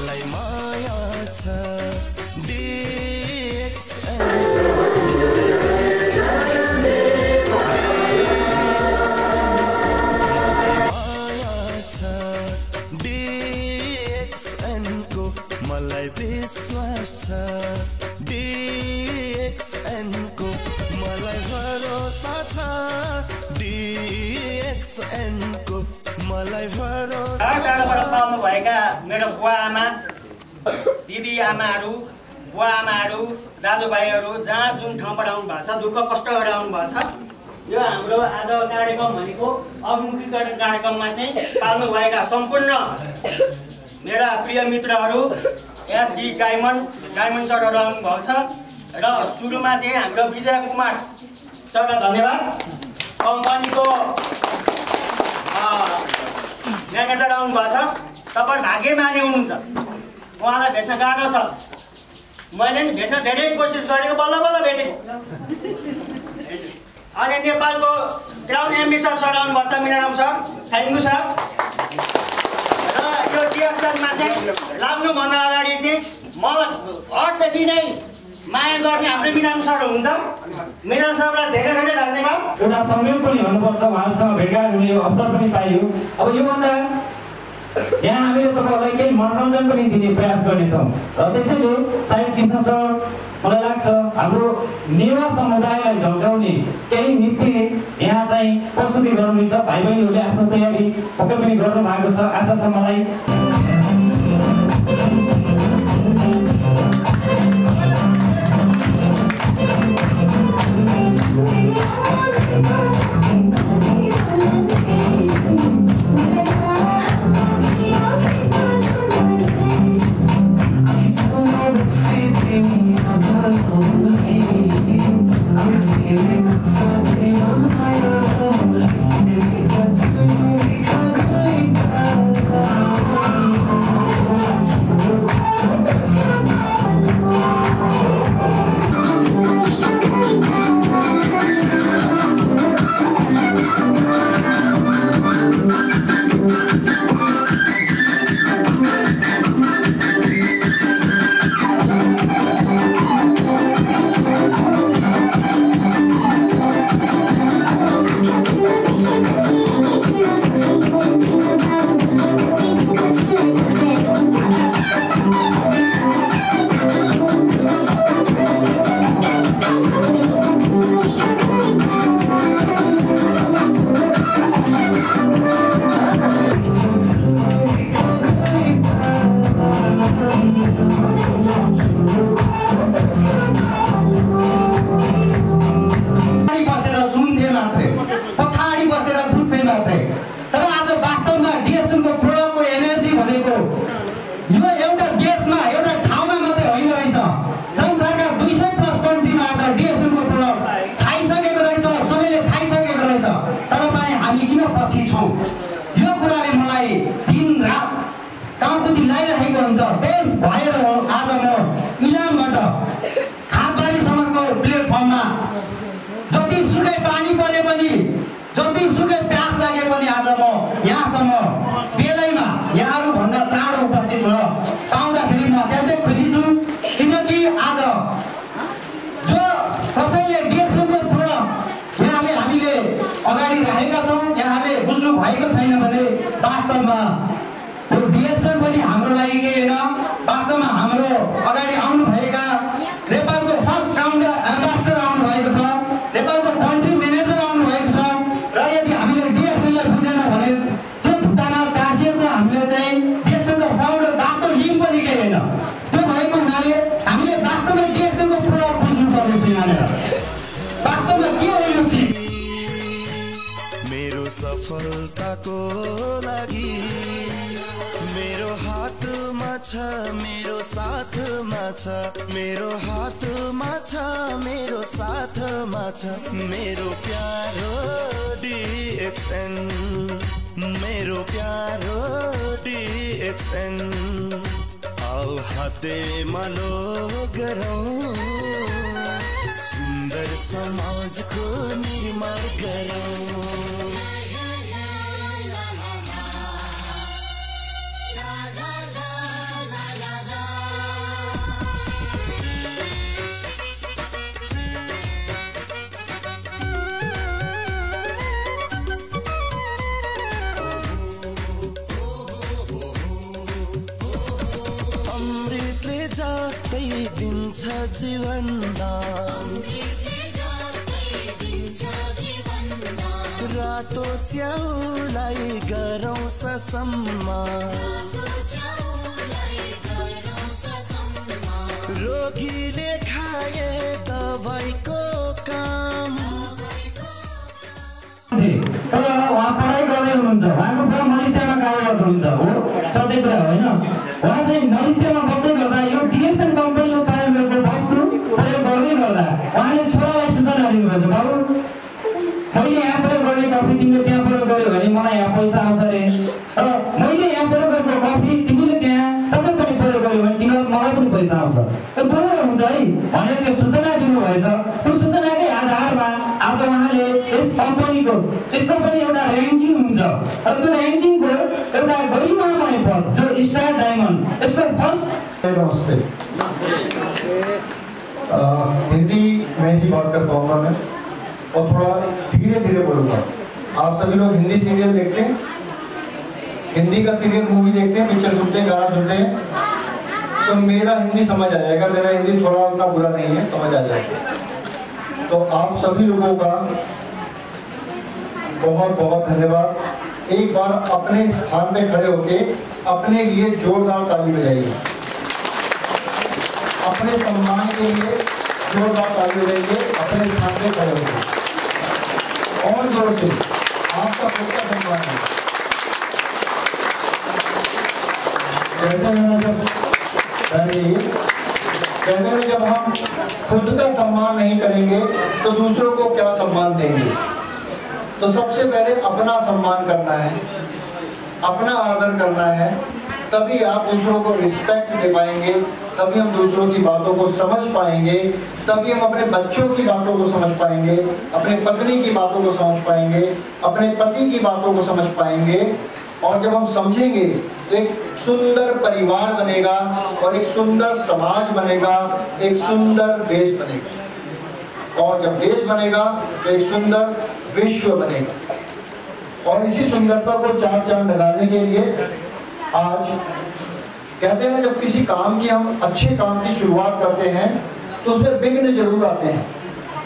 मलाई माया छ DXN मलाई विश्वास छ DXN को मलाई भरोसा छ DXN को मलाई भरोसा छ। पाउनु भएका मेरो बुवा आमा दिदी आमाहरू बुवा आमाहरू दाजुभाइहरू जहाँ जुन ठाउँबाट आउनु भएको छ दुःख कष्ट गरेर आउनु भएको छ यो हाम्रो आज कार्यक्रम भनेको अभिमुखीकरण कार्यक्रममा चाहिँ पाल्नु भएका सम्पूर्ण मेरा प्रिय मित्रहरू SD डायमन्ड सरहरू आउनुभएको छ र सुरुमा चाहिँ हाम्रो विजय कुमार सरलाई धन्यवाद कम्पनीको म्यानेजर आउनुभएको छ तपाईँ भाग्यमानी हुनुहुन्छ उहाँलाई भेट्न गाह्रो छ मैले पनि भेट्न धेरै कोसिस गरेको बल्ल बल्ल भेटेको अनि नेपालको क्राउन एम्बेसडर सर आउनुभएको छ मिनाराम सर थ्याङ्क यू सर यो DXN-मा चाहिँ लाग्नुभन्दा अगाडि चाहिँ मलाई हटदेखि नै माया गर्ने हाम्रो मिनाराम सर हुनुहुन्छ मिनाराम सरलाई धेरै धेरै धन्यवाद। एउटा संयोग पनि हुनुपर्छ उहाँसँग भेटघाट हुने अवसर पनि पाइयो। अब योभन्दा यहाँ हामीले तपाईँहरूलाई केही मनोरञ्जन पनि दिने प्रयास गर्नेछौँ र त्यसैले सायद कृष्ण सर मलाई लाग्छ हाम्रो नेवा समुदायलाई झल्काउने केही नृत्य यहाँ चाहिँ प्रस्तुति गर्नुहुनेछ। भाइ बहिनीहरूले आफ्नो तयारी पक्कै पनि गर्नु भएको छ आशा छ मलाई। सफलताको लागि मेरो हातमा छ मेरो साथमा छ मेरो हातमा छ मेरो साथमा छ मेरो प्यारो DXN मेरो प्यारो DXN आओ हातेमा लो गरौँ सुन्दर समाजको निर्माण गरौँ। जस्तै दिन्छ जीवन दान रातो च्याउलाई गरौँ सम्मान रोगीले खाए दबाईको काम तर उहाँ पढाइ गर्दै हुनुहुन्छ, उहाँको पुरा मलेसियामा कार्यरत हुनुहुन्छ हो, सधैँ कुरा होइन। उहाँ चाहिँ मलेसियामा बस्दै गर्दा यो डिएक्सन कम्पनीले उत्पादन गरेको वस्तु प्रयोग गर्दै गर्दा उहाँले छोरालाई सूचना दिनुभएछ, बाबु मैले यहाँ प्रयोग गर्ने कफी तिमीले त्यहाँ प्रयोग गर्यो भने मलाई यहाँ पैसा आउँछ अरे, र मैले यहाँ प्रयोग गरेको कफी तिमीले त्यहाँ तपाईँ पनि प्रयोग गर्यो भने तिमीलाई मलाई पनि पैसा आउँछ, त्यो बराबर हुन्छ है भनेर त्यो सूचना दिनुभएछ। त्यो सूचनाकै आधारमा आज उहाँले यस कम्पनीको एउटा ऱ्याङ्किङ हुन्छ र त्यो ऱ्याङ्किङको एउटा गरिमामय पद जो स्टार डायमन्ड यसको फर्स्ट। नमस्ते। हिंदी में ही बात कर पाऊंगा मैं और थोड़ा धीरे धीरे बोलूँगा। आप सभी लोग हिंदी सीरियल देखते हैं, हिंदी का सीरियल मूवी देखते हैं, पिक्चर सुनते हैं, गाना सुनते हैं, तो मेरा हिंदी समझ आ जाएगा। मेरा हिंदी थोड़ा उतना बुरा नहीं है, समझ आ जाएगा। तो आप सभी लोगों का बहुत बहुत धन्यवाद। एक बार अपने स्थान पे खड़े होके अपने लिए जोरदार ताली बजाइए, अपने सम्मान के लिए जोरदार ताली बजाइए, अपने स्थान पे खड़े होके और जोर से आपका खुद का सम्मान है। कहते हैं जब हम खुद का सम्मान नहीं करेंगे तो दूसरों को क्या सम्मान देंगे। तो सबसे पहले अपना सम्मान करना है, अपना आदर करना है, तभी आप दूसरों को रिस्पेक्ट दे पाएंगे, तभी हम दूसरों की बातों को समझ पाएंगे, तभी हम अपने बच्चों की बातों को समझ पाएंगे, अपनी पत्नी की बातों को समझ पाएंगे, अपने पति की बातों को समझ पाएंगे। और जब हम समझेंगे तो एक सुंदर परिवार बनेगा और एक सुंदर समाज बनेगा, एक सुंदर देश बनेगा। और जब देश बनेगा तो एक सुंदर विश्व बनेगा। और इसी सुंदरता को चार चांद लगाने के लिए आज कहते हैं ना, जब किसी काम की हम अच्छे काम की शुरुआत करते हैं तो उसमें विघ्न जरूर आते हैं।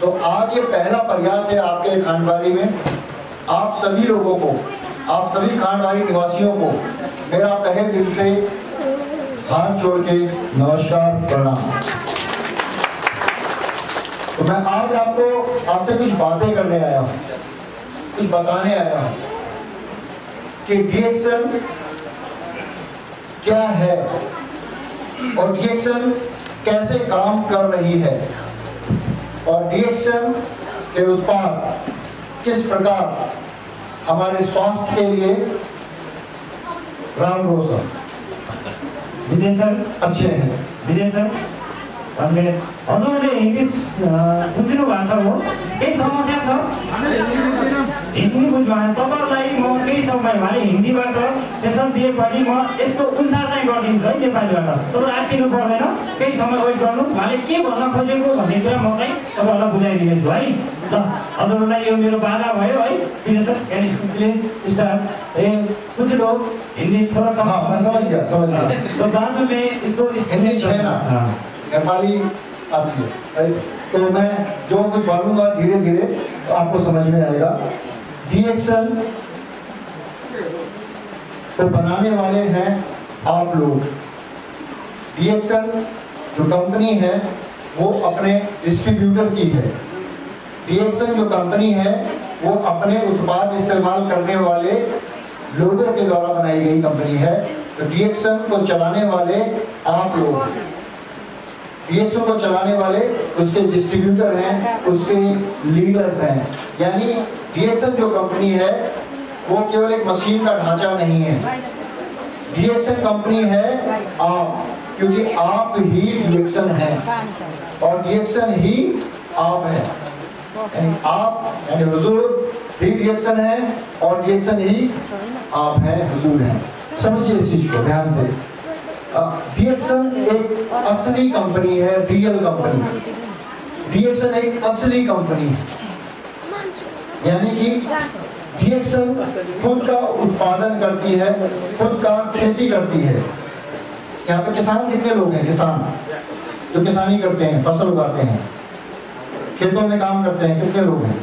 तो आज ये पहला प्रयास है आपके खानबाड़ी में। आप सभी लोगों को, आप सभी खानबाड़ी निवासियों को मेरा तहे दिल से हाथ जोड़ के नमस्कार, प्रणाम। तो मैं आज आपसे कुछ बातें करने आया हूँ, कुछ बताने आया हूँ कि डिएक्सन क्या है और डिएक्सन कैसे काम कर रही है और डिएक्सन के उत्पाद किस प्रकार हमारे स्वास्थ्य के लिए राम रोशन विजय सर अच्छे हैं। विजय सर हजुरले हिन्दी बुझ्नु भएको छ हो, केही समस्या छ हिन्दी बुझ्नु भयो तपाईँलाई म केही समय भने हिन्दीबाट सेसन दिएपछि म यसको उल्था चाहिँ गरिदिन्छु है नेपालीबाट। तपाईँ आत्तिनु पर्दैन, केही समय वेट गर्नुहोस्, उहाँले के भन्न खोजेको भन्ने कुरा म चाहिँ तपाईँहरूलाई बुझाइदिनेछु है। ल हजुरहरूलाई यो मेरो बाधा भयो है विजय सर। कुछ लोग हिंदी थोड़ा कम। हाँ, मैं समझ गया। तो बाद में मैं इसको हिंदी है ना, नेपाली आती है, तो मैं जो कुछ बोलूँगा धीरे धीरे तो आपको समझ में आएगा। डिएक्सन तो बनाने वाले हैं आप लोग। डिएक्सन जो कंपनी है वो अपने डिस्ट्रीब्यूटर की है। डिएक्सन जो कंपनी है वो अपने उत्पाद इस्तेमाल करने वाले लोगों के द्वारा बनाई गई कंपनी है। तो डिएक्सन को चलाने वाले आप लोग, डिएक्सन को चलाने वाले उसके डिस्ट्रीब्यूटर हैं, उसके लीडर्स हैं। यानी डिएक्सन जो कंपनी है वो केवल एक मशीन का ढांचा नहीं है। डिएक्सन कंपनी है आप, क्योंकि आप ही डिएक्सन हैं और डिएक्सन ही आप है। यानी आप यानी हुजूर ही डिएक्सन है और डिएक्सन ही आप हैं, हुजूर हैं। समझिए इस चीज को ध्यान से। डिएक्सन एक असली कंपनी है, रियल कंपनी। डिएक्सन एक असली कंपनी है, यानी कि डिएक्सन खुद का उत्पादन करती है, खुद का खेती करती है। यहाँ पे किसान कितने लोग हैं? किसान जो किसानी करते हैं, फसल उगाते हैं, खेतों में काम करते हैं, कितने लोग हैं?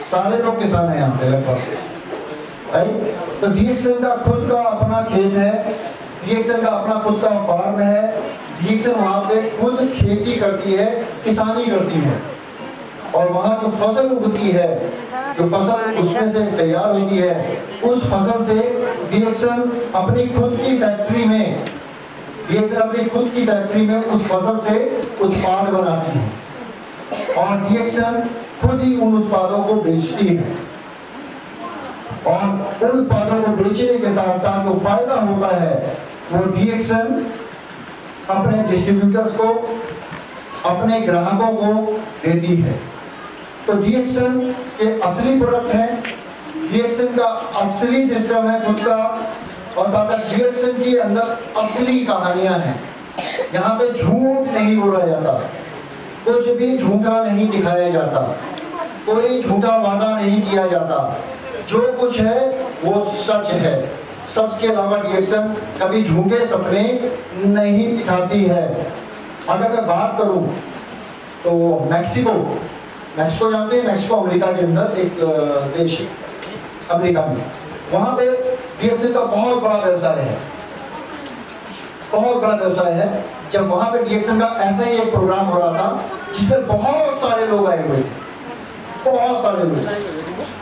सारे लोग किसान हैं यहाँ पे लगभग, राइट? तो DXN का खुद का अपना खेत है, DXN का अपना खुद का फार्म है, DXN वहाँ पे खुद खेती करती है, किसानी करती है, और वहाँ जो फसल उगती है, जो फसल उसमें से तैयार होती है, उस फसल से DXN अपनी खुद की फैक्ट्री में, DXN अपनी खुद की फैक्ट्री में उस फसल से उत्पाद बनाती है, और DXN खुद ही उन उत्पादों को बेचती है, और उन उत्पादों को बेचने के साथ साथ जो फायदा होता है वो DXN अपने डिस्ट्रीब्यूटर्स को, अपने ग्राहकों को देती है। तो DXN के असली प्रोडक्ट है, DXN का असली सिस्टम है खुद का, और साथ ही DXN के अंदर असली कहानियां हैं। यहाँ पे झूठ नहीं बोला जाता, कुछ भी झूठा नहीं दिखाया जाता, कोई झूठा वादा नहीं किया जाता, जो कुछ है वो सच है। सच के अलावा DXN कभी झूठे सपने नहीं दिखाती है। अगर मैं बात करूं तो मैक्सिको जानते हैं? मैक्सिको अमेरिका के अंदर एक देश है, अमेरिका में, वहां पे DXN का बहुत बड़ा व्यवसाय है, बहुत बड़ा व्यवसाय है। जब वहां पे DXN का ऐसा ही एक प्रोग्राम हो रहा था जिसमें बहुत सारे लोग आए हुए थे, बहुत सारे लोग।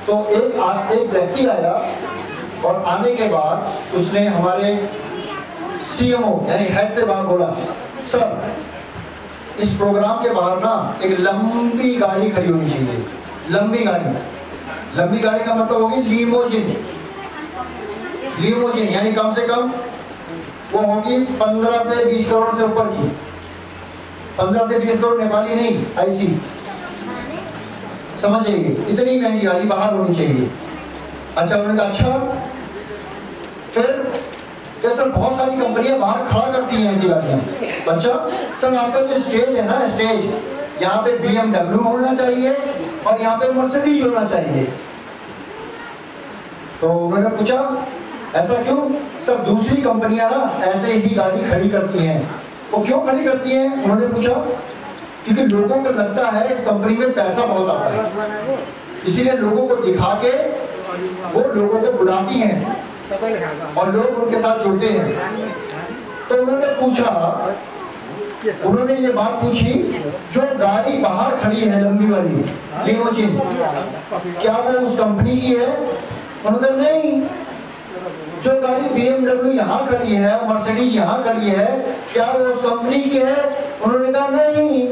तो एक व्यक्ति आया, और आने के बाद उसने हमारे CMO यानी हेड से बात बोला, सर इस प्रोग्राम के बाहर ना एक लंबी गाड़ी खड़ी होनी चाहिए। लंबी गाड़ी का मतलब होगी लीमोजिन यानी कम से कम वो होगी 15 से 20 करोड़ से ऊपर की, 15 से 20 करोड़ नेपाली नहीं, ऐसी समझ जाइए, इतनी महंगी गाड़ी बाहर होनी चाहिए। अच्छा, उन्होंने कहा अच्छा, फिर सर बहुत सारी कंपनियां बाहर खड़ा करती हैं ऐसी गाड़ियां। अच्छा सर, आपका जो स्टेज है ना, स्टेज यहाँ पे BMW होना चाहिए और यहाँ पे मर्सिडीज होना चाहिए। तो उन्होंने पूछा ऐसा क्यों? सर दूसरी कंपनियां ना ऐसे ही गाड़ी खड़ी करती हैं। वो क्यों खड़ी करती हैं? उन्होंने पूछा क्योंकि लोगों को लगता है इस कंपनी में पैसा बहुत आता है, इसीलिए लोगों को दिखा के वो लोगों को बुलाती हैं और लोग उनके साथ जुड़ते हैं। तो उन्होंने पूछा, उन्होंने ये बात पूछी, जो गाड़ी बाहर खड़ी है लंबी वाली लिमोजिन, क्या वो उस कंपनी की है? उन्होंने कहा नहीं। जो गाड़ी BMW यहाँ खड़ी है, मर्सिडीज यहाँ खड़ी है, क्या वो उस कंपनी की है? उन्होंने कहा नहीं।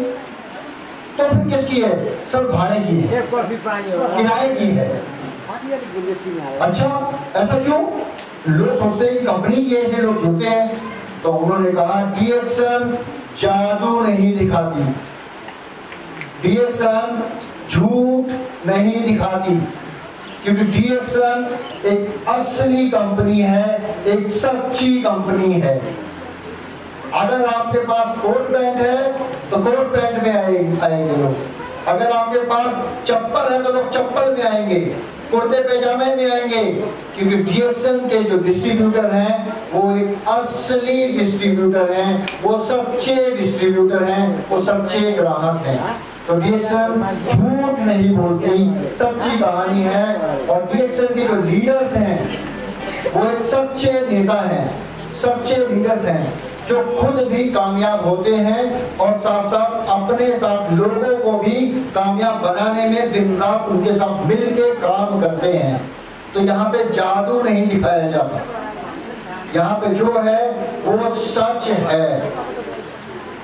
तो फिर किसकी है? सर भाड़े की है, किराए की है। अच्छा ऐसा क्यों? लोग सोचते हैं कि कंपनी की है इसलिए लोग जुड़ते हैं। तो उन्होंने कहा DXN जादू नहीं दिखाती, DXN झूठ नहीं दिखाती, क्योंकि DXN एक असली कंपनी है, एक सच्ची कंपनी है। अगर आपके पास कोट पैंट है तो कोट पैंट में आएंगे लोग, अगर आपके पास चप्पल है तो लोग चप्पल में आएंगे, कुर्ते पैजामे में आएंगे, क्योंकि DXN के जो डिस्ट्रीब्यूटर हैं वो एक असली डिस्ट्रीब्यूटर हैं, वो सच्चे डिस्ट्रीब्यूटर हैं, वो सच्चे ग्राहक हैं। तो DXN झूठ नहीं बोलती, सच्ची कहानी है। और DXN के जो लीडर्स हैं वो एक सच्चे नेता हैं, सच्चे लीडर्स हैं, जो खुद भी कामयाब होते हैं और साथ साथ अपने साथ लोगों को भी कामयाब बनाने में दिन रात उनके साथ मिलकर काम करते हैं। तो यहाँ पे जादू नहीं दिखाया जाता, यहाँ पे जो है वो सच है।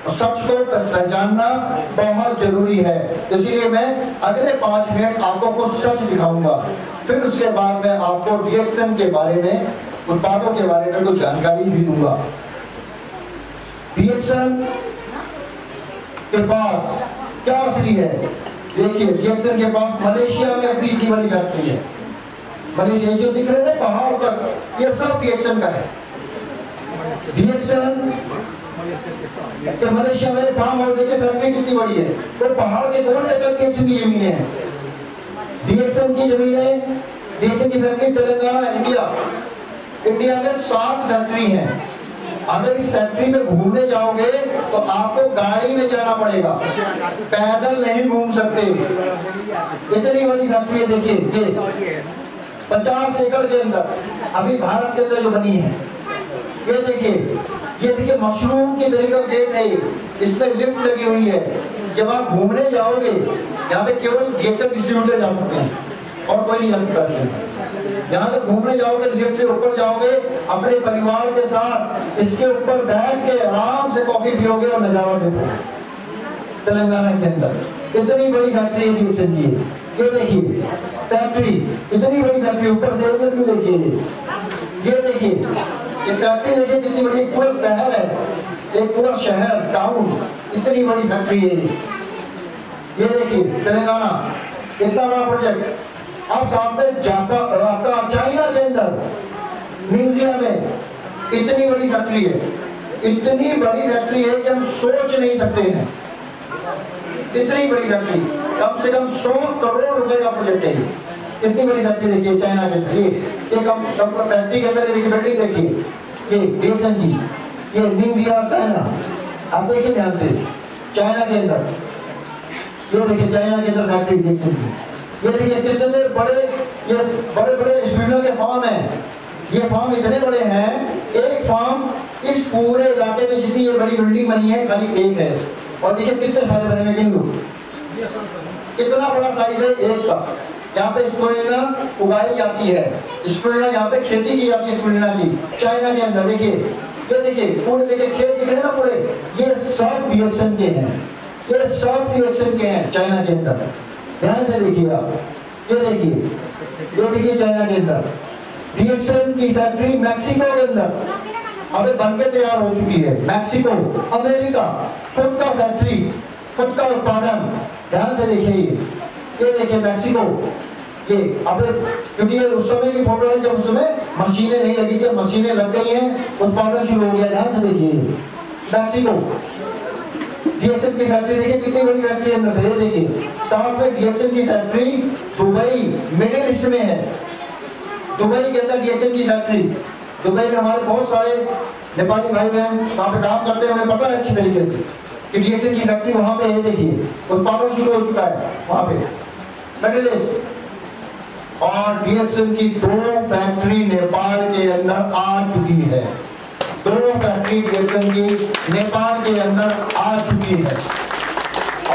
सच को पहचानना बहुत जरूरी है। इसीलिए मैं अगले 5 मिनट आपको कुछ सच दिखाऊंगा, फिर उसके बाद मैं आपको DXN के बारे में, उत्पादों के बारे में कुछ जानकारी भी दूंगा। DXN के पास क्या असली है? देखिए DXN के पास मलेशिया में अपनी इतनी बड़ी फैक्ट्री है। मलेशिया जो दिख रहे हैं पहाड़ तक, ये सब DXN का है। DXN तो मलेशिया में फार्म हाउस देखिए, फैक्ट्री कितनी बड़ी है, तो पहाड़ के कोने तक DXN की जमीनें हैं। DXN की जमीनें, DXN की फैक्ट्री तेलंगाना, इंडिया में 7 फैक्ट्री हैं। अगर इस फैक्ट्री में घूमने जाओगे तो आपको गाड़ी में जाना पड़ेगा, पैदल नहीं घूम सकते। इतनी बड़ी फैक्ट्री है, देखिए ये 50 एकड़ के अंदर अभी भारत के अंदर जो बनी है। ये देखिए मशरूम की तरह का गेट है, इसमें लिफ्ट लगी हुई है। जब आप घूमने जाओगे यहाँ पे केवल डीएक्सएल डिस्ट्रीब्यूटर जा सकते हैं और कोई नहीं जा सकता इसके। यहाँ तक घूमने जाओगे, लिफ्ट से ऊपर जाओगे, अपने परिवार के साथ इसके ऊपर बैठ के आराम से कॉफी पियोगे और नजारा देखोगे। तेलंगाना के अंदर इतनी बड़ी फैक्ट्री डीएक्सएल की है। ये देखिए फैक्ट्री, इतनी बड़ी फैक्ट्री, ऊपर से भी देखिए। ये देखिए ये फैक्ट्री, देखिए कितनी बड़ी, पूरा शहर है, एक पूरा शहर टाउन, इतनी बड़ी फैक्ट्री है। ये देखिए तेलंगाना, इतना बड़ा प्रोजेक्ट। अब साथ में जापान, आपका चाइना के अंदर म्यूजियम में इतनी बड़ी फैक्ट्री है, इतनी बड़ी फैक्ट्री है कि हम सोच नहीं सकते हैं। इतनी बड़ी फैक्ट्री, कम से कम 100 करोड़ रुपए का प्रोजेक्ट है। इतनी बड़ी फैक्ट्री देखिए चाइना के अंदर। ये कम फैक्ट्री के अंदर देखिए बिल्डिंग देखिए, ये डीएक्सएल की, ये निंजिया चाइना। आप देखिए ध्यान से, चाइना के अंदर, ये देखिए चाइना के अंदर फैक्ट्री डीएक्सएल की। ये देखिए कितने बड़े, ये बड़े बड़े स्पीडर के फार्म हैं। ये फार्म इतने बड़े हैं, एक फार्म इस पूरे इलाके में जितनी ये बड़ी बिल्डिंग बनी है खाली एक है। और देखिए कितने सारे बने हुए किंगू, इतना बड़ा साइज है एक का। यहाँ पे स्पिरुलिना उगाई जाती है, स्पिरुलिना यहाँ पे खेती की जाती है स्पिरुलिना की, चाइना के अंदर। देखिए ये देखिए पूरे, देखिए खेत दिख रहे हैं ना पूरे, ये सब डीएक्सएल के हैं, ये सब डीएक्सएल के हैं चाइना के अंदर। ध्यान से देखिए आप, ये देखिए चाइना के अंदर डीएक्सएल की फैक्ट्री मैक्सिको के अंदर अभी बनके तैयार हो चुकी है। मैक्सिको, अमेरिका, खुद का फैक्ट्री, खुद का उत्पादन। ध्यान से देखिए, ये देखिए मैक्सिको, ये अब क्योंकि ये उस समय की फोटो है जब उस समय मशीनें नहीं लगी थी, मशीनें लग गई हैं, उत्पादन शुरू हो गया। ध्यान से देखिए मैक्सिको, डीएक्सएल की फैक्ट्री देखिए कितनी बड़ी फैक्ट्री है अंदर से। ये देखिए साथ में डीएक्सएल की फैक्ट्री दुबई, मिडिल ईस्ट में है। दुबई के अंदर डीएक्सएल की फैक्ट्री, दुबई में हमारे बहुत सारे नेपाली भाई बहन वहाँ पे काम करते हैं, उन्हें पता है अच्छी तरीके से कि डीएक्सएल की फैक्ट्री वहाँ पे है। देखिए उत्पादन शुरू हो चुका है वहाँ पे मिडिल ईस्ट। और डीएक्सएल की 2 फैक्ट्री नेपाल के अंदर आ चुकी है, 2 फैक्ट्री डीएक्सएल की नेपाल के अंदर आ चुकी है।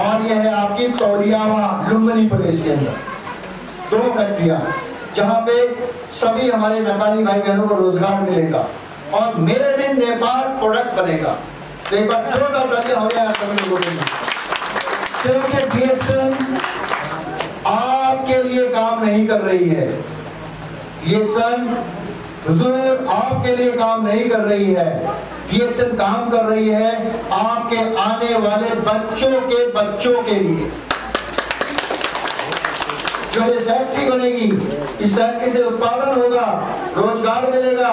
और यह है आपकी तौलियावा लुम्बिनी प्रदेश के अंदर 2 फैक्ट्रियां, जहां पे सभी हमारे नेपाली भाई बहनों को रोजगार मिलेगा और मेड इन नेपाल प्रोडक्ट बनेगा। तो एक बार जोरदार तालियां हो जाए सभी लोगों के लिए, क्योंकि डीएक्सएल आपके लिए काम नहीं कर रही है। डीएक्सएल हुजूर आपके लिए काम नहीं कर रही है, डीएक्सएल काम कर रही है आपके आने वाले बच्चों के लिए। जो ये फैक्ट्री बनेगी, इस फैक्ट्री से उत्पादन होगा, रोजगार मिलेगा,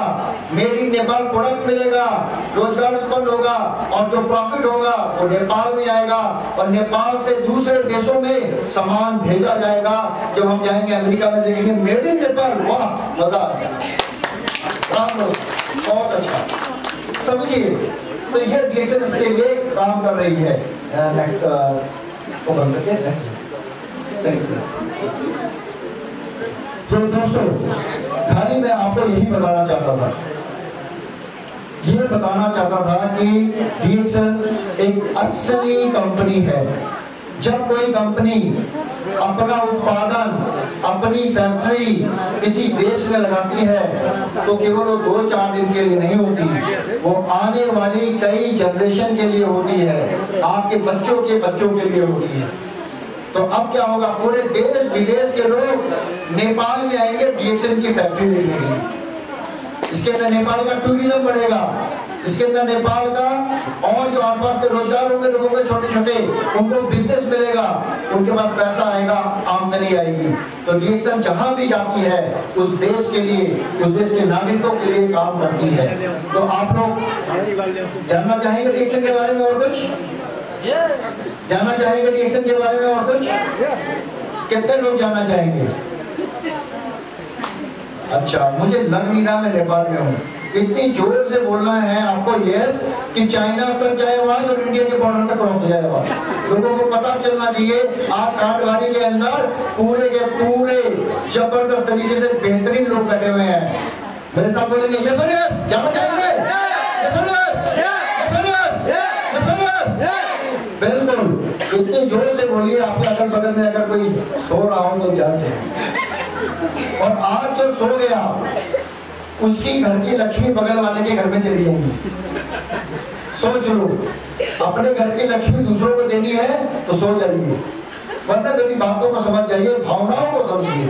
मेड इन नेपाल प्रोडक्ट मिलेगा, रोजगार उत्पन्न होगा और जो प्रॉफिट होगा वो नेपाल में आएगा और नेपाल से दूसरे देशों में सामान भेजा जाएगा। जब हम जाएंगे अमेरिका में देखेंगे मेड इन नेपाल, वाह मजा आ गया, बहुत अच्छा। समझिए, तो ये डीएक्सएल इसके लिए काम कर रही है। तो दोस्तों खाली मैं आपको यही बताना चाहता था कि डीएक्सएल एक असली कंपनी है। जब कोई कंपनी अपना उत्पादन, अपनी फैक्ट्री किसी देश में लगाती है तो केवल वो 2-4 दिन के लिए नहीं होती, वो आने वाली कई जनरेशन के लिए होती है, आपके बच्चों के लिए होती है। तो अब क्या होगा, पूरे देश विदेश के लोग नेपाल में आएंगे डीएक्सएल की फैक्ट्री देखने के लिए। इसके अंदर नेपाल का टूरिज्म बढ़ेगा, इसके अंदर नेपाल का और जो आसपास के रोजगार होंगे लोगों के छोटे-छोटे, उनको बिजनेस मिलेगा, उनके पास पैसा आएगा, आमदनी आएगी। तो डीएक्सएल जहां भी जाती है उस देश के लिए, उस देश के नागरिकों के लिए काम करती है। तो आप लोग जानना चाहेंगे डीएक्सएल के बारे में और कुछ? जानना चाहेंगे डीएक्सएल के बारे में और कुछ? कितने लोग जानना चाहेंगे? अच्छा, मुझे लग नहीं रहा मैं नेपाल में हूँ। इतनी जोर से बोलना है आपको यस कि चाइना तक जाए आवाज और इंडिया के बॉर्डर तक क्रॉस हो जाए आवाज। लोगों को पता चलना चाहिए आज कांडवारी के अंदर पूरे के पूरे जबरदस्त तरीके से बेहतरीन लोग बैठे हुए हैं। मेरे साथ बोलेंगे यस और यस, जाना चाहेंगे यस और यस, यस और यस, यस और यस। बिल्कुल इतने जोर से बोलिए आपके अगल बगल में अगर कोई सो रहा हो तो जाते। और आज जो सो गया उसकी घर की लक्ष्मी बगल वाले के घर में चली जाएंगी। सोच लो, अपने घर की लक्ष्मी दूसरों को देनी है तो सो जाइए, वरना मेरी बातों को समझ जाइए, भावनाओं को समझिए।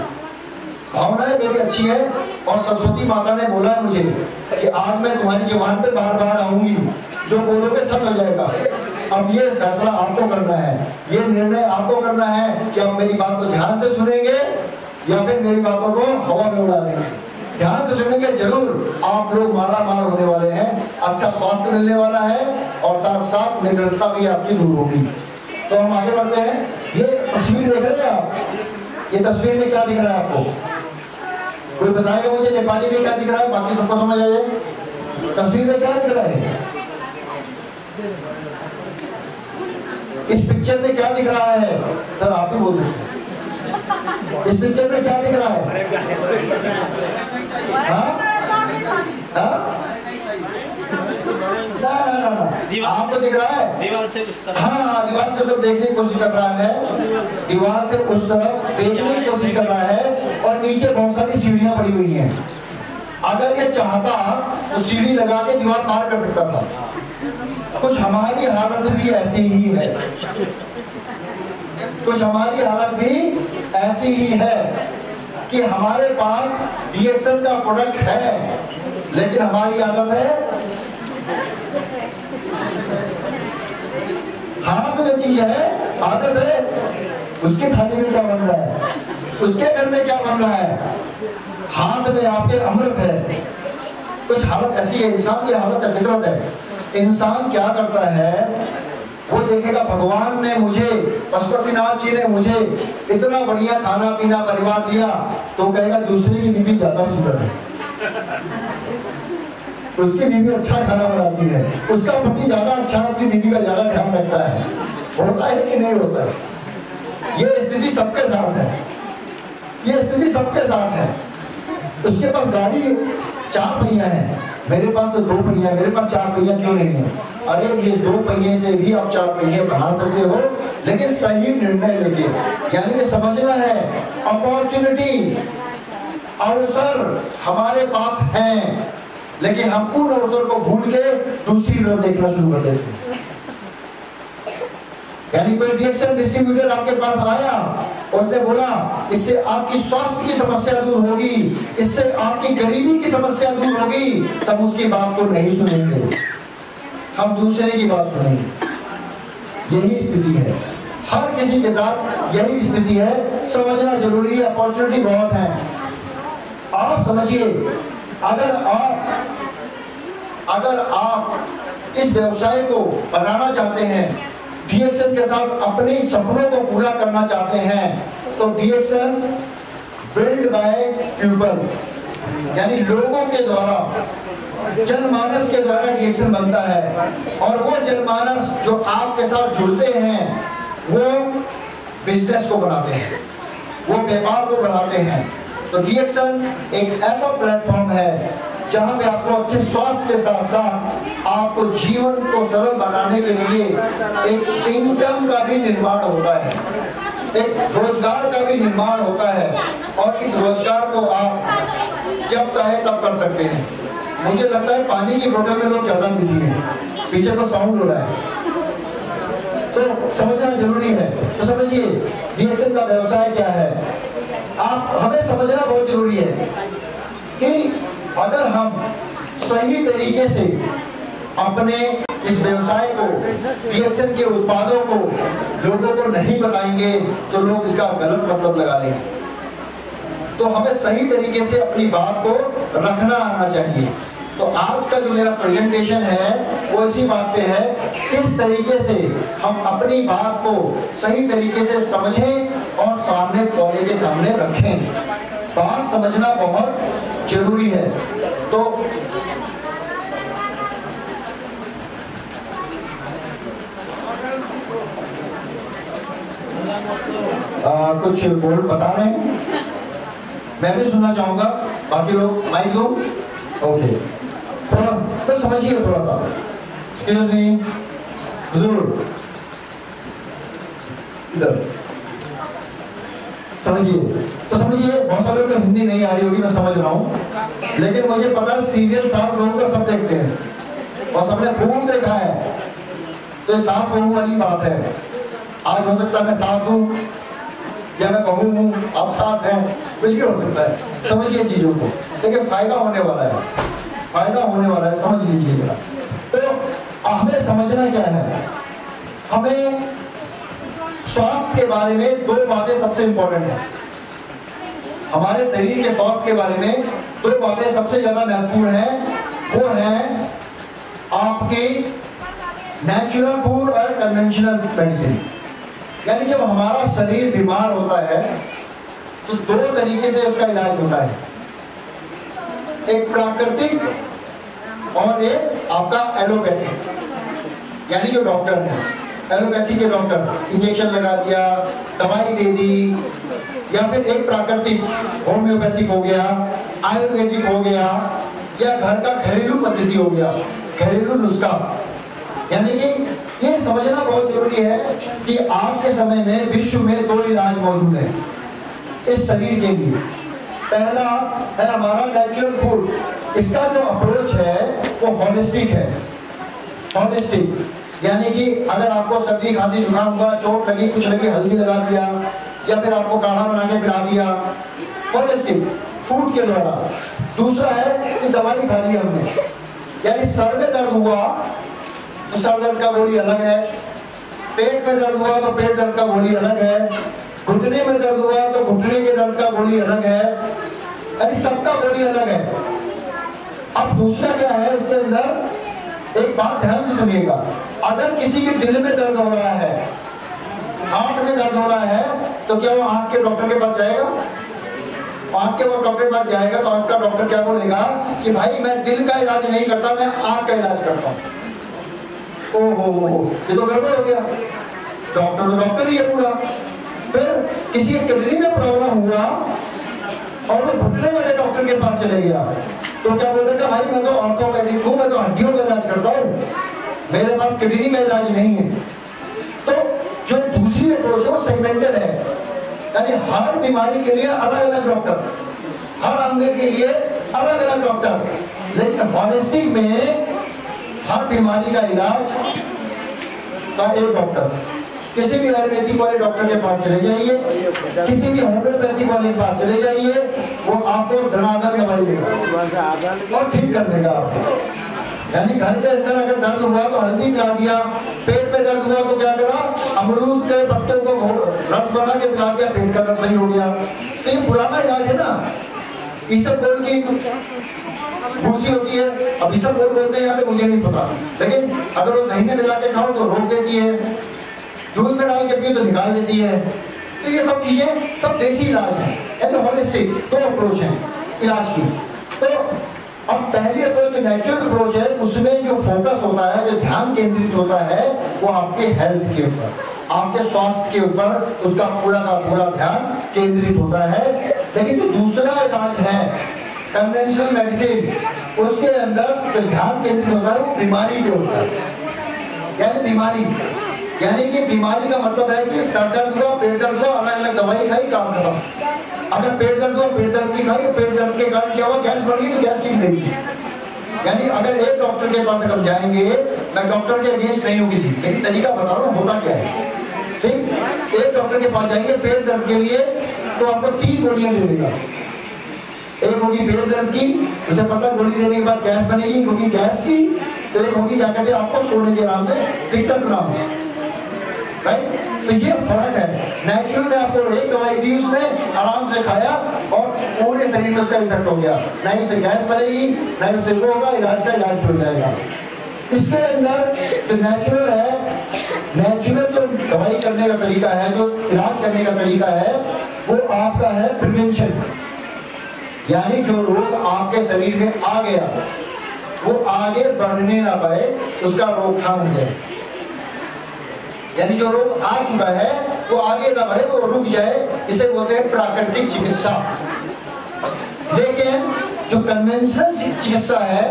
भावनाएं मेरी अच्छी है और सरस्वती माता ने बोला है मुझे कि आज मैं तुम्हारी जुबान पे बार बार आऊंगी, जो बोलोगे सच हो जाएगा। अब ये फैसला आपको करना है, ये निर्णय आपको करना है कि आप मेरी बात को ध्यान से सुनेंगे या फिर मेरी बातों को हवा में उड़ा देंगे। ध्यान से सुनेंगे जरूर, आप लोग माला माल होने वाले हैं, अच्छा स्वास्थ्य मिलने वाला है और साथ साथ निर्धनता भी आपकी दूर होगी। तो हम आगे बढ़ते हैं। ये तस्वीर देख रहे हैं आप, ये तस्वीर में क्या दिख रहा है आपको? कोई बताएगा मुझे नेपाली में क्या दिख रहा है? बाकी सबको समझ आए तस्वीर में क्या दिख रहा है? इस पिक्चर में क्या दिख रहा है? सर आप भी बोल सकते हैं, इस पिक्चर में क्या दिख रहा है? ना आपको दिख रहा है दीवार से उस तरफ। हाँ, दीवार से तरफ देखने की कोशिश कर रहा है, दीवार से उस तरफ देखने की कोशिश कर रहा है और नीचे बहुत सारी सीढ़ियां पड़ी हुई हैं। अगर ये चाहता तो सीढ़ी लगा के दीवार पार कर सकता था। कुछ हमारी हालत भी ऐसी ही है, कुछ हमारी हालत भी ऐसी ही है कि हमारे पास डीएक्सन का प्रोडक्ट है, लेकिन हमारी आदत है हाथ में चीज है, आदत है उसकी थाली में क्या बन रहा है, उसके घर में क्या बन रहा है, हाथ में आपके अमृत है। कुछ हालत ऐसी है, इंसान की हालत है, फितरत है। इंसान क्या करता है, वो देखेगा भगवान ने मुझे, पशुपतिनाथ जी ने मुझे इतना बढ़िया खाना पीना परिवार दिया, तो कहेगा दूसरे की बीवी ज्यादा सुंदर है, उसकी बीवी अच्छा खाना बनाती है, उसका पति ज्यादा अच्छा अपनी बीवी का ज्यादा ध्यान रखता है। होता है कि नहीं होता है? ये स्थिति सबके साथ है, ये स्थिति सबके साथ है। उसके पास गाड़ी 4 पहिया है, मेरे पास तो 2 पहिया, मेरे पास 4 पहिया क्यों नहीं है? अरे ये 2 पहिए से भी आप 4 पहिए बना सकते हो, लेकिन सही निर्णय लेके, यानी कि समझना है अपॉर्चुनिटी, अवसर हमारे पास हैं, लेकिन हम उन अवसर को भूल के दूसरी तरफ देखना शुरू कर देते हैं। यानी कोई डीएक्सन डिस्ट्रीब्यूटर आपके पास आया, उसने बोला इससे आपकी स्वास्थ्य की समस्या दूर होगी, इससे आपकी गरीबी की समस्या दूर होगी, तब उसकी बात को नहीं सुनेंगे, हम दूसरे की बात सुनेंगे। यही स्थिति है, हर किसी के साथ यही स्थिति है। समझना जरूरी है, अपॉर्चुनिटी बहुत है। आप समझिए, अगर आप इस व्यवसाय को बनाना चाहते हैं, डीएक्सन के साथ अपने सपनों को पूरा करना चाहते हैं, तो डीएक्सन बिल्ड बाय पीपल, यानी लोगों के द्वारा, जनमानस के द्वारा डीएक्सन बनता है। और वो जनमानस जो आपके साथ जुड़ते हैं, वो बिजनेस को बनाते हैं, वो व्यापार को बढ़ाते हैं। तो डीएक्सन एक ऐसा प्लेटफॉर्म है जहां पे आपको अच्छे स्वास्थ्य के साथ साथ आपको जीवन को सरल बनाने के लिए एक इनकम का भी निर्माण होता है, एक रोजगार का भी निर्माण होता है, और इस रोजगार को आप जब चाहे तब कर सकते हैं। मुझे लगता है पानी की बोतल में लोग ज्यादा बिजी हैं, पीछे को साउंड हो रहा है, तो समझना जरूरी है। तो समझिए डीएक्सन का व्यवसाय क्या है, आप हमें समझना बहुत जरूरी है कि अगर हम सही तरीके से अपने इस व्यवसाय को, डीएक्सन के उत्पादों को लोगों को नहीं बताएंगे तो लोग इसका गलत मतलब लगा लेंगे। तो हमें सही तरीके से अपनी बात को रखना आना चाहिए। तो आज का जो मेरा प्रेजेंटेशन है वो इसी बात पे है, किस तरीके से हम अपनी बात को सही तरीके से समझें और सामने वाले के सामने रखें। बात समझना बहुत जरूरी है। तो कुछ बोल बता रहे हैं, मैं भी सुनना चाहूंगा। बाकी लोग माइक लो। ओके, थोड़ा तो समझिए, थोड़ा सा। एक्सक्यूज मी, हुजूर इधर समझिए। तो समझिए, बहुत सारे लोग हिंदी नहीं आ रही होगी, मैं समझ रहा हूँ, लेकिन मुझे पता सीरियल सास बहू का सब देखते हैं और सबने खूब देखा है। तो ये सास बहू वाली बात है। आज हो सकता है मैं सास हूँ या मैं बहू हूँ, आप सास हैं, कुछ भी हो सकता है। समझिए चीजों को, लेकिन फायदा होने वाला है, फायदा होने वाला है, समझ लीजिएगा। तो हमें समझना क्या है, हमें स्वास्थ्य के बारे में दो बातें सबसे इंपॉर्टेंट है। हमारे शरीर के स्वास्थ्य के बारे में दो बातें सबसे ज्यादा महत्वपूर्ण है। वो है आपके नेचुरल फूड और कन्वेंशनल मेडिसिन। यानी जब हमारा शरीर बीमार होता है तो दो तरीके से उसका इलाज होता है, एक प्राकृतिक और एक आपका एलोपैथिक। यानी जो डॉक्टर है, एलोपैथी के डॉक्टर इंजेक्शन लगा दिया, दवाई दे दी, या फिर एक प्राकृतिक होम्योपैथिक हो गया, आयुर्वेदिक हो गया, या घर का घरेलू पद्धति हो गया, घरेलू नुस्खा। यानी कि ये समझना बहुत जरूरी है कि आज के समय में विश्व में दो इलाज मौजूद हैं इस शरीर के लिए। पहला है हमारा नेचुरल फूड, इसका जो अप्रोच है वो होलिस्टिक है। होलिस्टिक यानी कि अगर आपको सर्दी खांसी जुकाम हुआ, चोट लगी, कुछ लगी, हल्दी लगा दिया, या फिर आपको काढ़ा बना के पिला दिया, होलिस्टिक फूड के द्वारा। दूसरा है कि दवाई खा ली हमने, यानी सर में दर्द हुआ तो सर दर्द का गोली अलग है, पेट में दर्द हुआ तो पेट दर्द का गोली अलग है, घुटने में दर्द हुआ तो घुटने के दर्द का गोली अलग है, यानी सबका गोली अलग है। अब दूसरा क्या है इसके अंदर, एक बात ध्यान से सुनिएगा, अगर किसी के दिल में दर्द हो रहा है, आंख में दर्द हो रहा है, तो क्या वो आंख के डॉक्टर के पास जाएगा? आंख के वो डॉक्टर के पास जाएगा तो आंख का डॉक्टर क्या बोलेगा कि भाई मैं दिल का इलाज नहीं करता, मैं आंख का इलाज करता हूँ। ओहो, ये तो गड़बड़ हो गया। डॉक्टर तो डॉक्टर ही है पूरा। फिर किसी के किडनी में प्रॉब्लम हुआ और वो घुटने वाले डॉक्टर के पास चले गया, तो क्या बोलेगा भाई मैं तो ऑर्थोपेडिक हूँ, मैं तो हड्डियों का इलाज करता हूँ, मेरे पास किडनी का इलाज नहीं है। तो जो दूसरी अप्रोच है वो सेगमेंटल है, यानी हर बीमारी के लिए अलग अलग डॉक्टर, हर अंग के लिए अलग अलग डॉक्टर। लेकिन होलिस्टिक में हर बीमारी का इलाज का एक डॉक्टर। किसी भी आयुर्वेदिक वाले डॉक्टर के पास चले जाइए, किसी भी होम्योपैथिक वाले के पास चले जाइए, वो आपको धनाधन दवाई देगा और ठीक कर देगा आपको। यानी घर के अंदर अगर दर्द हुआ तो हल्दी पिला दिया, पेट में दर्द हुआ तो क्या करा, अमरूद के पत्तों को रस बना के पिला दिया, पेट का दर्द सही हो गया। तो ये पुराना इलाज है ना। इसबगोल की भूसी होती है, अब इसबगोल बोलते हैं यहाँ पे, मुझे नहीं पता, लेकिन अगर वो दही में मिला के खाओ तो रोक देती है, दूध में डाल के पिए तो निकाल देती है। तो ये सब चीजें सब देसी इलाज है, यानी होलिस्टिक दो अप्रोच है इलाज की। तो अब पहली अप्रोच जो नेचुरल अप्रोच है, उसमें जो फोकस होता है, जो ध्यान केंद्रित होता है, वो आपके हेल्थ के ऊपर, आपके स्वास्थ्य के ऊपर उसका पूरा का पूरा ध्यान केंद्रित होता है। लेकिन जो दूसरा इलाज है कन्वेंशनल मेडिसिन, उसके अंदर जो ध्यान केंद्रित होता है वो बीमारी पे होता है। यानी बीमारी, यानी कि बीमारी का मतलब है कि सर दर्द हुआ, पेट दर्द हुआ, अलग अलग दवाई खाई, काम खत्म। अगर पेट दर्द हुआ, पेट दर्द की खाई, पेट दर्द के कारण क्या हुआ, गैस बढ़ गई तो गैस की भी देगी। यानी अगर एक डॉक्टर के पास अगर जाएंगे, मैं डॉक्टर के अगेंस्ट नहीं हूँ किसी, लेकिन तरीका बता रहा हूँ होता क्या है। ठीक, एक डॉक्टर के पास जाएंगे पेट दर्द के लिए तो आपको 3 गोलियां दे देगा। एक होगी पेट दर्द की, उसे पता गोली देने के बाद गैस बनेगी, क्योंकि गैस की, तो एक होगी क्या कहते हैं आपको सोने के आराम से दिक्कत ना हो। राइट, तो ये फर्क है। नेचुरल में आपको एक दवाई दी, उसने आराम से खाया और पूरे शरीर में उसका इफेक्ट हो गया, ना ही उसे गैस बनेगी, ना ही उसे वो होगा, इलाज का इलाज हो जाएगा। इसके अंदर जो नेचुरल है, नेचुरल जो दवाई करने का तरीका है, जो इलाज करने का तरीका है, वो आपका है प्रिवेंशन। यानी जो रोग आपके शरीर में आ गया वो आगे बढ़ने ना पाए, उसका रोकथाम हो जाए। यानी जो रोग आ चुका है वो आगे ना बढ़े, वो रुक जाए, इसे बोलते हैं प्राकृतिक चिकित्सा। लेकिन जो कन्वेंशनल चिकित्सा है,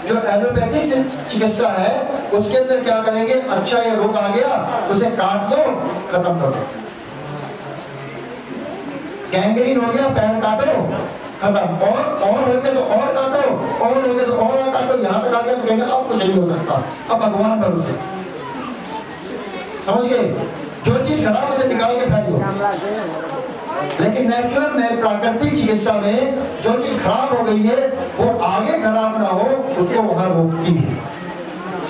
जो एलोपैथिक चिकित्सा है, उसके अंदर क्या करेंगे, अच्छा ये रोग आ गया उसे काट दो, खत्म कर दो। गैंग्रीन हो गया, पैर काटो, खत्म। और हो गया तो और काटो, और हो गया तो और काटो, यहाँ तक आ गया तो कहेंगे अब कुछ नहीं हो सकता, अब भगवान भरोसे। समझ गए? जो चीज खराब उसे निकाल के फेंक दो। लेकिन नेचुरल में, प्राकृतिक चिकित्सा में जो चीज खराब हो गई है वो आगे खराब ना हो, उसको वहां रोकती है।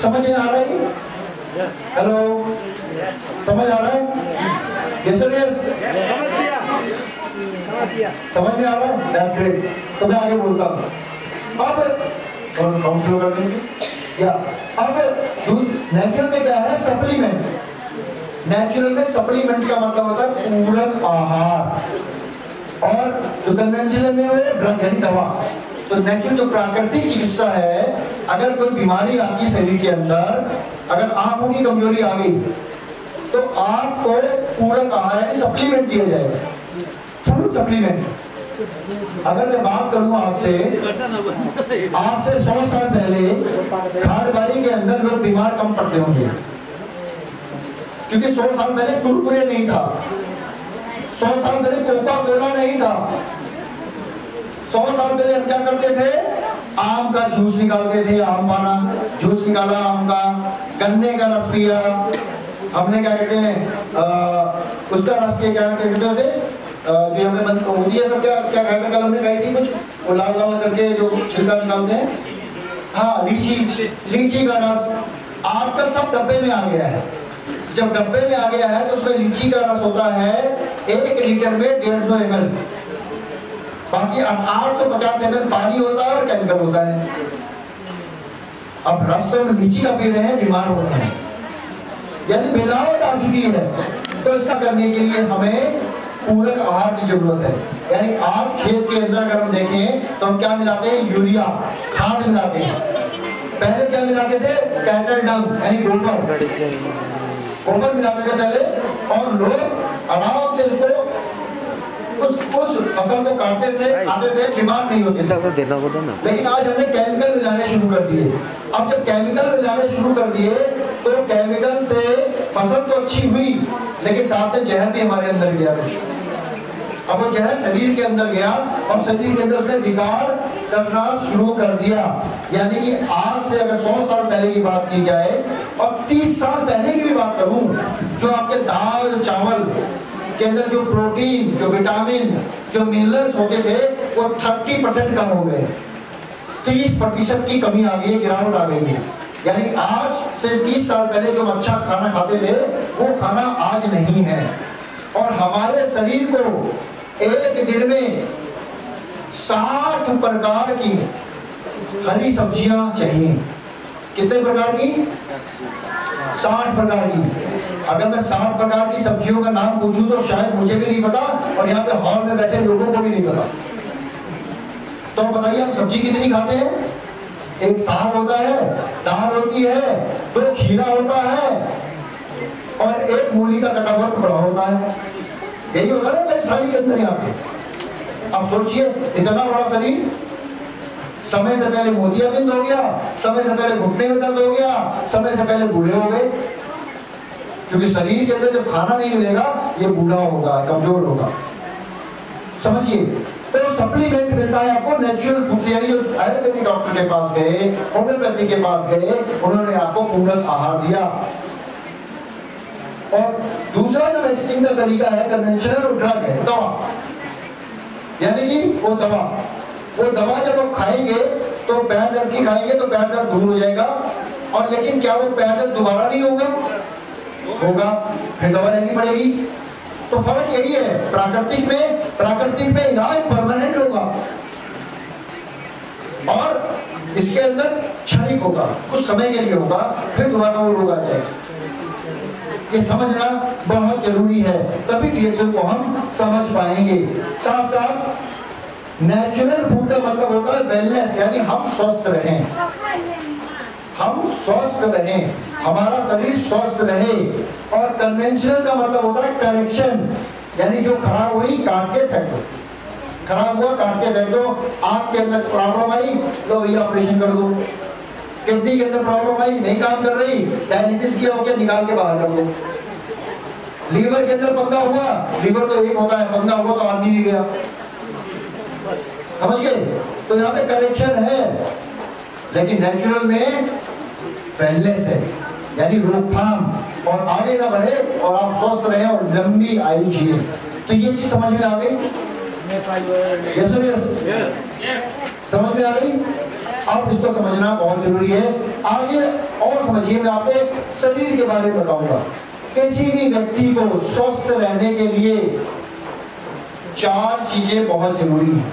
समझ में आ रहा है? हेलो, समझ आ रहा है? यस, समझ में आ रहा है? That's great. तो मैं आगे बोलता हूँ। अब साउंड स्लो कर देंगे या अब नेचुरल में क्या है, सप्लीमेंट। नेचुरल में सप्लीमेंट का मतलब होता है पूरक आहार, और जो कन्वेंशनल में वो ड्रग यानी दवा। तो नेचुरल जो प्राकृतिक चिकित्सा है, अगर कोई बीमारी आपकी शरीर के अंदर, अगर आंखों की कमजोरी आ गई तो आपको पूरक आहार यानी सप्लीमेंट दिया जाएगा, फूड सप्लीमेंट। अगर मैं बात करूं आज से 100 साल पहले खाटबारी के अंदर लोग बीमार कम पड़ते होंगे, क्योंकि 100 साल पहले कुरकुरे नहीं था, 100 साल पहले कोका कोला नहीं था। 100 साल पहले हम क्या करते थे, आम का जूस निकालते थे, आम पाना जूस निकाला, आम का, गन्ने का रस पिया, हमने क्या कहते हैं उसका रस पिया, क्या कहते हैं उसे, जो यहाँ पे बंद होती है, सब क्या क्या खाया था कल हमने खाई थी कुछ, वो लाल लाल करके जो छिलका निकालते हैं, हाँ लीची का रस। आजकल सब डब्बे में आ गया है। जब डब्बे में आ गया है तो उसमें लीची का रस होता है 1 लीटर में 150 ml, बाकी 850 ml पानी होता है और केमिकल होता है। अब रस तो लीची का पी रहे हैं, बीमार हो रहे हैं, यानी मिलावट आ चुकी है। तो इसका करने के लिए हमें पूरक आहार की जरूरत है। यानी आज खेत के अंदर अगर हम देखें तो हम क्या मिलाते हैं, यूरिया खाद मिलाते हैं। पहले क्या मिलाते थे, कैटल डंग यानी गोबर मिलाते थे पहले, और लोग आराम से उसको उस फसल को काटते थे, खाते थे, बीमार नहीं होते थे। लेकिन आज हमने केमिकल मिलाने शुरू कर दिए। अब जब केमिकल मिलाने शुरू कर दिए तो केमिकल से फसल तो अच्छी हुई, लेकिन साथ में जहर भी हमारे अंदर गया कुछ। अब वो जहर शरीर के अंदर गया और शरीर के अंदर उसने बिगाड़ करना शुरू कर दिया। यानी कि आज से अगर 100 साल पहले की बात की जाए और 30 साल पहले की भी बात करूं, जो आपके दाल चावल के अंदर जो प्रोटीन, जो विटामिन, जो मिनरल्स होते थे वो 30% कम हो गए, 30% की कमी आ गई है, गिरावट आ गई है। यानी आज से 30 साल पहले जो हम अच्छा खाना खाते थे वो खाना आज नहीं है। और हमारे शरीर को एक दिन में 60 प्रकार की हरी सब्जियां चाहिए। कितने प्रकार की? 60 प्रकार की। अगर मैं 60 प्रकार की सब्जियों का नाम पूछूं तो शायद मुझे भी नहीं पता और यहाँ पे हॉल में बैठे लोगों को भी नहीं पता। तो बताइए हम सब्जी कितनी खाते हैं? एक साग होता है, दाल होती है, 2 खीरा होता है और एक मूली का कटा हुआ टुकड़ा होता है। यही होता है ना मेरी थाली के अंदर यहाँ पे। अब सोचिए इतना बड़ा शरीर, समय से पहले मोतियाबिंद हो गया, समय से पहले घुटने में दर्द हो गया, समय से पहले बूढ़े हो गए। क्योंकि शरीर के अंदर जब खाना नहीं मिलेगा ये बूढ़ा होगा, कमजोर होगा। समझिए, तो सप्लीमेंट मिलता है आपको नेचुरल फूड से। यानी जो आयुर्वेदिक डॉक्टर के पास गए, होम्योपैथी के पास गए, उन्होंने आपको पूरक आहार दिया। और दूसरा जो मेडिसिन का तरीका है कन्वेंशनल, वो ड्रग है, दवा। यानी कि वो दवा जब आप खाएंगे तो पैर दर्द की खाएंगे तो पैर दर्द दूर हो जाएगा। और लेकिन क्या वो पैर दर्द दोबारा नहीं होगा? होगा, फिर दवा लेनी पड़ेगी। तो फर्क यही है, प्राकृतिक में इलाज परमानेंट होगा और इसके अंदर क्षणिक होगा, कुछ समय के लिए होगा, फिर दोबारा वो रोग आ जाएगा। ये समझना बहुत जरूरी है, तभी रिएक्शन को हम समझ पाएंगे। साथ साथ नेचुरल फूड का मतलब होता है वेलनेस, यानी हम स्वस्थ रहें। हम स्वस्थ रहें, हमारा शरीर स्वस्थ रहे। और कन्वेंशनल का मतलब होता है करेक्शन, यानी जो खराब हुई काट के फेंक दो, खराब हुआ काट के फेंक दो। आंख के अंदर प्रॉब्लम आई, लो भैया ऑपरेशन कर दो। किडनी के अंदर प्रॉब्लम आई, नहीं काम कर रही, डायलिसिस किया हो, निकाल के बाहर कर दो। लीवर के अंदर पंगा हुआ, लीवर तो एक होता है, पंगा हुआ तो आदमी भी गया, समझ गए? तो यहाँ पे करेक्शन है, लेकिन नेचुरल में वेलनेस है, यानी रोकथाम, और आगे ना बढ़े और आप स्वस्थ रहें और लंबी आयु जिए। तो ये चीज समझ में आ गई? यस समझ में आ गई? अब इसको समझना बहुत जरूरी है। आगे और समझिए, मैं आपको शरीर के बारे में बताऊंगा। किसी भी व्यक्ति को स्वस्थ रहने के लिए 4 चीजें बहुत जरूरी हैं।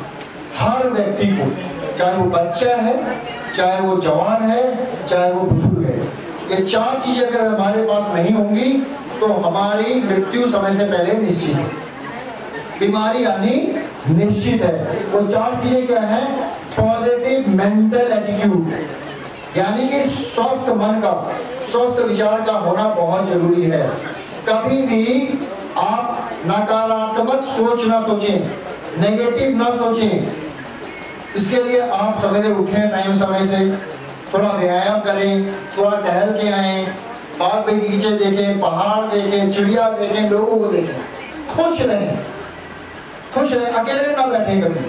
हर व्यक्ति को, चाहे वो बच्चा है, चाहे वो जवान है, चाहे वो बुजुर्ग है, ये 4 चीजें अगर हमारे पास नहीं होंगी तो हमारी मृत्यु समय से पहले निश्चित है, बीमारी आनी निश्चित है। वो 4 चीजें क्या हैं? पॉजिटिव मेंटल एटीट्यूड, यानी कि स्वस्थ मन का, स्वस्थ विचार का होना बहुत जरूरी है। कभी भी आप नकारात्मक सोच ना सोचें, नेगेटिव ना सोचें। इसके लिए आप सवेरे उठें टाइम समय से, थोड़ा व्यायाम करें, थोड़ा टहल के आएं, बाग बगीचे देखें, पहाड़ देखें, चिड़िया देखें, लोगों को देखें, खुश रहें, खुश रहें। अकेले ना बैठें कभी,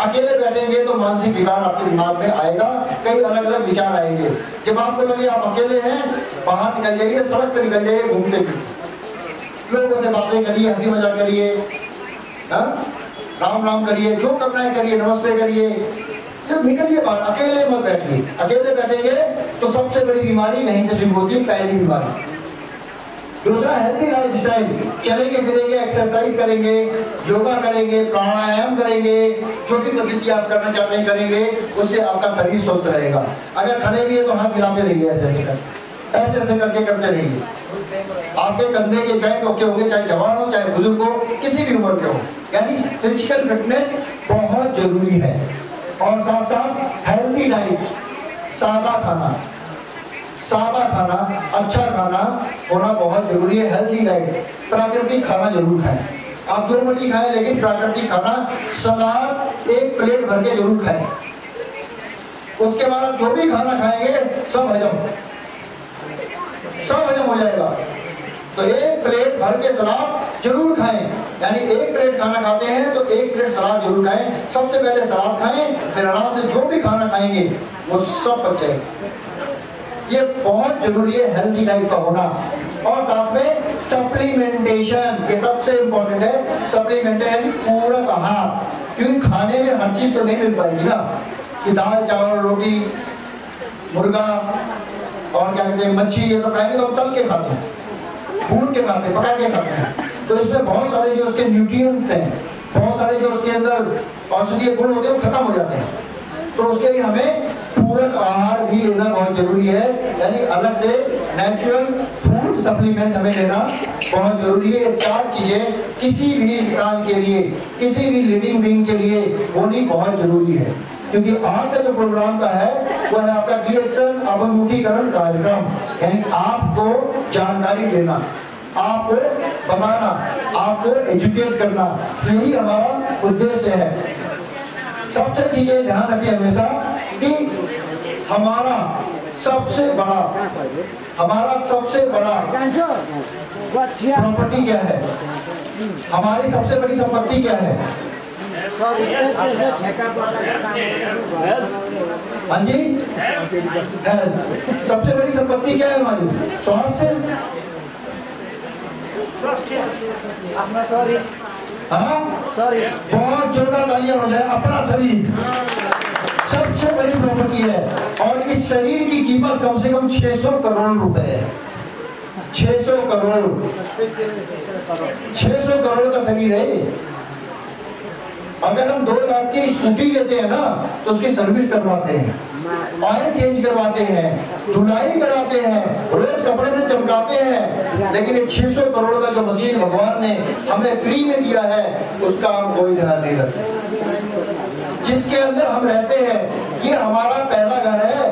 अकेले बैठेंगे तो मानसिक विकार आपके दिमाग में आएगा, कई अलग अलग विचार आएंगे। जब आपको लगे आप अकेले हैं, बाहर निकल जाइए, सड़क पर निकल जाइए, घूमते फिरते, लोगों से बातें करिए, हंसी मजाक करिए, राम राम करिए, जो करना है करिए, नमस्ते करिए, जब निकलिए बाहर, अकेले मत बैठिए। अकेले बैठेंगे तो सबसे बड़ी बीमारी यहीं से शुरू होती है, पहली बीमारी। दूसरा, हेल्थी लाइफस्टाइल, चलेंगे फिरेंगे, एक्सरसाइज करेंगे, योगा करेंगे, प्राणायाम करेंगे, जो भी पद्धति आप करना चाहते हैं करेंगे, उससे आपका शरीर स्वस्थ रहेगा। अगर खड़े भी है तो हाथ हिलाते रहिए, ऐसे ऐसे कर, ऐसे ऐसे करके करते रहिए। आपके कंधे के जॉइंट ओके होंगे, चाहे जवान हो चाहे बुजुर्ग हो, किसी भी उम्र के हो, यानी फिजिकल फिटनेस बहुत जरूरी है। और साथ साथ हेल्थी डाइट, सादा खाना, सादा खाना, अच्छा खाना होना बहुत जरूरी है। हेल्थी डाइट, प्राकृतिक खाना जरूर खाएं। आप जो मर्जी खाएं, लेकिन प्राकृतिक खाना, सलाद 1 प्लेट भर के जरूर खाएं। उसके बाद आप जो भी खाना खाएंगे सब हजम हो जाएगा। तो 1 प्लेट भर के सलाद जरूर खाएं, यानी 1 प्लेट खाना खाते हैं तो 1 प्लेट सलाद जरूर खाएं। सबसे पहले सलाद खाएं, फिर आराम से जो भी खाना खाएंगे वो सब पच जाएगा। ये बहुत जरूरी है हेल्थी डाइट का होना। और साथ में सप्लीमेंटेशन, ये सबसे इंपॉर्टेंट है। सप्लीमेंटेशन पूरक आहार, क्योंकि खाने में हर चीज तो नहीं मिल पाएगी ना, कि दाल चावल रोटी मुर्गा और क्या कहते हैं मच्छी, ये सब खाएंगे तो हम तल के खाते हैं, भून के खाते हैं, पका के खाते हैं। तो इसमें बहुत सारे जो उसके न्यूट्रिएंट्स हैं, बहुत सारे जो उसके अंदर औषधीय गुण होते हैं वो खत्म हो जाते हैं। तो उसके लिए हमें पूरक आहार भी लेना बहुत जरूरी है, यानी अलग से नेचुरल फूड सप्लीमेंट हमें लेना बहुत जरूरी है। ये 4 चीजें किसी भी इंसान के लिए, किसी भी लिविंग बीइंग के लिए होनी बहुत जरूरी है। क्योंकि आज का जो प्रोग्राम का है वो है आपका डिएक्शन अभिमुखीकरण कार्यक्रम, यानी आपको जानकारी देना, आपको बताना, आपको एजुकेट करना, यही हमारा उद्देश्य है। सबसे चीजें ध्यान रखिए हमेशा कि हमारा सबसे बड़ा प्रॉपर्टी क्या है, हमारी सबसे बड़ी संपत्ति क्या है? हाँ जी, हेल्थ। सबसे बड़ी संपत्ति क्या है हमारी? स्वास्थ्य। हाँ, बहुत जोरदार तालियां हो जाए। अपना शरीर सबसे बड़ी प्रॉपर्टी है, और इस शरीर की कीमत कम से कम 600 करोड़ रुपए है। 600 करोड़, 600 करोड़ का शरीर है। अगर हम 2 लाख की स्कूटी लेते हैं ना तो उसकी सर्विस करवाते हैं, ऑयल चेंज करवाते हैं, धुलाई कराते हैं, रोज कपड़े से चमकाते हैं, लेकिन ये 600 करोड़ का जो मशीन भगवान ने हमें फ्री में दिया है उसका हम कोई ध्यान नहीं रखते। जिसके अंदर हम रहते हैं ये हमारा पहला घर है,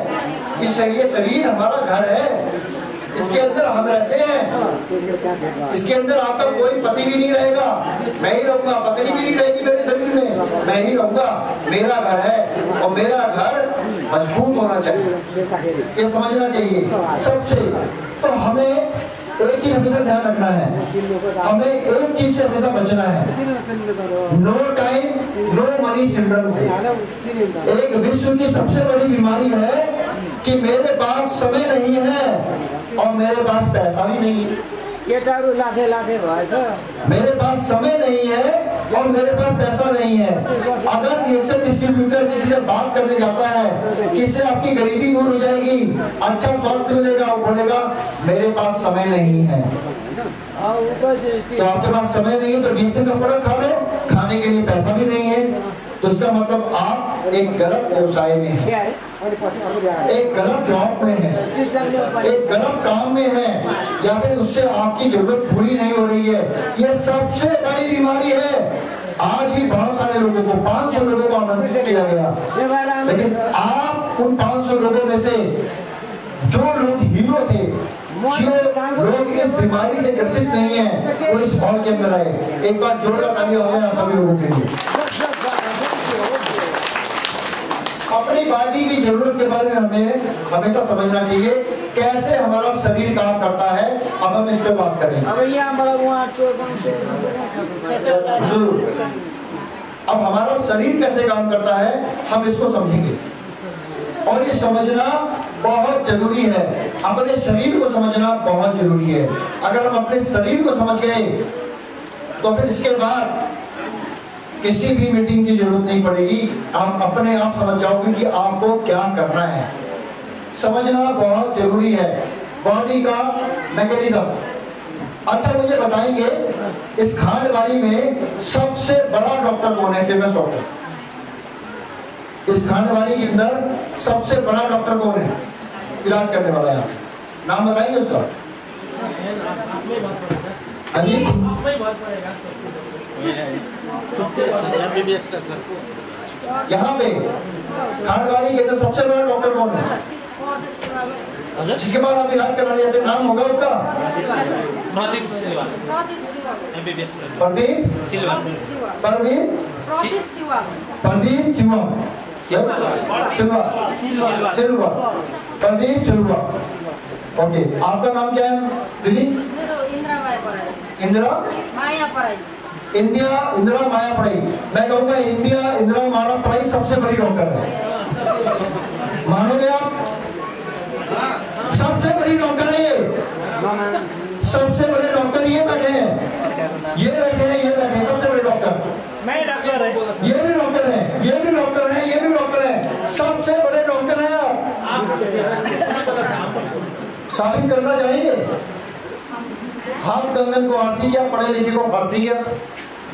इस ये शरीर हमारा घर है, इसके अंदर हम रहते हैं। इसके अंदर आपका कोई पति भी नहीं रहेगा, मैं ही रहूंगा, पत्नी भी नहीं रहेगी मेरे शरीर में, मैं ही रहूंगा। मेरा घर है और मेरा घर मजबूत होना चाहिए, ये समझना चाहिए सबसे। तो हमें एक चीज हमेशा ध्यान रखना है, हमें एक चीज से हमेशा बचना है, no time no money syndrome से। एक विश्व की सबसे बड़ी बीमारी है कि मेरे पास समय नहीं है और मेरे पास पैसा भी नहीं है। मेरे पास समय नहीं है और मेरे पास पैसा नहीं है। अगर रिएक्शन डिस्ट्रीब्यूटर किसी से बात करने जाता है कि इससे आपकी गरीबी दूर हो जाएगी, अच्छा स्वास्थ्य मिलेगा, वो बोलेगा मेरे पास समय नहीं है। तो आपके पास समय नहीं है तो रिएक्शन का प्रोडक्ट खा लो, खाने के लिए पैसा भी नहीं है, तो इसका मतलब आप एक गलत व्यवसाय में हैं, एक गलत जॉब में है, एक गलत काम में है, या फिर उससे आपकी जरूरत पूरी नहीं हो रही है। ये सबसे बड़ी बीमारी है। आज भी बहुत सारे लोगों को 500 लोगों को आमंत्रित किया गया, लेकिन आप उन 500 लोगों में से जो लोग हीरो थे, जो लोग इस बीमारी से ग्रसित नहीं है, वो इस हॉल के अंदर आए। एक बार जोरदार तालियां हो जाए आप सभी लोगों के लिए। अपनी बॉडी की जरूरत के बारे में हमें हमेशा समझना चाहिए, कैसे हमारा शरीर काम करता है। अब हम इस पे बात करेंगे जरूर। अब हमारा शरीर कैसे काम करता है हम इसको समझेंगे, और ये समझना बहुत जरूरी है। अपने शरीर को समझना बहुत जरूरी है। अगर हम अपने शरीर को समझ गए तो फिर इसके बाद किसी भी मीटिंग की जरूरत नहीं पड़ेगी, आप अपने आप समझ जाओगे कि आपको क्या करना है। समझना बहुत जरूरी है बॉडी का मैकेनिज्म। अच्छा मुझे बताएंगे इस खांडबारी में सबसे बड़ा डॉक्टर कौन है, फेमस डॉक्टर? इस खांडबारी के अंदर सबसे बड़ा डॉक्टर कौन है, इलाज करने वाला है? नाम बताएंगे उसका? हाँ जी, यहाँ पे खांडबारी के अंदर सबसे बड़ा डॉक्टर कौन है जिसके बाद आप इलाज कराने जाते हैं? नाम होगा उसका? प्रदीप सिल्वा। ओके, आपका नाम क्या है दीदी? इंदिरा माया पढ़ाई। मैं कहूँगा इंदिरा माया पढ़ाई सबसे बड़ी डॉक्टर है, मानोगे आप? सबसे बड़ी डॉक्टर है ये, सबसे बड़े डॉक्टर ये बैठे हैं, ये बैठे हैं सबसे बड़े डॉक्टर। मैं डॉक्टर है, ये भी डॉक्टर है, ये भी डॉक्टर है, ये भी डॉक्टर है, सबसे बड़े डॉक्टर हैं आप। साबित करना चाहेंगे? हाथ कंगन को आरसी किया, पढ़े लिखे को फारसी किया,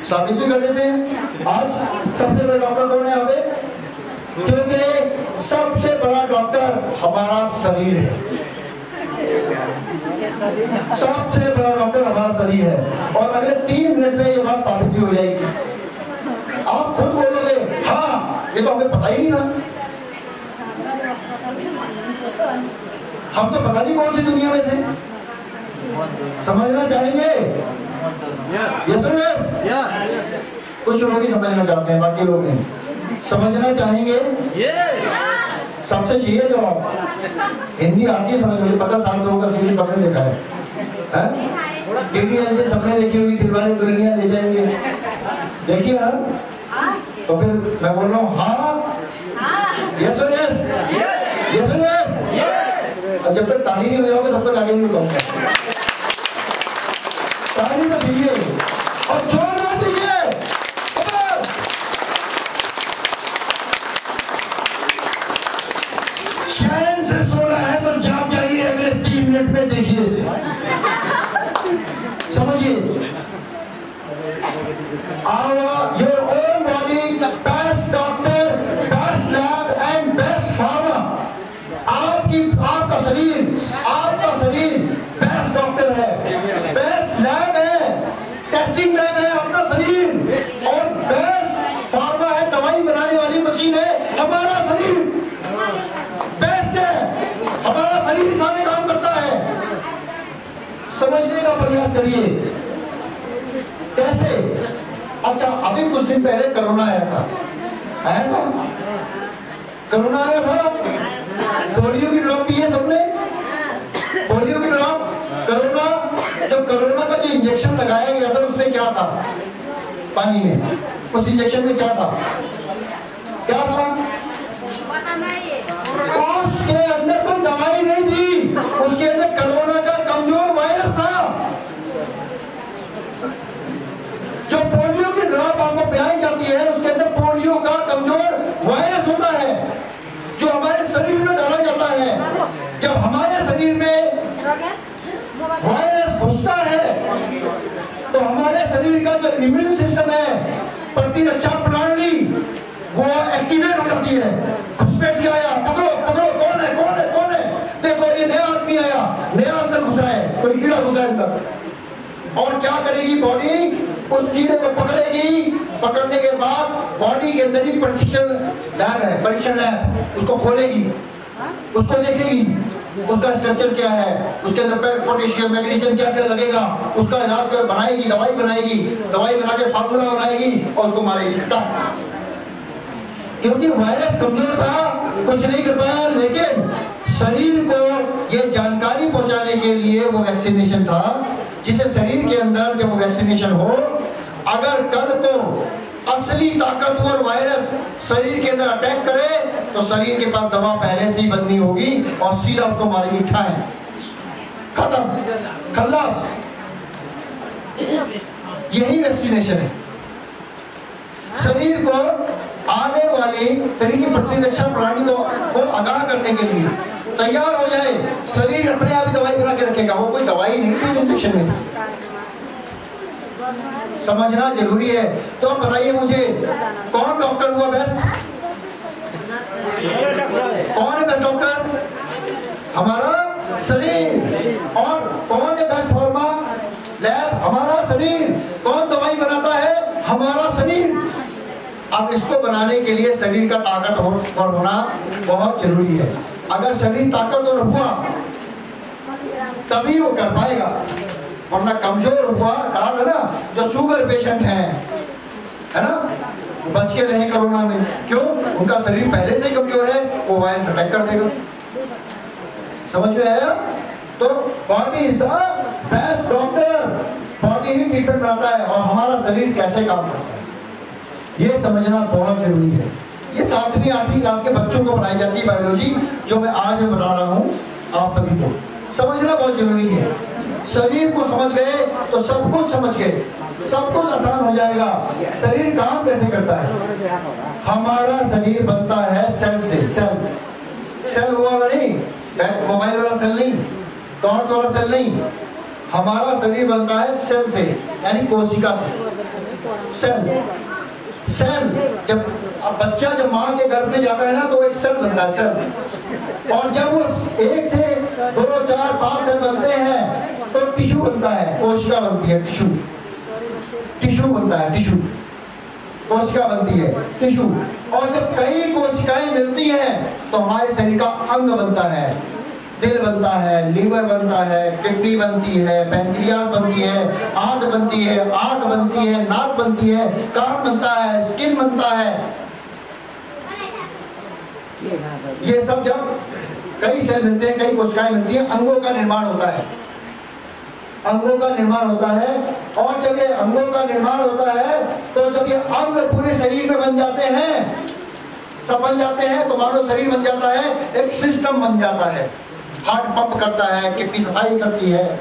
साबित भी कर देते हैं। आज सबसे बड़े डॉक्टर कौन है यहाँ पे? क्योंकि सबसे बड़ा डॉक्टर हमारा शरीर है, सबसे बड़ा डॉक्टर हमारा शरीर है। और अगले 3 मिनट में ये बात साबित भी हो जाएगी। आप खुद बोलोगे हाँ ये तो हमें पता ही नहीं था, हम तो पता नहीं कौन सी दुनिया में थे। समझना चाहेंगे? यस। कुछ लोग ही समझना चाहते हैं, बाकी लोग नहीं। समझना चाहेंगे? सबसे चाहिए जवाब। हिंदी आती है समझ, मुझे पता 7 लोगों का सीरीज सबने देखा है, DDLJ सबने देखी होगी, दिलवाले दुल्हनिया ले जाएंगे, देखिए ना। तो फिर मैं बोल रहा हूँ हाँ, यस और यस, यस और यस। और जब तक ताली नहीं बजाओगे तब तक आगे नहीं बताऊंगा। ताली तो चाहिए और जोरदार चाहिए। चैन से सोना है तो जाग जाइए, अगले 3 मिनट में देखिए, समझिए। Your own body, the best doctor, best lab and best pharma. आपका शरीर बेस्ट डॉक्टर है, बेस्ट लैब है, टेस्टिंग लैब है अपना शरीर, और बेस्ट फार्मा है, दवाई बनाने वाली मशीन है हमारा शरीर, बेस्ट है। समझने का प्रयास करिए। कैसे? अच्छा, अभी कुछ दिन पहले कोरोना आया था, कोरोना आया था, पोलियो की ड्रॉप दी है सबने, पोलियो की ड्रॉप। कोरोना, जब कोरोना का जो इंजेक्शन लगाया गया था उसमें क्या था? पानी में, उस इंजेक्शन में क्या था? क्या था? उसके अंदर कोई दवाई नहीं थी, उसके अंदर कोरोना का कमजोर वायरस था। जो पोलियो की ड्रॉप आपको पिलाई जाती है उसके अंदर पोलियो का कमजोर वायरस होता है, जो हमारे शरीर में डाला जाता है। जब हमारे शरीर में वायरस घुसता है तो हमारे शरीर का जो इम्यून सिस्टम है, प्रतिरक्षा प्रणाली, वो एक्टिवेट हो जाती है। घुसपैठ आया, पकड़ो पकड़ो, कौन है कौन है कौन है, देखो ये नया आदमी आया, नया अंदर घुसा है, कोई कीड़ा घुसा है अंदर। और क्या करेगी बॉडी? उस कीड़े को पकड़ेगी, पकड़ने के बाद बॉडी के अंदर ही परीक्षण लैब है, परीक्षण लैब, उसको खोलेगी, उसको देखेगी उसका स्ट्रक्चर क्या है, उसके अंदर पोटेशियम मैग्नीशियम क्या क्या लगेगा, उसका इलाज कर बनाएगी, दवाई बनाएगी, दवाई बना के फार्मूला बनाएगी और उसको मारेगी। क्योंकि वायरस कमजोर था, कुछ नहीं कर पाया, लेकिन शरीर को ये जानकारी पहुंचाने के लिए वो वैक्सीनेशन था, जिसे शरीर के अंदर जब वैक्सीनेशन हो, अगर कल को असली ताकतवर वायरस शरीर के अंदर अटैक करे तो शरीर के पास दवा पहले से ही बननी होगी और सीधा उसको मारेगी, ठाए, खत्म, खल्लास। यही वैक्सीनेशन है। शरीर को आने वाली शरीर की प्रतिरक्षा प्रणाली को आगाह करने के लिए तैयार हो जाए, शरीर अपने आप ही दवाई बना के रखेगा। वो कोई दवाई नहीं थी जो इंजेक्शन में थी, समझना जरूरी है। तो अब बताइए मुझे, कौन डॉक्टर हुआ बेस्ट? कौन है बेस्ट डॉक्टर? हमारा शरीर। और कौन है बेस्ट फार्मा लैब? हमारा शरीर। कौन दवाई बनाता है? हमारा शरीर। अब इसको बनाने के लिए शरीर का ताकतवर होना बहुत जरूरी है। अगर शरीर ताकतवर हुआ तभी वो कर पाएगा, वरना कमजोर हुआ, कहा था ना, जो शुगर पेशेंट है ना, बच के रहे कोरोना में। क्यों? उनका शरीर पहले से ही कमजोर है, वो वायरस अटैक कर देगा। समझ में आया? तो body is the best doctor, body he treatment बनाता है। और हमारा शरीर कैसे काम करता है ये समझना बहुत जरूरी है। ये 7वीं 8वीं क्लास के बच्चों को पढ़ाई जाती है बायोलॉजी, जो मैं आज में बता रहा हूँ आप सभी को। समझना बहुत जरूरी है। शरीर को समझ गए तो सब कुछ समझ गए, सब कुछ आसान हो जाएगा। शरीर काम कैसे करता है? हमारा शरीर बनता है सेल से। सेल वाला नहीं, मोबाइल वाला सेल नहीं, टॉर्च वाला सेल नहीं, हमारा शरीर बनता है सेल से, यानी कोशिका से। सेल जब बच्चा जब माँ के गर्भ में जाता है ना, तो एक सेल बनता है, सेल। और जब वो 1 से 2 4 5 सेल बनते हैं तो टिश्यू बनता है, कोशिका बनती है, टिश्यू बनता है, टिश्यू, कोशिका बनती है, टिश्यू। और जब कई कोशिकाएं मिलती हैं तो हमारे शरीर का अंग बनता है, दिल बनता है, लीवर बनता है, किडनी बनती है, पैंक्रियास बनती है, आंत बनती है, आंख बनती है, नाक बनती है, कान बनता है, स्किन बनता है। ये सब जब कई सेल मिलते हैं, कई कोशिकाएं मिलती हैं, अंगों का निर्माण होता है, अंगों का निर्माण होता है। और जब ये अंगों का निर्माण होता है तो जब ये अंग पूरे शरीर में बन जाते हैं, सब बन जाते हैं, तो मानो शरीर बन जाता है, एक सिस्टम बन जाता है। हार्ट पंप करता है, किडनी सफाई करती है,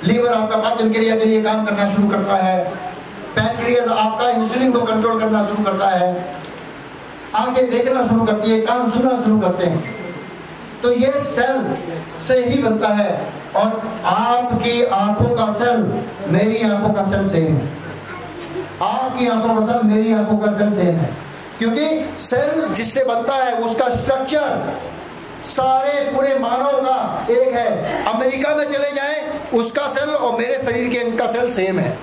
लीवर आपका पाचन क्रिया के लिए काम करना शुरू करता है, पैनक्रियास आपका इंसुलिन को कंट्रोल करना शुरू करता है, आंखें देखना शुरू करती है, कान सुनना शुरू करते हैं। तो ये सेल से ही बनता है। और आपकी आंखों का सेल मेरी आंखों का सेल सेम है, आपकी आंखों का सेल मेरी आंखों का सेल सेम है। क्योंकि सेल जिससे बनता है उसका स्ट्रक्चर सारे पूरे मानव का एक है। अमेरिका में चले जाएं, उसका सेल और मेरे शरीर के अंग का सेल सेम है।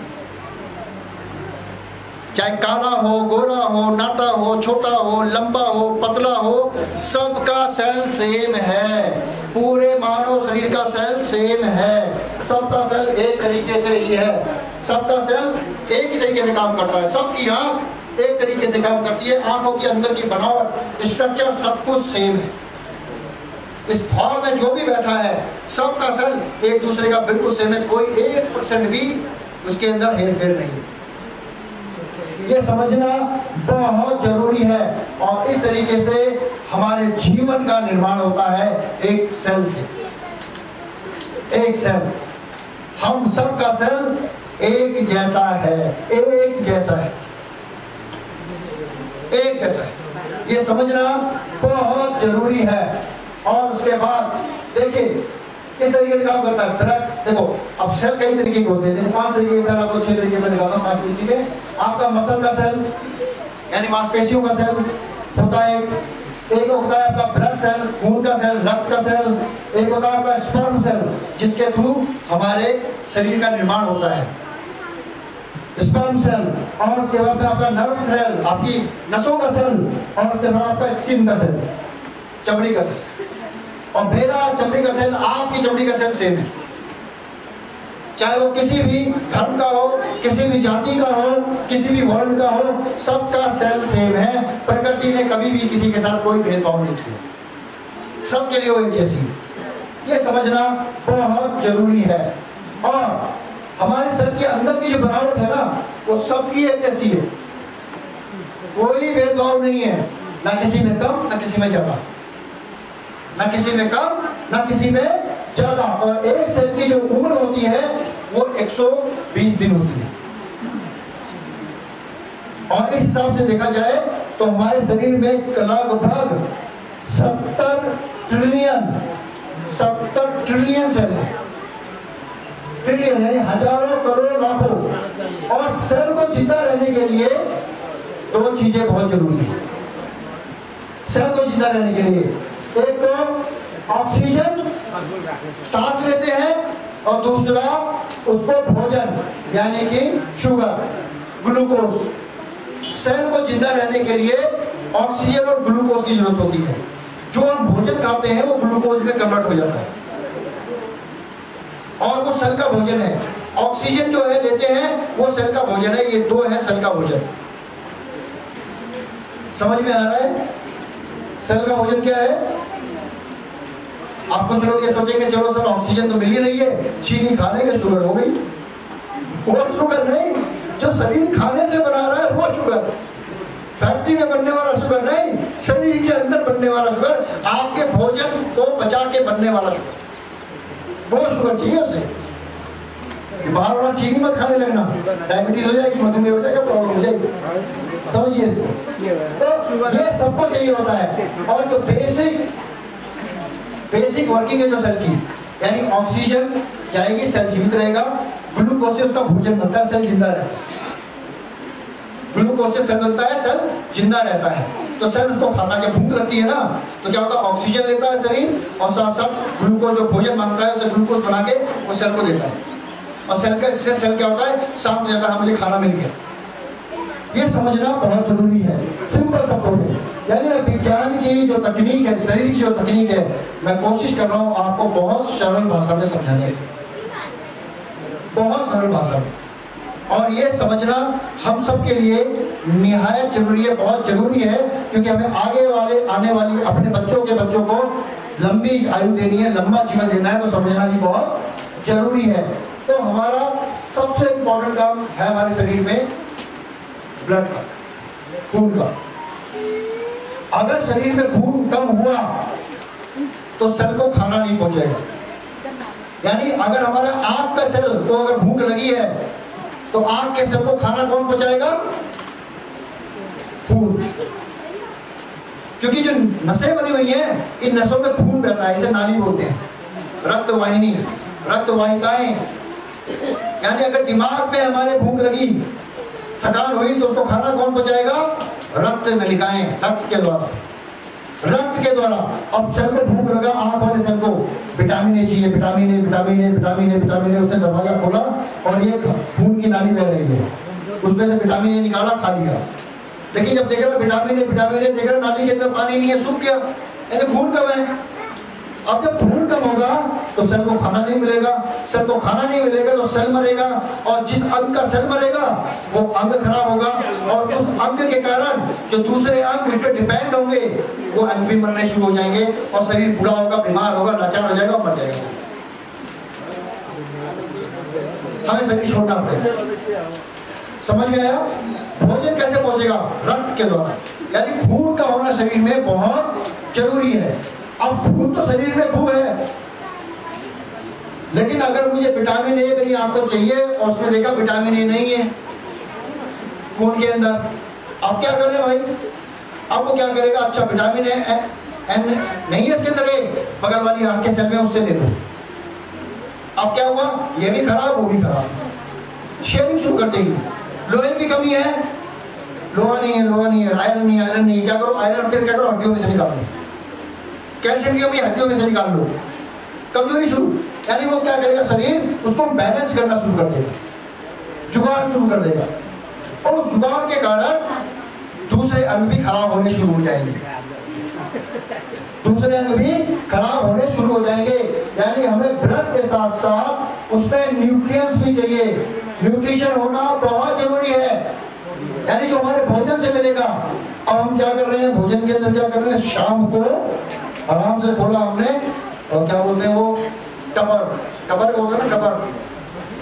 चाहे काला हो, गोरा हो, नाटा हो, छोटा हो, लंबा हो, पतला हो, सबका सेल सेम है। पूरे मानव शरीर का सेल सेम है। सबका सेल एक तरीके से ही है, सबका सेल एक ही तरीके से काम करता है। सबकी आंख एक तरीके से काम करती है, आंखों के अंदर की बनावट, स्ट्रक्चर सब कुछ सेम है। इस भाव में जो भी बैठा है सबका सेल एक दूसरे का बिल्कुल सेम है, कोई 1% भी उसके अंदर हेरफेर नहीं है। ये समझना बहुत जरूरी है। और इस तरीके से हमारे जीवन का निर्माण होता है एक सेल से। एक सेल, हम सबका सेल एक जैसा है, एक जैसा है, एक जैसा है, ये समझना बहुत जरूरी है। और उसके बाद देखिए किस तरीके से काम करता है ब्लड। देखो अब सेल कई तरीके के होते हैं, 5 तरीके के सेल आपको 6 तरीके में दिखाता हूँ। 5 तरीके के, आपका मसल का सेल यानी मांसपेशियों का सेल होता है, एक होता है आपका ब्लड सेल, खून का सेल, रक्त का सेल, एक होता है आपका स्पर्म सेल जिसके थ्रू हमारे शरीर का निर्माण होता है, स्पर्म सेल। और उसके बाद आपका नर्व सेल, आपकी नसों का सेल, और उसके बाद आपका स्किन का सेल, चमड़ी का सेल। और मेरा चमड़ी का सेल, आपकी चमड़ी का सेल सेम है, चाहे वो किसी भी धर्म का हो, किसी भी जाति का हो, किसी भी वर्ण का हो, सबका सेल सेम है। प्रकृति ने कभी भी किसी के साथ कोई भेदभाव नहीं किया, सबके लिए वो एक जैसी है। ये समझना बहुत जरूरी है। और हमारे सेल के अंदर की जो बनावट है ना, वो सबकी एक जैसी है, कोई भेदभाव नहीं है, ना किसी में कम ना किसी में ज्यादा, ना किसी में कम ना किसी में ज्यादा। और एक सेल की जो उम्र होती है वो 120 दिन होती है। और इस हिसाब से देखा जाए तो हमारे शरीर में लगभग 70 ट्रिलियन सेल है। ट्रिलियन यानी हजारों करोड़ लाखों। और सेल को जिंदा रहने के लिए 2 चीजें बहुत जरूरी है। सेल को जिंदा रहने के लिए एक तो ऑक्सीजन सांस लेते हैं, और दूसरा उसको भोजन यानी कि शुगर, ग्लूकोज। सेल को जिंदा रहने के लिए ऑक्सीजन और ग्लूकोज की जरूरत होती है। जो हम भोजन खाते हैं वो ग्लूकोज में कन्वर्ट हो जाता है, और वो सेल का भोजन है। ऑक्सीजन जो है लेते हैं वो सेल का भोजन है। ये 2 है सेल का भोजन। समझ में आ रहा है सेल का भोजन क्या है? आप कुछ लोग ये सोचेंगे चलो सर ऑक्सीजन तो मिल ही रही है, चीनी खा लेंगे शुगर हो गई। वो शुगर नहीं, जो शरीर खाने से बना रहा है वो शुगर, फैक्ट्री में बनने वाला शुगर नहीं, शरीर के अंदर बनने वाला शुगर, आपके भोजन को पचा के बनने वाला शुगर, वो शुगर चाहिए उसे। बाहर वाला चीनी मत खाने लगना, डायबिटीज हो जाएगी, मधुमेह हो जाएगा, प्रॉब्लम हो जाएगी। समझिए इसको। तो ये सबको चाहिए होता है। और जो बेसिक वर्किंग है जो सेल की, यानी ऑक्सीजन जाएगी, सेल जीवित रहेगा, ग्लूकोज से उसका भोजन बनता है, सेल जिंदा रहता है। ग्लूकोज से सेल बनता है, सेल जिंदा रहता है। तो सेल उसको खाता है। जब भूख लगती है ना तो क्या होता है, ऑक्सीजन लेता है शरीर, और साथ साथ ग्लूकोज जो भोजन मांगता है उसे ग्लूकोज बना के वो सेल को देता है। और सेल का इससे सेल क्या होता है, शांत हो जाता है, मुझे खाना मिल गया। ये समझना बहुत जरूरी है। सिंपल शब्दों में, यानी विज्ञान की जो तकनीक है, शरीर की जो तकनीक है, मैं कोशिश कर रहा हूँ आपको बहुत सरल भाषा में समझाने की, बहुत सरल भाषा में। और ये समझना हम सब के लिए निहायत जरूरी है, बहुत जरूरी है, क्योंकि हमें आने वाली अपने बच्चों को लंबी आयु देनी है, लंबा जीवन देना है, तो समझना भी बहुत जरूरी है। तो हमारा सबसे इम्पोर्टेंट काम है हमारे शरीर में ब्लड का, खून का। अगर शरीर में खून कम हुआ तो सेल को खाना नहीं पहुंचेगा। यानी अगर हमारा आंख का सेल को अगर भूख लगी है तो आंख के सेल को खाना कौन पहुंचाएगा? खून। क्योंकि जो नसें बनी हुई हैं, इन नसों में खून बहता है, इसे नाली बोलते हैं, रक्तवाहिनी, रक्तवाहिकाएं। यानी अगर दिमाग में हमारे भूख लगी, थकान हुई, तो उसको खाना कौन पहुंचाएगा? रक्त नलिकाएं, रक्त के द्वारा। अब सेल को भूख लगा, आंख वाले सेल को विटामिन ए चाहिए, विटामिन ए, उसने दरवाजा खोला और ये खून की नाली बह रही है, उसमें से विटामिन ए निकाला, खा लिया। लेकिन जब देख रहा विटामिन ए देख रहा नाली के अंदर पानी नहीं है, सूख गया, यानी खून कम है। अब जब खून कम होगा तो सेल को खाना नहीं मिलेगा, सेल को खाना नहीं मिलेगा तो सेल मरेगा, और जिस अंग का सेल मरेगा वो अंग खराब होगा, और उस अंग के कारण जो दूसरे अंग उस पर डिपेंड होंगे वो अंग भी मरने शुरू हो जाएंगे, और शरीर बुरा होगा, बीमार होगा, लाचार हो जाएगा और मर जाएगा। हमें शरीर छोड़ना पड़ेगा। समझ में आया? भोजन कैसे पहुंचेगा? रक्त के द्वारा, यानी खून का होना शरीर में बहुत जरूरी है। अब खून तो शरीर में खूब है, लेकिन अगर मुझे विटामिन ए मेरी आंख को चाहिए और उसने देखा विटामिन ए नहीं है खून के अंदर, अब क्या करें भाई? अब वो क्या करेगा? अच्छा विटामिन ए नहीं है इसके अंदर, ए बगल वाली आंख के सेल में उससे ले दो। अब क्या हुआ? ये भी खराब, वो भी खराब, शेयरिंग शुरू कर देगी। लोहे की कमी है, लोहा नहीं है, लोहा नहीं है, आयरन नहीं है, आयरन नहीं है, क्या करो? आयरन फिर क्या करो? हड्डियों में से निकाल लो। कैल्शियम की कमी, हड्डियों में से निकाल लो। कमजोरी शुरू, यानी वो क्या करेगा? शरीर उसको बैलेंस करना शुरू कर देगा, जुगाड़ शुरू कर देगा, और उस जुगाड़ के कारण दूसरे अंग भी खराब होने शुरू हो जाएंगे, दूसरे अंग भी खराब होने शुरू हो जाएंगे। यानी हमें ब्लड के साथ साथ उसमें न्यूट्रिएंट्स भी चाहिए, न्यूट्रिशन होना बहुत जरूरी है, यानी जो हमारे भोजन से मिलेगा। अब हम क्या कर रहे हैं? भोजन के अंदर क्या कर रहे हैं? शाम को आराम से खोला हमने, और क्या बोलते हैं वो, टबर, टबर होगा ना, टबर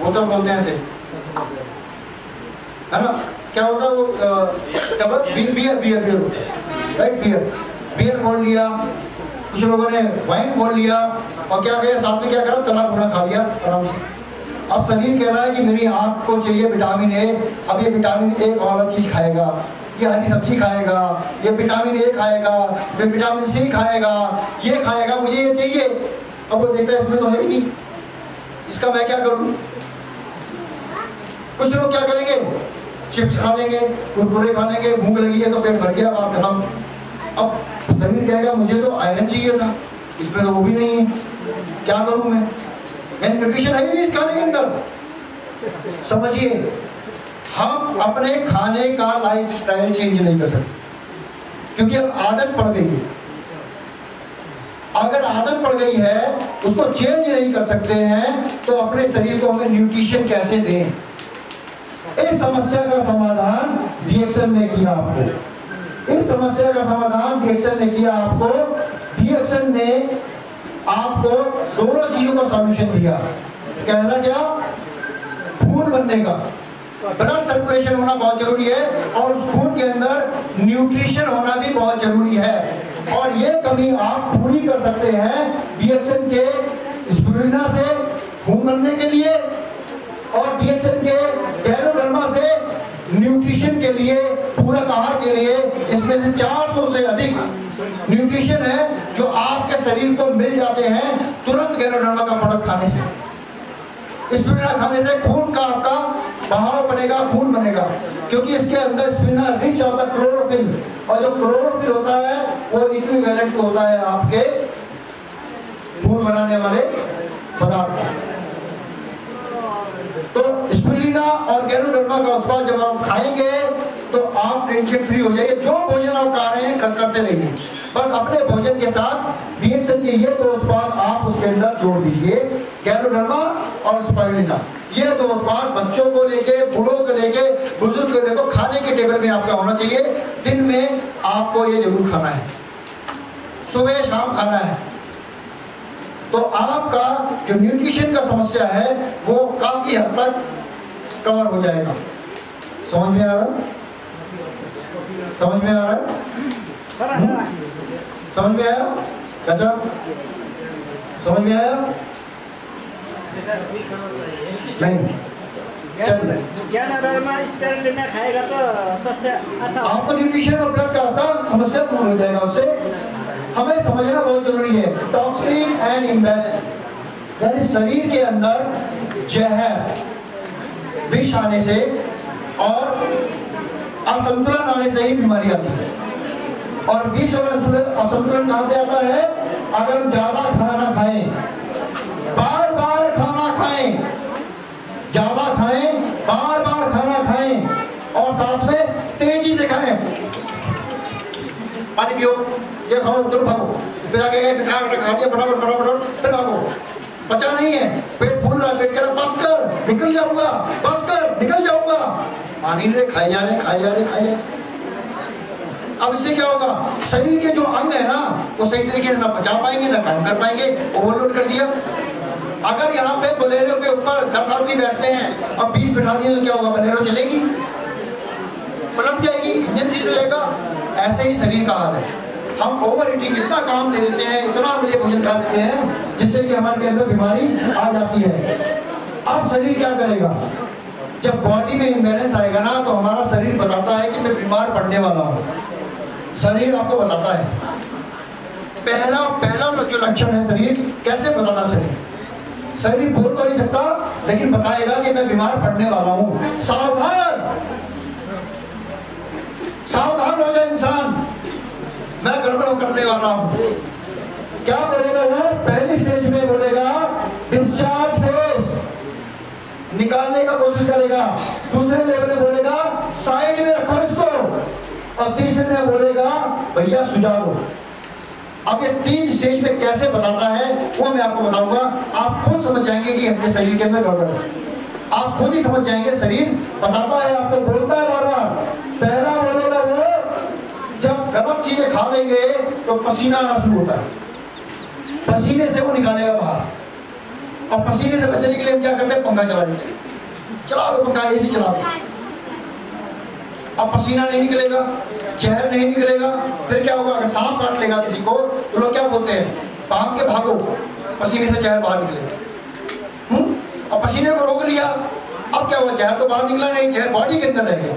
बोतल बोलते हैं ऐसे, है ना? क्या होता है वो टबर? Beer, beer, beer, right, beer, beer खोल लिया, कुछ लोगों ने वाइन खोल लिया, और क्या किया? साथ में क्या करा? तला भुना खा लिया आराम से। अब शरीर कह रहा है कि मेरी आंख को चाहिए विटामिन ए, अब ये विटामिन ए वाला चीज खाएगा, ये हरी सब्जी खाएगा, ये विटामिन ए खाएगा, फिर विटामिन सी खाएगा, ये खाएगा, मुझे ये चाहिए। अब वो देखता है इसमें तो है ही नहीं, इसका मैं क्या करूं? कुछ लोग क्या करेंगे? चिप्स खा लेंगे, कुरकुरे खा लेंगे, भूख लगी है तो पेट भर गया, बात खत्म। अब शरीर कहेगा मुझे तो आयरन चाहिए था, इसमें तो वो भी नहीं है, क्या करूं मैं? यानी न्यूट्रिशन है ही नहीं इस खाने के अंदर। समझिए, हम अपने खाने का लाइफस्टाइल चेंज नहीं कर सकते, क्योंकि अब आदत पड़ गई है। अगर आदत पड़ गई है, उसको चेंज नहीं कर सकते हैं, तो अपने शरीर को हमें न्यूट्रिशन कैसे दें? इस समस्या का समाधान डीएक्सएल ने किया आपको, इस समस्या का समाधान डीएक्सएल ने किया आपको। डीएक्सएल ने आपको दोनों चीजों का सॉल्यूशन दिया। कहना क्या? खून बनने का, ब्लड सर्कुलेशन होना बहुत जरूरी है, और उस खून के अंदर न्यूट्रिशन होना भी बहुत जरूरी है, और ये कमी आप पूरी कर सकते हैं डीएक्सएल के स्पिरुलिना से खून बनने के लिए, और डीएक्सएल के गैनोडर्मा से न्यूट्रिशन के लिए, पूरक आहार के लिए। इसमें से 400 से अधिक न्यूट्रिशन है जो आपके शरीर को मिल जाते हैं तुरंत गैनोडर्मा का प्रोडक्ट खाने से। स्पिरुलिना खाने से खून का आपका बहाव बनेगा, खून बनेगा, क्योंकि इसके अंदर स्पिरुलिना रिच होता है क्लोरोफिल, और जो क्लोरोफिल होता है वो इक्विवेलेंट होता है आपके खून बनाने वाले पदार्थ। तो स्पिरुलिना और गैनोडर्मा का उत्पाद जब आप खाएंगे तो आप टेंशन फ्री हो जाइए। जो भोजन आप खा रहे हैं करते रहिए, बस अपने भोजन के साथ डीएक्सएल के ये दो उत्पाद आप उसके अंदर जोड़ दीजिए, गैनोडर्मा और स्पिरुलिना। ये दो उत्पाद बच्चों को लेके, बूढ़ों को लेके, बुजुर्ग को लेकर खाने के टेबल में आपका होना चाहिए। दिन में आपको ये जरूर खाना है, सुबह शाम खाना है, तो आपका जो न्यूट्रिशन का समस्या है वो काफी हद तक कवर हो जाएगा। समझ में आ रहा है? समझ में आ रहा है? समझ में आया चाचा? समझ में आया? नहीं, खाएगा तो सबसे अच्छा आपको न्यूट्रिशन और ब्लड का समस्या दूर हो जाएगा। उससे हमें समझना बहुत जरूरी है टॉक्सिन एंड इम्बैलेंस, यानी शरीर के अंदर जहर, विष आने से और असंतुलन आने से ही बीमारी आती है। और विष और असंतुलन कहां से आता है? अगर हम ज्यादा खाना खाएं, बार बार खाना खाएं, ज्यादा खाएं, बार बार खाना खाएं, और साथ में तेजी से खाएं। पानी पियो, ये खाओ, चलो भागो, फिर आगे खा लिया फटाफट, फिर भागो। पचा नहीं है, पेट फूल रहा है, पेट कह रहा बस कर निकल जाऊंगा, बस कर निकल जाऊंगा। पानी नहीं, खाए जा रहे। अब इससे क्या होगा, शरीर के जो अंग है ना वो सही तरीके से ना पचा पाएंगे ना काम कर पाएंगे, ओवरलोड कर दिया। अगर यहाँ पे बोलेरो के ऊपर 10 आदमी बैठते हैं और 20 बिठा दिए तो क्या होगा, बोलेरो चलेगी, पलट जाएगी, इंजन सीज हो जाएगा। ऐसे ही शरीर का हाल है। हम ओवर ईटिंग इतना काम दे देते हैं, इतना अम्लीय भोजन खा देते हैं जिससे कि हमारे अंदर बीमारी आ जाती है। अब शरीर क्या करेगा, जब बॉडी में इम्बैलेंस आएगा ना तो हमारा शरीर बताता है कि मैं बीमार पड़ने वाला हूँ। शरीर आपको बताता है, पहला जो लक्षण है शरीर कैसे बताता, शरीर बोल तो नहीं सकता लेकिन बताएगा कि मैं बीमार पड़ने वाला हूँ। सावधान हो जाए इंसान, मैं गड़बड़ करने वाला हूँ। क्या बोलेगा वो, पहली स्टेज में बोलेगा डिस्चार्ज फेस, निकालने का कोशिश करेगा। दूसरे लेवल में बोलेगा साइड में रखो इसको, और तीसरे में बोलेगा भैया सुझा दो। अब ये 3 स्टेज में कैसे बताता है वो मैं आपको बताऊंगा। आप खुद समझ जाएंगे कि अपने शरीर के अंदर गड़बड़ है, आप खुद ही समझ जाएंगे। शरीर बताता है, आपको बोलता है बार बार। पहला बोलेगा वो, जब गलत चीजें खा लेंगे तो पसीना आना शुरू होता है, पसीने से वो निकालेगा बाहर। और पसीने से बचने के लिए हम क्या करते हैं, पंखा चला देते हैं, चला दो पंखा, एसी चला दो। अब पसीना नहीं निकलेगा, जहर नहीं निकलेगा, फिर क्या होगा, अगर सांप काट लेगा किसी को तो लोग क्या बोलते हैं, बांध के भागो, पसीने से जहर बाहर निकलेगा। और पसीने को रोक लिया, अब क्या हुआ, जहर तो बाहर निकला नहीं, जहर बॉडी के अंदर रह गया।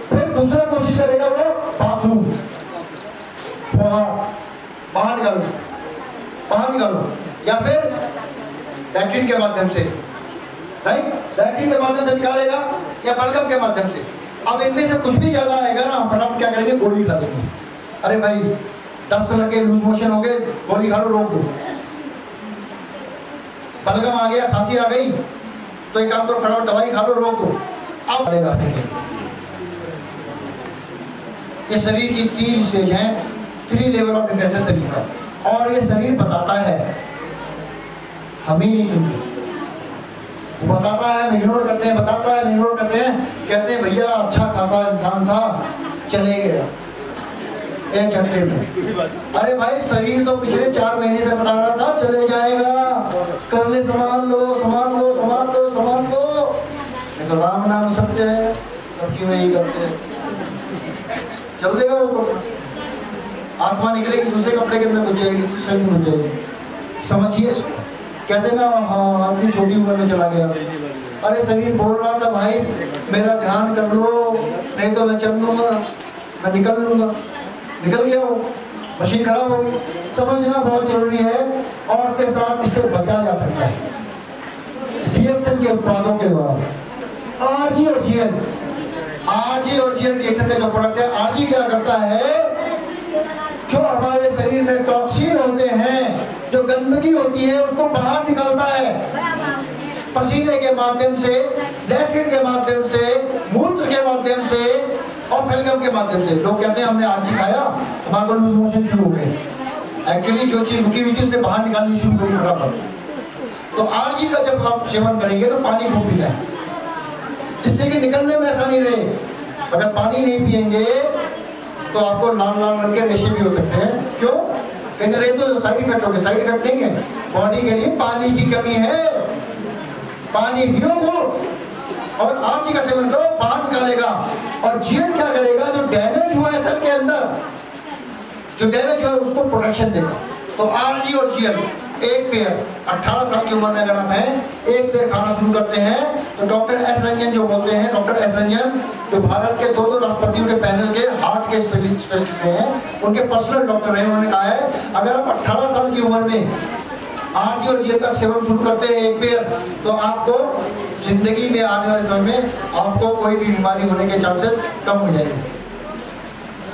फिर दूसरा कोशिश करेगा वो बाथरूम, बाहर निकालो उसको, बाहर निकालो, या फिर लैट्रिन के माध्यम से, राइट, लैट्रिन के माध्यम से निकालेगा या बलगम के माध्यम से। अब इनमें से कुछ भी ज्यादा आएगा ना, हम फटाफट क्या करेंगे, गोली खा लेंगे। अरे भाई दस्त लगे, लूज मोशन हो गए, गोली खा लो, रोक दो। बलगम आ गया, खांसी आ गई, तो एक काम करो, फटाफट दवाई खा लो, रोक दो। अब आएगा, ये शरीर की 3 स्टेज हैं, 3 लेवल ऑफ डिफेंस है शरीर का। और ये शरीर बताता है, हम ही नहीं सुनते, वो बताता है, हम इग्नोर करते हैं, बताता है, इग्नोर करते हैं, कहते हैं भैया अच्छा खासा इंसान था, चले गया एक झटके में। अरे भाई शरीर तो पिछले 4 महीने से बता रहा था चले जाएगा, कर ले, संभाल लो, संभाल लो, संभाल लो, संभाल लो। तो राम नाम सत्य है, सबकी वही करते हैं, चल देगा वो तो। आत्मा निकलेगी, दूसरे कपड़े के अंदर घुस जाएगी, दूसरे में घुस जाएगी। समझिए इसको, कहते ना हाँ अपनी छोटी उम्र में चला गया। अरे शरीर बोल रहा था भाई मेरा ध्यान कर लो, नहीं तो मैं चल लूंगा, मैं निकल लूंगा, निकल गया वो, मशीन खराब हो गई। समझना बहुत जरूरी है, और उसके साथ इससे बचा जा सकता है रिएक्शन के उत्पादों के द्वारा। आरजी और जीएन, आरजी और जीएन रिएक्शन का जो प्रोडक्ट है, आरजी क्या करता है, जो हमारे शरीर में टॉक्सिन होते हैं, जो गंदगी होती है, उसको बाहर निकालता है पसीने के माध्यम से, लैट्रिन के माध्यम से, मूत्र के माध्यम से और फेलगम के माध्यम से। लोग कहते हैं हमने आरजी खाया, हमारे को लूज मोशन शुरू हो गए। एक्चुअली जो चीज रुकी हुई थी उसने बाहर निकालनी शुरू करी बराबर। तो आरजी का जब आप सेवन करेंगे तो पानी खूब पीना है, जिससे कि निकलने में आसानी रहे। अगर पानी नहीं पिएंगे तो आपको लाल लाल रंग के रेशे भी हो सकते हैं। क्यों? कहते रहे तो साइड इफेक्ट हो गए, साइड इफेक्ट नहीं है, बॉडी के लिए पानी की कमी है, पानी पियो खूब और आरजी का सेवन करो, बाहर निकालेगा। और जीएन क्या करेगा, जो डैमेज हुआ है सेल के अंदर, जो डैमेज हुआ है उसको प्रोटेक्शन देगा। तो आरजी और जीएन एक पेयर 18 साल की उम्र में अगर आप हैं, एक पेयर खाना शुरू करते हैं तो डॉक्टर एस रंजन जो बोलते हैं, डॉक्टर एस रंजन जो भारत के 2 राष्ट्रपतियों के पैनल के हार्ट के स्पेशलिस्ट हैं, उनके पर्सनल डॉक्टर हैं, उन्होंने कहा है अगर आप 18 साल की उम्र में आरजी और जीएन का सेवन शुरू करते हैं एक पेयर, तो आपको जिंदगी में आने वाले समय में आपको कोई भी बीमारी होने के चांसेस कम हो जाएंगे।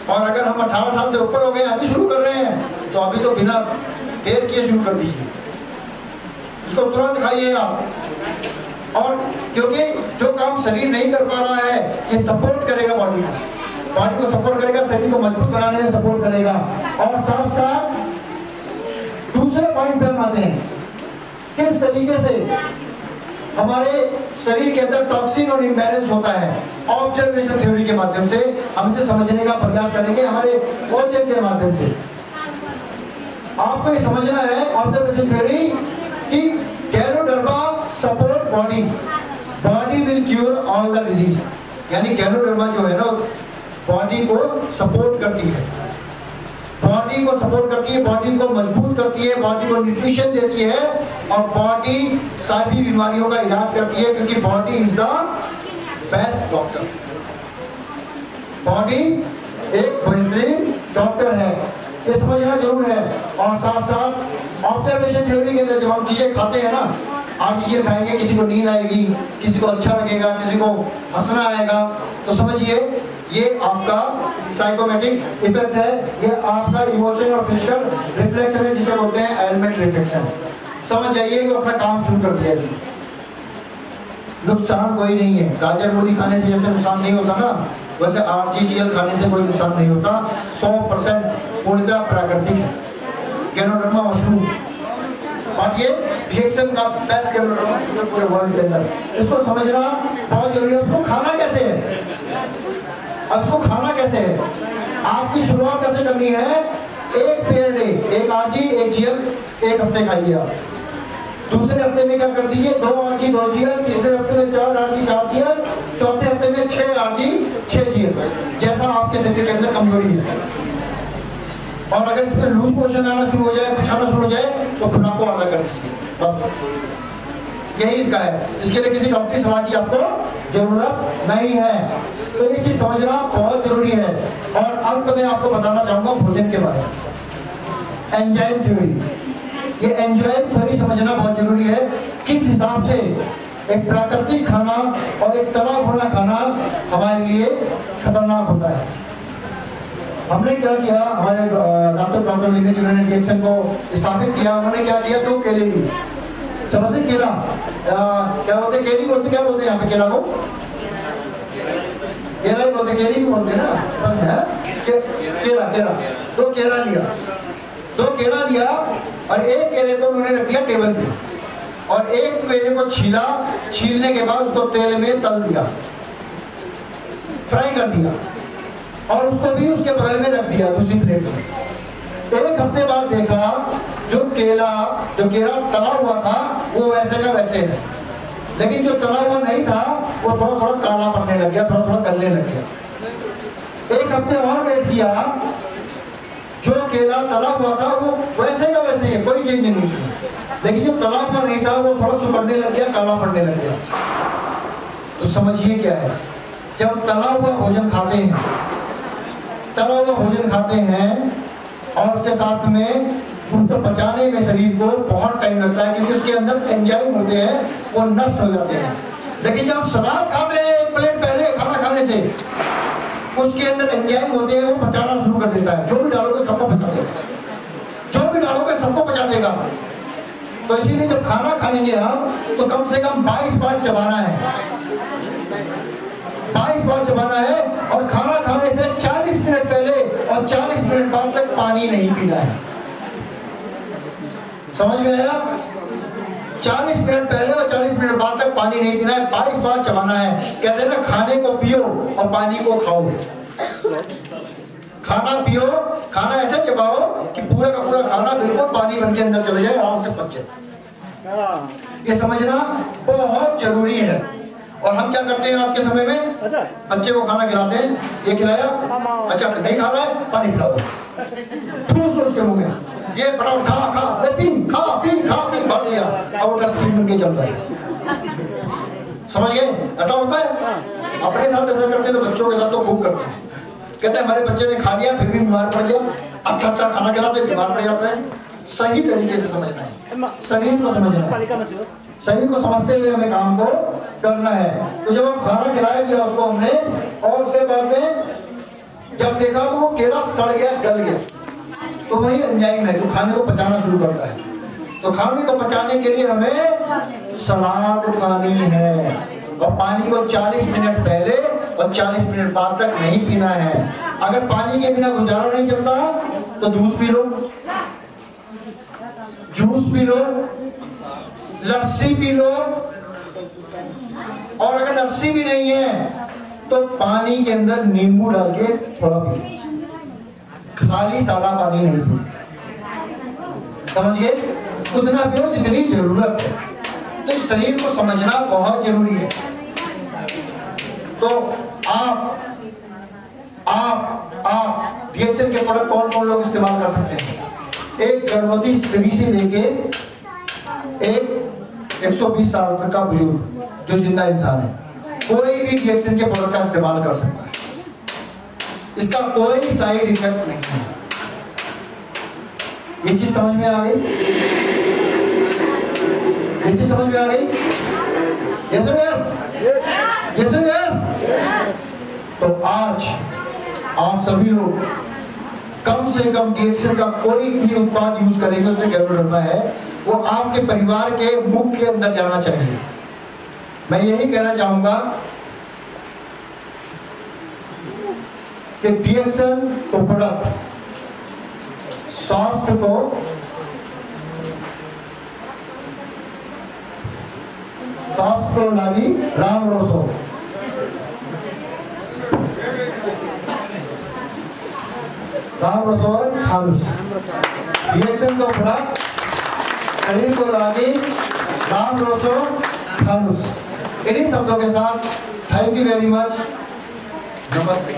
और अगर हम 18 साल से ऊपर हो गए, अभी शुरू कर रहे हैं, तो अभी तो बिना देर किए शुरू कर दीजिए, इसको तुरंत खाइए आप। और क्योंकि जो काम शरीर नहीं कर पा रहा है, ये सपोर्ट करेगा बॉडी को, बॉडी को सपोर्ट करेगा, शरीर को मजबूत बनाने में सपोर्ट करेगा। और साथ साथ दूसरे पॉइंट पे हम आते हैं, किस तरीके से हमारे शरीर के अंदर टॉक्सिन और इम्बैलेंस होता है। ऑब्जर्वेशन थ्योरी के माध्यम से हम इसे समझने का प्रयास करेंगे, हमारे ओजन के माध्यम से। आपको ये समझना है ऑब्जर्वेशन थ्योरी कि ganoderma support body, body will cure all the disease. यानी गैनोडर्मा जो है ना बॉडी को सपोर्ट करती है, बॉडी को सपोर्ट करती है, बॉडी को मजबूत करती है, बॉडी को न्यूट्रिशन देती है और बॉडी सारी बीमारियों का इलाज करती है, क्योंकि body is the best doctor. Body एक बेहतरीन डॉक्टर है, ये समझना जरूर है। और साथ साथ ऑब्जर्वेशन थ्योरी के अंदर जब हम चीजें खाते हैं ना, आज चीजें खाएंगे, किसी को नींद आएगी, किसी को अच्छा लगेगा, किसी को हंसना आएगा, तो समझिए ये आपका साइकोमेटिक इफेक्ट है, ये आपका इमोशन और फिजिकल रिफ्लेक्शन है, जिसे बोलते हैं एलिमेंट रिफ्लेक्शन। समझ जाइए कि अपना काम शुरू कर दिया इसने। नुकसान कोई नहीं है, गाजर मूली खाने से जैसे नुकसान नहीं होता ना, वैसे आर्टिफिशियल खाने से कोई नुकसान नहीं होता। 100% पूर्णतः प्राकृतिक है गैनोडर्मा मशरूम, और ये रिएक्शन का बेस्ट गैनोडर्मा पूरे वर्ल्ड के अंदर। इसको समझना बहुत जरूरी है। इसको खाना कैसे है, अब इसको खाना कैसे है, आपकी शुरुआत कैसे करनी है। एक पेयर डे, एक आरजी, एक जीएल, एक हफ्ते खाइए आप। दूसरे हफ्ते में क्या कर दीजिए, 2 आरजी 2 जीएल, तीसरे हफ्ते में 4 आरजी 4 जीएल, चौथे हफ्ते में 6 आरजी 6 जीएल, जैसा आपके शरीर के अंदर कमजोरी है। और अगर इसमें लूज मोशन आना शुरू हो जाए, कुछ आना शुरू हो जाए, तो खुराक को आधा कर दीजिए, बस यही इसका है। इसके लिए किसी डॉक्टरी सलाह की आपको जरूरत नहीं है। तो ये चीज समझना बहुत जरूरी है। और अंत में आपको बताना चाहूंगा भोजन के बारे में, एंजाइम थ्योरी। ये एंजाइम थ्योरी समझना बहुत जरूरी है, किस हिसाब से एक प्राकृतिक खाना और एक तला भुना खाना हमारे लिए खतरनाक होता है। हमने क्या किया, हमारे डॉक्टर लिंगेश जिन्होंने रिएक्शन को स्थापित किया, उन्होंने क्या किया, 2 केले लिए। समझते केला क्या बोलते, केरी बोलते, क्या बोलते हैं यहाँ पे केला को, केला ही बोलते, केरी भी बोलते हैं ना, केला केला। 2 केला लिया, 2 केला लिया और एक केले को उन्होंने रख दिया टेबल पे, और एक केले को छीला, छीलने के बाद उसको तेल में तल दिया, फ्राई कर दिया, और उसको भी उसके बगल में रख दिया दूसरी प्लेट में। 1 हफ्ते बाद देखा जो केला तला हुआ था वो वैसे का वैसे है, लेकिन जो तला हुआ नहीं था वो थोड़ा थोड़ा काला पड़ने लग गया, थोड़ा थोड़ा गलने लग गया। 1 हफ्ते और वेट किया, जो केला तला हुआ था वो वैसे का वैसे है, कोई चेंज नहीं उसमें, लेकिन जो तला हुआ नहीं था वो थोड़ा सुकड़ने लग गया, काला पड़ने लग गया। तो समझिए क्या है, जब तला हुआ भोजन खाते हैं, तला हुआ भोजन खाते हैं और उसके साथ में उनको पचाने में शरीर को बहुत टाइम लगता है, क्योंकि उसके अंदर एंजाइम होते हैं, वो नष्ट हो जाते हैं। लेकिन जब सलाद खाते हैं 1 प्लेट पहले खाना खाने से, उसके अंदर एंजाइम होते हैं, वो पचाना शुरू कर देता है, जो भी डालोगे सबको पचा देगा, जो भी डालोगे सबको पचा देगा। तो इसीलिए जब खाना खाएंगे हम, तो कम से कम 22 बार चबाना है, 22 बार चबाना है, और खाना खाने से 40 मिनट पहले और 40 मिनट बाद तक पानी नहीं पीना है। समझ में आया? 40 मिनट पहले और 40 मिनट बाद तक पानी नहीं पीना है, 22 बार चबाना है। कहते हैं ना, खाने को पियो और पानी को खाओ। खाना पियो, खाना ऐसे चबाओ कि पूरा का पूरा खाना बिल्कुल पानी बन के अंदर चले जाए, आराम से पच जाए। ये समझना बहुत जरूरी है। और हम क्या करते हैं आज के समय में, बच्चे को खाना खिलाते हैं, ये खिलाया, अच्छा नहीं खा रहा है, पानी पिला दो, ठूस दो उसके मुंह में, ये फटाफट खा खा पी खा पी भर दिया, अब वो डस्टबिन बन के चल रहा है। समझ गए? ऐसा होता है, अपने साथ ऐसा करते हैं तो बच्चों के साथ तो खूब करते हैं। कहते हैं हमारे बच्चे ने खा लिया फिर भी बीमार पड़ गया, अच्छा खाना खिलाते बीमार पड़ जाता है। सही तरीके से समझना है, शरीर को समझना है, शरीर को समझते हुए हमें काम को करना है। तो जब हम खाना खिलाया दिया उसको हमने, और उसके बाद में जब देखा तो वो केला सड़ गया, गल गया, तो वही एंजाइम है जो खाने को पचाना शुरू करता है। तो खाने को पचाने के लिए हमें सलाद खानी है, और पानी को 40 मिनट पहले और 40 मिनट बाद तक नहीं पीना है। अगर पानी के बिना गुजारा नहीं चलता तो दूध P low, juice P low, लस्सी पी लो, और अगर लस्सी भी नहीं है तो पानी के अंदर नींबू डाल के थोड़ा पी, खाली सादा पानी नहीं पी, समझ गए? उतना पियो जितनी जरूरत है। तो इस शरीर को समझना बहुत जरूरी है। तो आप डीएक्सएल के प्रोडक्ट कौन कौन लोग इस्तेमाल कर सकते हैं? एक गर्भवती स्त्री से लेके एक 120 साल तक का बुजुर्ग जो जिंदा इंसान है, कोई भी डीएक्सएल के प्रोडक्ट का इस्तेमाल कर सकता है। इसका कोई साइड इफेक्ट नहीं है। ये चीज समझ में आ गई? ये चीज समझ में आ गई? यस और यस? यस और यस? तो आज आप सभी लोग कम से कम डीएक्सएल का कोई भी उत्पाद यूज करेंगे, उसमें गैल्वेडर्मा है, वो आपके परिवार के मुख के अंदर जाना चाहिए। मैं यही कहना चाहूंगा कि डीएक्सएल तो प्रोडक्ट स्वास्थ्य को लागी राम रोसो, राम रसोर खानुस। डीएक्सएल को प्रोडक्ट शरीर को लागी राम रोसो खानुस। इन्हीं शब्दों के साथ थैंक यू वेरी मच, नमस्ते।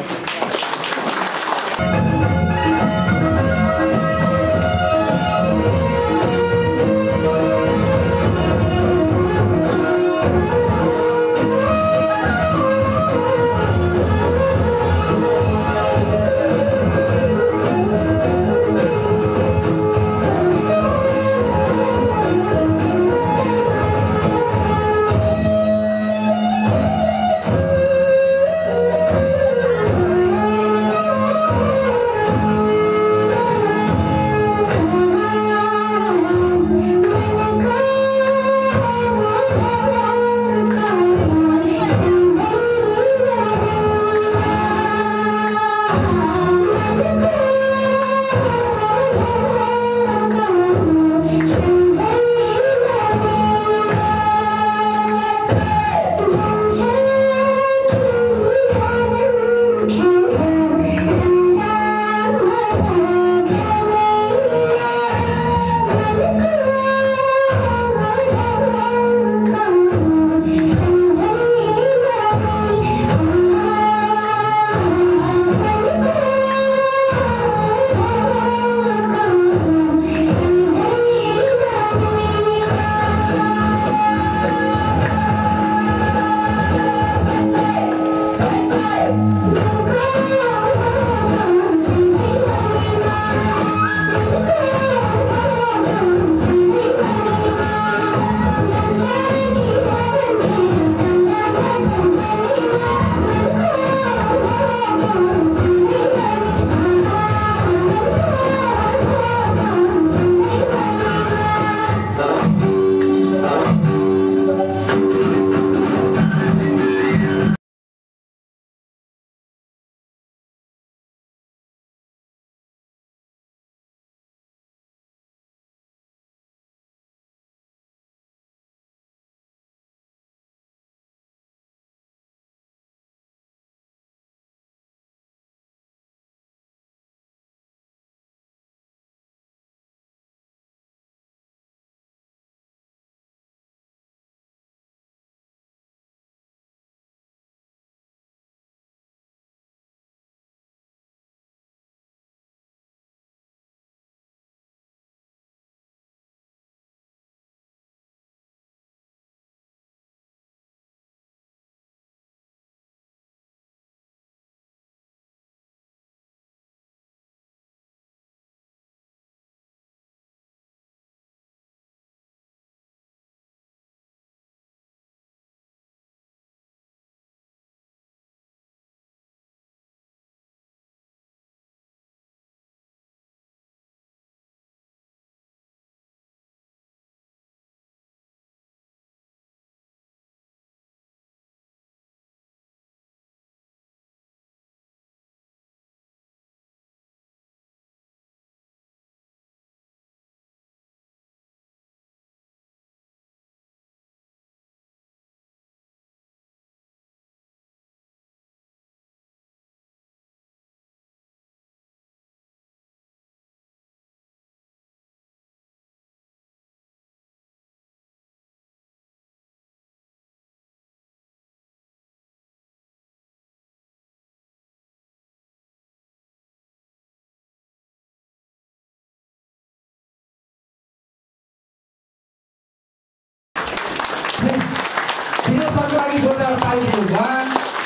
देशको लागि सोचेर पाइदिनु उहाँ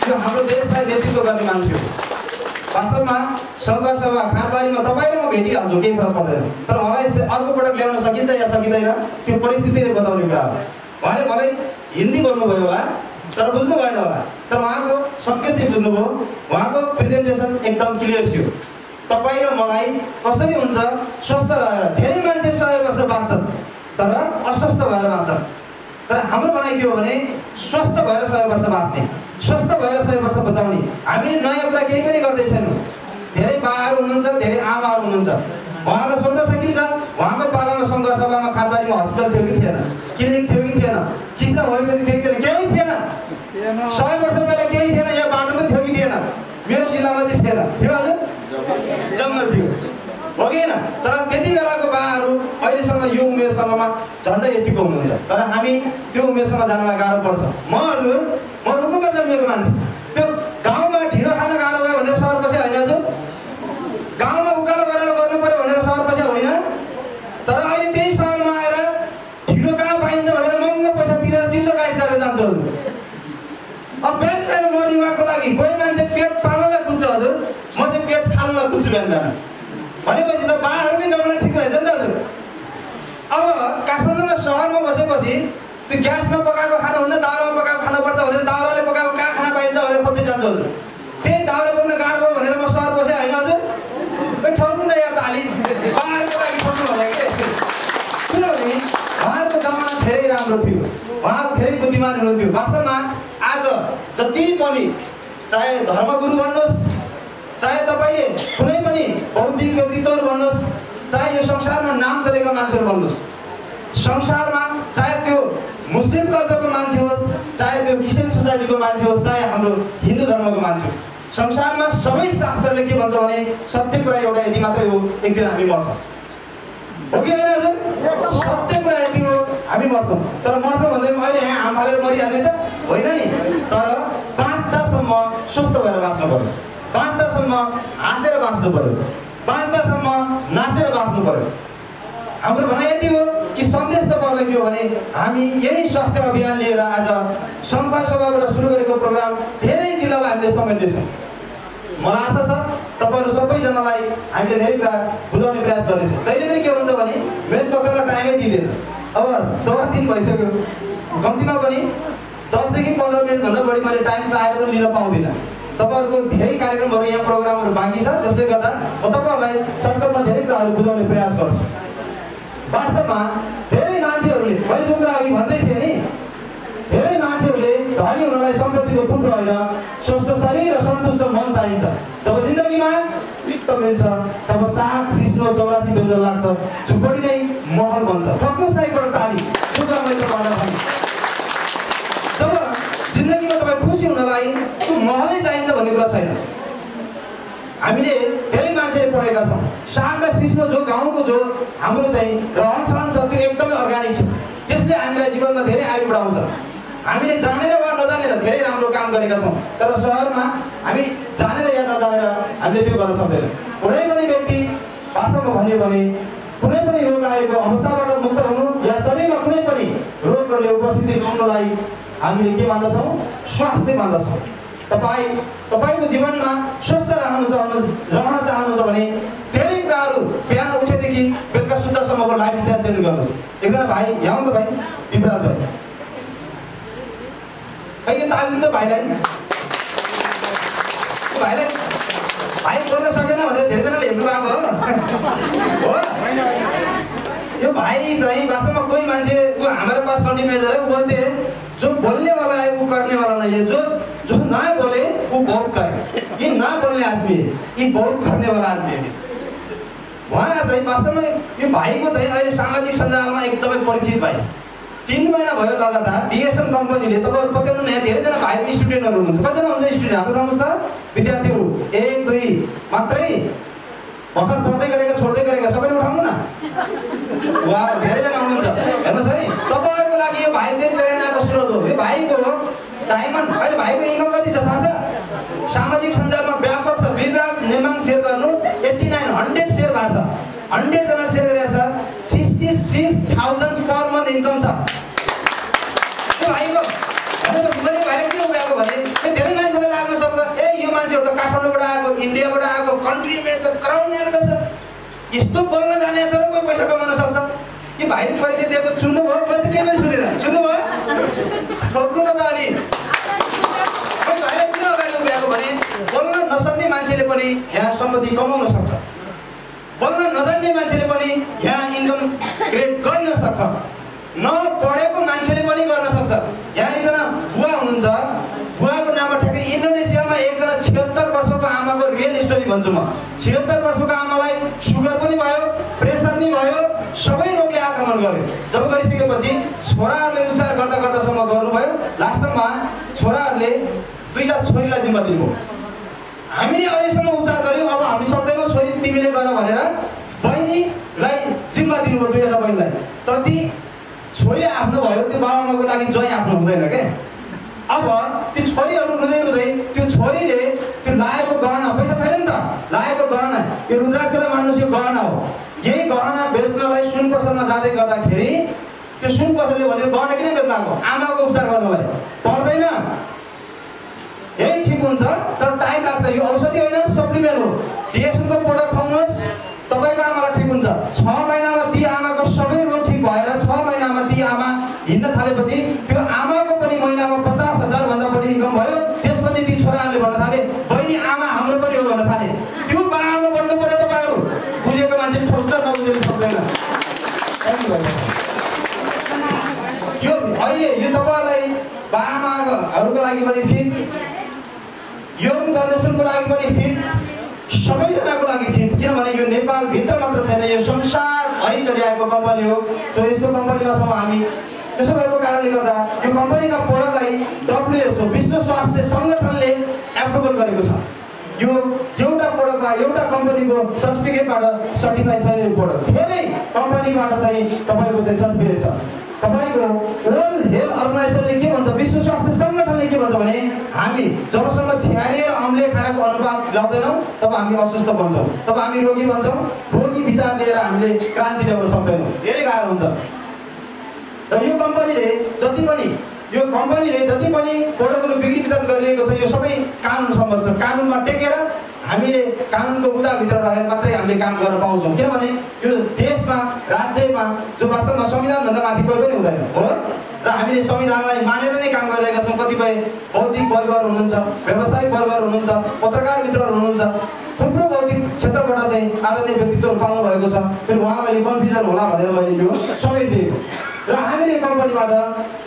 यो हाम्रो देशलाई नेतृत्व गर्ने मान्छे हो। वास्तवमा सङ्घसभा खानबारीमा तपाईँ र म भेटिहाल्छु, केही फरक पर्दैन। तर मलाई अर्को पटक ल्याउन सकिन्छ या सकिँदैन त्यो परिस्थितिले बताउने कुरा हो। उहाँले मलाई हिन्दी बोल्नुभयो होला तर बुझ्नु भएन होला, तर उहाँको सङ्केत चाहिँ बुझ्नुभयो। उहाँको प्रेजेन्टेसन एकदम क्लियर थियो। तपाईँ र मलाई कसरी हुन्छ स्वस्थ रहेर, धेरै मान्छे 100 वर्ष बाँच्छन् तर अस्वस्थ भएर बाँच्छन्। तर हाम्रो भनाइ के हो भने स्वस्थ भएर 100 वर्ष बाँच्ने, स्वस्थ भएर 100 वर्ष बचाउने। हामीले नयाँ कुरा केही पनि गर्दैछौँ। धेरै बाहरू हुनुहुन्छ, धेरै आमाहरू हुनुहुन्छ, उहाँलाई सोध्न सकिन्छ उहाँको पालामा सङ्घसभामा खानबारीमा हस्पिटल थियो कि थिएन, क्लिनिक थियो कि थिएन, कृष्ण होमियोप्याथी थियो कि थिएन, केही थिएन। 100 वर्ष पहिला केही थिएन, यहाँ बाटो पनि थियो कि थिएन। मेरो जिल्लामा चाहिँ थिएन, थियो हजुर, जङ्गल थियो हो कि होइन। तर त्यति बेलाको बाहरू अहिलेसम्म यो उमेर समूहमा झन्डै यतिको हुनुहुन्छ। तर हामी त्यो उमेरसम्म जानलाई गाह्रो पर्छ। म रुकुममा जन्मेको मान्छे, त्यो गाउँमा ढिँडो खान गाह्रो भयो भनेर सहर पछि होइन हजुर, गाउँमा उकालो गरेर गर्नु पर्यो भनेर सहर पछि होइन। तर अहिले त्यही सहरमा आएर ढिँडो कहाँ पाइन्छ भनेर महँगो पैसा तिरेर चिल्लो गाडी चढेर जान्छु हजुर। अब बिहान बिहान मर्निङको लागि कोही मान्छे पेट पाल्नलाई कुद्छ हजुर, म चाहिँ पेट फाल्न कुद्छु बिहान बिहान भनेपछि त बाढहरूकै जमाना ठिक रहेछ नि त हजुर। अब काठमाडौँमा सहरमा बसेपछि त्यो ग्यासमा पकाएको खाना हुन्न, दाउरामा पकाएको खाना पर्छ भनेर दाउराले पकाएको कहाँ खाना पाइन्छ भनेर खोज्दै जान्छ हजुर। त्यही दाउरा बोक्न गाह्रो भयो भनेर म सहर बसेँ होइन हजुर। ठोक्नु न यार त अलि बाढको लागि खोज्नु होला कि, किनभने उहाँहरूको जमाना धेरै राम्रो थियो, उहाँहरू धेरै बुद्धिमान हुनुहुन्थ्यो। वास्तवमा आज जति पनि चाहे धर्मगुरु भन्नुहोस्, चाहे तपाईँले कुनै पनि बौद्धिक व्यक्तित्वहरू भन्नुहोस्, चाहे यो संसारमा नाम चलेका मान्छेहरू भन्नुहोस्, संसारमा चाहे त्यो मुस्लिम कल्चरको मान्छे होस्, चाहे त्यो क्रिस्चियन सोसाइटीको मान्छे होस्, चाहे हाम्रो हिन्दू धर्मको मान्छे होस्, संसारमा सबै शास्त्रले के भन्छ भने सत्य कुरा एउटा यति मात्रै हो, एक दिन हामी मर्छौँ हो कि होइन हजुर। सत्य कुरा यति हो, हामी मर्छौँ। तर मर्छौँ भन्दैमा अहिले यहाँ हाम फालेर मरिहाल्ने त होइन नि। तर बाँच्दासम्म स्वस्थ भएर बाँच्नु पर्यो, बाँच्दासम्म हाँसेर बाँच्नु पर्यो, बाँच्दासम्म नाचेर बाँच्नु पर्यो। हाम्रो भनाइ यति हो कि सन्देश तपाईँहरूलाई के हो भने हामी यही स्वास्थ्य अभियान लिएर आज सङ्घसभाबाट सुरु गरेको प्रोग्राम धेरै जिल्लालाई हामीले समेट्नेछौँ। मलाई आशा छ तपाईँहरू सबैजनालाई हामीले धेरै कुरा बुझाउने प्रयास गर्नेछौँ। जहिले पनि के हुन्छ भने मेन पक्षमा टाइमै दिँदैन। अब 3:15 भइसक्यो, कम्तीमा पनि 10 देखि 15 मिनटभन्दा बढी मैले टाइम चाहेर पनि लिन पाउँदिनँ। तपाईँहरूको धेरै कार्यक्रमहरू यहाँ प्रोग्रामहरू बाँकी छ, जसले गर्दा म तपाईँहरूलाई सर्टकटमा धेरै कुराहरू बुझाउने प्रयास गर्छु। वास्तवमा धेरै मान्छेहरूले मैले जो कुरा अघि भन्दै थिएँ नि, धेरै मान्छेहरूले धनी हुनलाई सम्पत्तिको थुप्रो होइन, स्वस्थ शरीर र सन्तुष्ट मन चाहिन्छ। जब जिन्दगीमा पित्त मिल्छ तब साग सिस्नो 84 व्यञ्जन लाग्छ, झुपडी नै महल बन्छ। ठक्नुहोस् न एकपल्ट ताली, जो कुरा मैले तपाईँलाई भने। जब जिन्दगीमा तपाईँ खुसी हुनलाई त्यो महलै चाहिन्छ भन्ने कुरा छैन। हामीले धेरै मान्छेले पढेका छौँ, साग र सिस्नो जो गाउँको जो हाम्रो चाहिँ रहन सहन छ त्यो एकदमै अर्ग्यानिक छ, त्यसले हामीलाई जीवनमा धेरै आयु बढाउँछ। हामीले जानेर वा नजानेर धेरै राम्रो काम गरेका छौँ, तर सहरमा हामी जानेर या नजानेर हामीले त्यो गर्न सक्दैनौँ। कुनै पनि व्यक्ति वास्तवमा भन्यो भने कुनै पनि रोग आएको अवस्थाबाट मुक्त हुनु या शरीरमा कुनै पनि रोगहरूले उपस्थिति पाउनलाई हामीले के मान्दछौँ? स्वास्थ्य मान्दछौँ। तपाईँको जीवनमा स्वस्थ रहन चाहनुहुन्छ भने धेरै कुराहरू बिहान उठेदेखि बेलुका सुत्दासम्मको लाइफस्टाइल चेन्ज गर्नुहोस्। एकजना भाइ यहाँ त भाइ विपराज भाइ, खै यो ताल दिनु त भाइलाई भाइ बोल्न सकेन भनेर धेरैजनाले हेर्नु भएको हो। यो भाइ चाहिँ वास्तवमा कोही मान्छे वो हमारे पास कंटिन्यूजर है, वो बोलते हैं जो बोलने वाला है वो करने वाला नहीं है, जो ना बोले वो बहुत करे। ये ना बोलने आदमी है, ये बहुत करने वाला आदमी है। वहाँ चाहिँ वास्तवमा यो भाइको चाहिँ अहिले सामाजिक सञ्जालमा एकदमै परिचित भाइ। 3 महिना भयो लगातार डिएसएम कम्पनीले तपाईँहरू पत्याउनु नयाँ धेरैजना भाइको स्टुडेन्टहरू हुनुहुन्छ। कतिजना हुन्छ स्टुडेन्ट? हात उठाउनुहोस् त। विद्यार्थीहरू 1 2 मात्रै भर्खर पढ्दै गरेका छोड्दै गरेका सबैले उठाउनु न। वा धेरैजना हुनुहुन्छ। हेर्नुहोस् है, तपाईँहरूको लागि यो भाइ चाहिँ प्रेरणाको स्रोत हो। यो भाइको डायमन्ड अहिले भाइको इन्कम कति छ थाहा छ? सामाजिक सञ्जालमा व्यापक छ। विराज नेमाङ सेयर गर्नु 8900 सेयर भएको छ, 100 जना सेयर गरेको छ, 66,000 पर मन्थ इन्कम छ यो भाइको। भनेपछि मान्छेहरू त काठमाडौँबाट आएको, इन्डियाबाट आएको, कन्ट्री म्यानेजर, क्राउन एम्बेसडर यस्तो बोल्न जाने छ र कोही पैसा कमाउन सक्छ। कि भाइले परिचय दिएको सुन्नुभयो? मैले त केही पनि सुनेन। सुन्नुभयो? थप्नु न त अलि। कोही भाइलाई किन अगाडि उभ्याएको भने बोल्न नसक्ने मान्छेले पनि यहाँ सम्पत्ति कमाउन सक्छ, बोल्न नजान्ने मान्छेले पनि यहाँ इन्कम क्रिएट गर्न सक्छ, नपढेको मान्छेले पनि गर्न सक्छ। यहाँ एकजना बुवा हुनुहुन्छ, बुवाको नाममा ठ्याक्कै इन्डोनेसियामा एकजना 76 वर्षको आमाको रियल स्टोरी भन्छु म। 76 वर्षको आमालाई सुगर पनि भयो, प्रेसर पनि भयो, सबै रोगले आक्रमण गर्यो। जब गरिसकेपछि छोराहरूले उपचार गर्दा गर्दासम्म गर्नुभयो। लास्टमा छोराहरूले 2टा छोरीलाई जिम्मा दिनुभयो। हामीले अहिलेसम्म उपचार गऱ्यौँ, अब हामी सक्दैनौँ, छोरी तिमीले गर भनेर बहिनीलाई जिम्मा दिनुभयो, 2वटा बहिनीलाई। तर ती छोरी आफ्नो भयो, त्यो बाबुआमाको लागि जय आफ्नो हुँदैन के। अब ती छोरीहरू रुँदै रुँदै त्यो छोरीले त्यो लाएको गहना, पैसा छैन नि त, लाएको गहना, यो रुद्राक्षलाई मान्नुहोस् यो गहना हो, यही गहना बेच्नलाई सुन पसलमा जाँदै गर्दाखेरि त्यो सुन पसलले भनेको गहना किन बेच्न आएको? आमाको उपचार गर्नलाई। पर्दैन, यही ठिक हुन्छ तर टाइम लाग्छ। यो औषधि होइन, सप्लिमेन्ट हो। डिएक्सनको प्रोडक्ट खुवाउनुहोस्, तपाईँको आमालाई ठिक हुन्छ। 6 महिनामा ती आमाको सबै रोग ठिक भएर 6 महिनामा ती आमा हिँड्न थालेपछि त्यो आमाको पनि महिनामा 50,000 भन्दा बढी इन्कम भयो। त्यसपछि ती छोराहरूले भन्न थाले बहिनी आमा हाम्रो पनि हो भन्न थाले। त्यो बाआमा बन्नु पर्यो तपाईँहरू। बुझेको मान्छे ठोक्छ, नबुझेको ठोक्दैन। यो अहिले यो तपाईँहरूलाई बाआमाहरूको लागि पनि फिट, यङ जेनेरेसनको लागि पनि फिट, सबैजनाको लागि फिट। किनभने यो नेपालभित्र मात्र छैन, यो संसारभरि चलिआएको कम्पनी हो। सो यस्तो कम्पनीमा छौँ हामी। त्यसो भएको कारणले गर्दा यो कम्पनीका प्रोडक्टलाई WHO विश्व स्वास्थ्य सङ्गठनले एप्रुभल गरेको छ। यो एउटा प्रोडक्टमा एउटा कम्पनीको सर्टिफिकेटबाट सर्टिफाई छैन यो प्रोडक्ट। धेरै कम्पनीबाट चाहिँ तपाईँको चाहिँ सर्टिफिकेट छ। तपाईँको वर्ल्ड हेल्थ अर्गनाइजेसनले के भन्छ, विश्व स्वास्थ्य सङ्गठनले के भन्छ भने हामी जबसम्म छ्यारे र अम्ले खानाको अनुपात ल्याउँदैनौँ तब हामी अस्वस्थ बन्छौँ, तब हामी रोगी बन्छौँ। रोगी विचार लिएर हामीले क्रान्ति ल्याउन सक्दैनौँ, धेरै गाह्रो हुन्छ। र यो कम्पनीले जति पनि प्रोडक्टहरू बिक्री वितरण गरिरहेको छ यो सबै कानुन सम्बद्ध छ। कानुनमा टेकेर हामीले कानुनको बुदाभित्र रहेर मात्रै हामीले काम गर्न पाउँछौँ। किनभने यो देशमा, राज्यमा जो वास्तवमा संविधानभन्दा माथि कोही पनि हुँदैन हो र हामीले संविधानलाई मानेर नै काम गरिरहेका छौँ। कतिपय बौद्धिक वर्गहरू हुनुहुन्छ, व्यावसायिक वर्गहरू हुनुहुन्छ, पत्रकार मित्रहरू हुनुहुन्छ, थुप्रो बौद्धिक क्षेत्रबाट चाहिँ आदरणीय व्यक्तित्वहरू पाउनु भएको छ। फेरि उहाँलाई यो कन्फ्युजन होला भनेर मैले यो समेत दिएको र हामीले कम्पनीबाट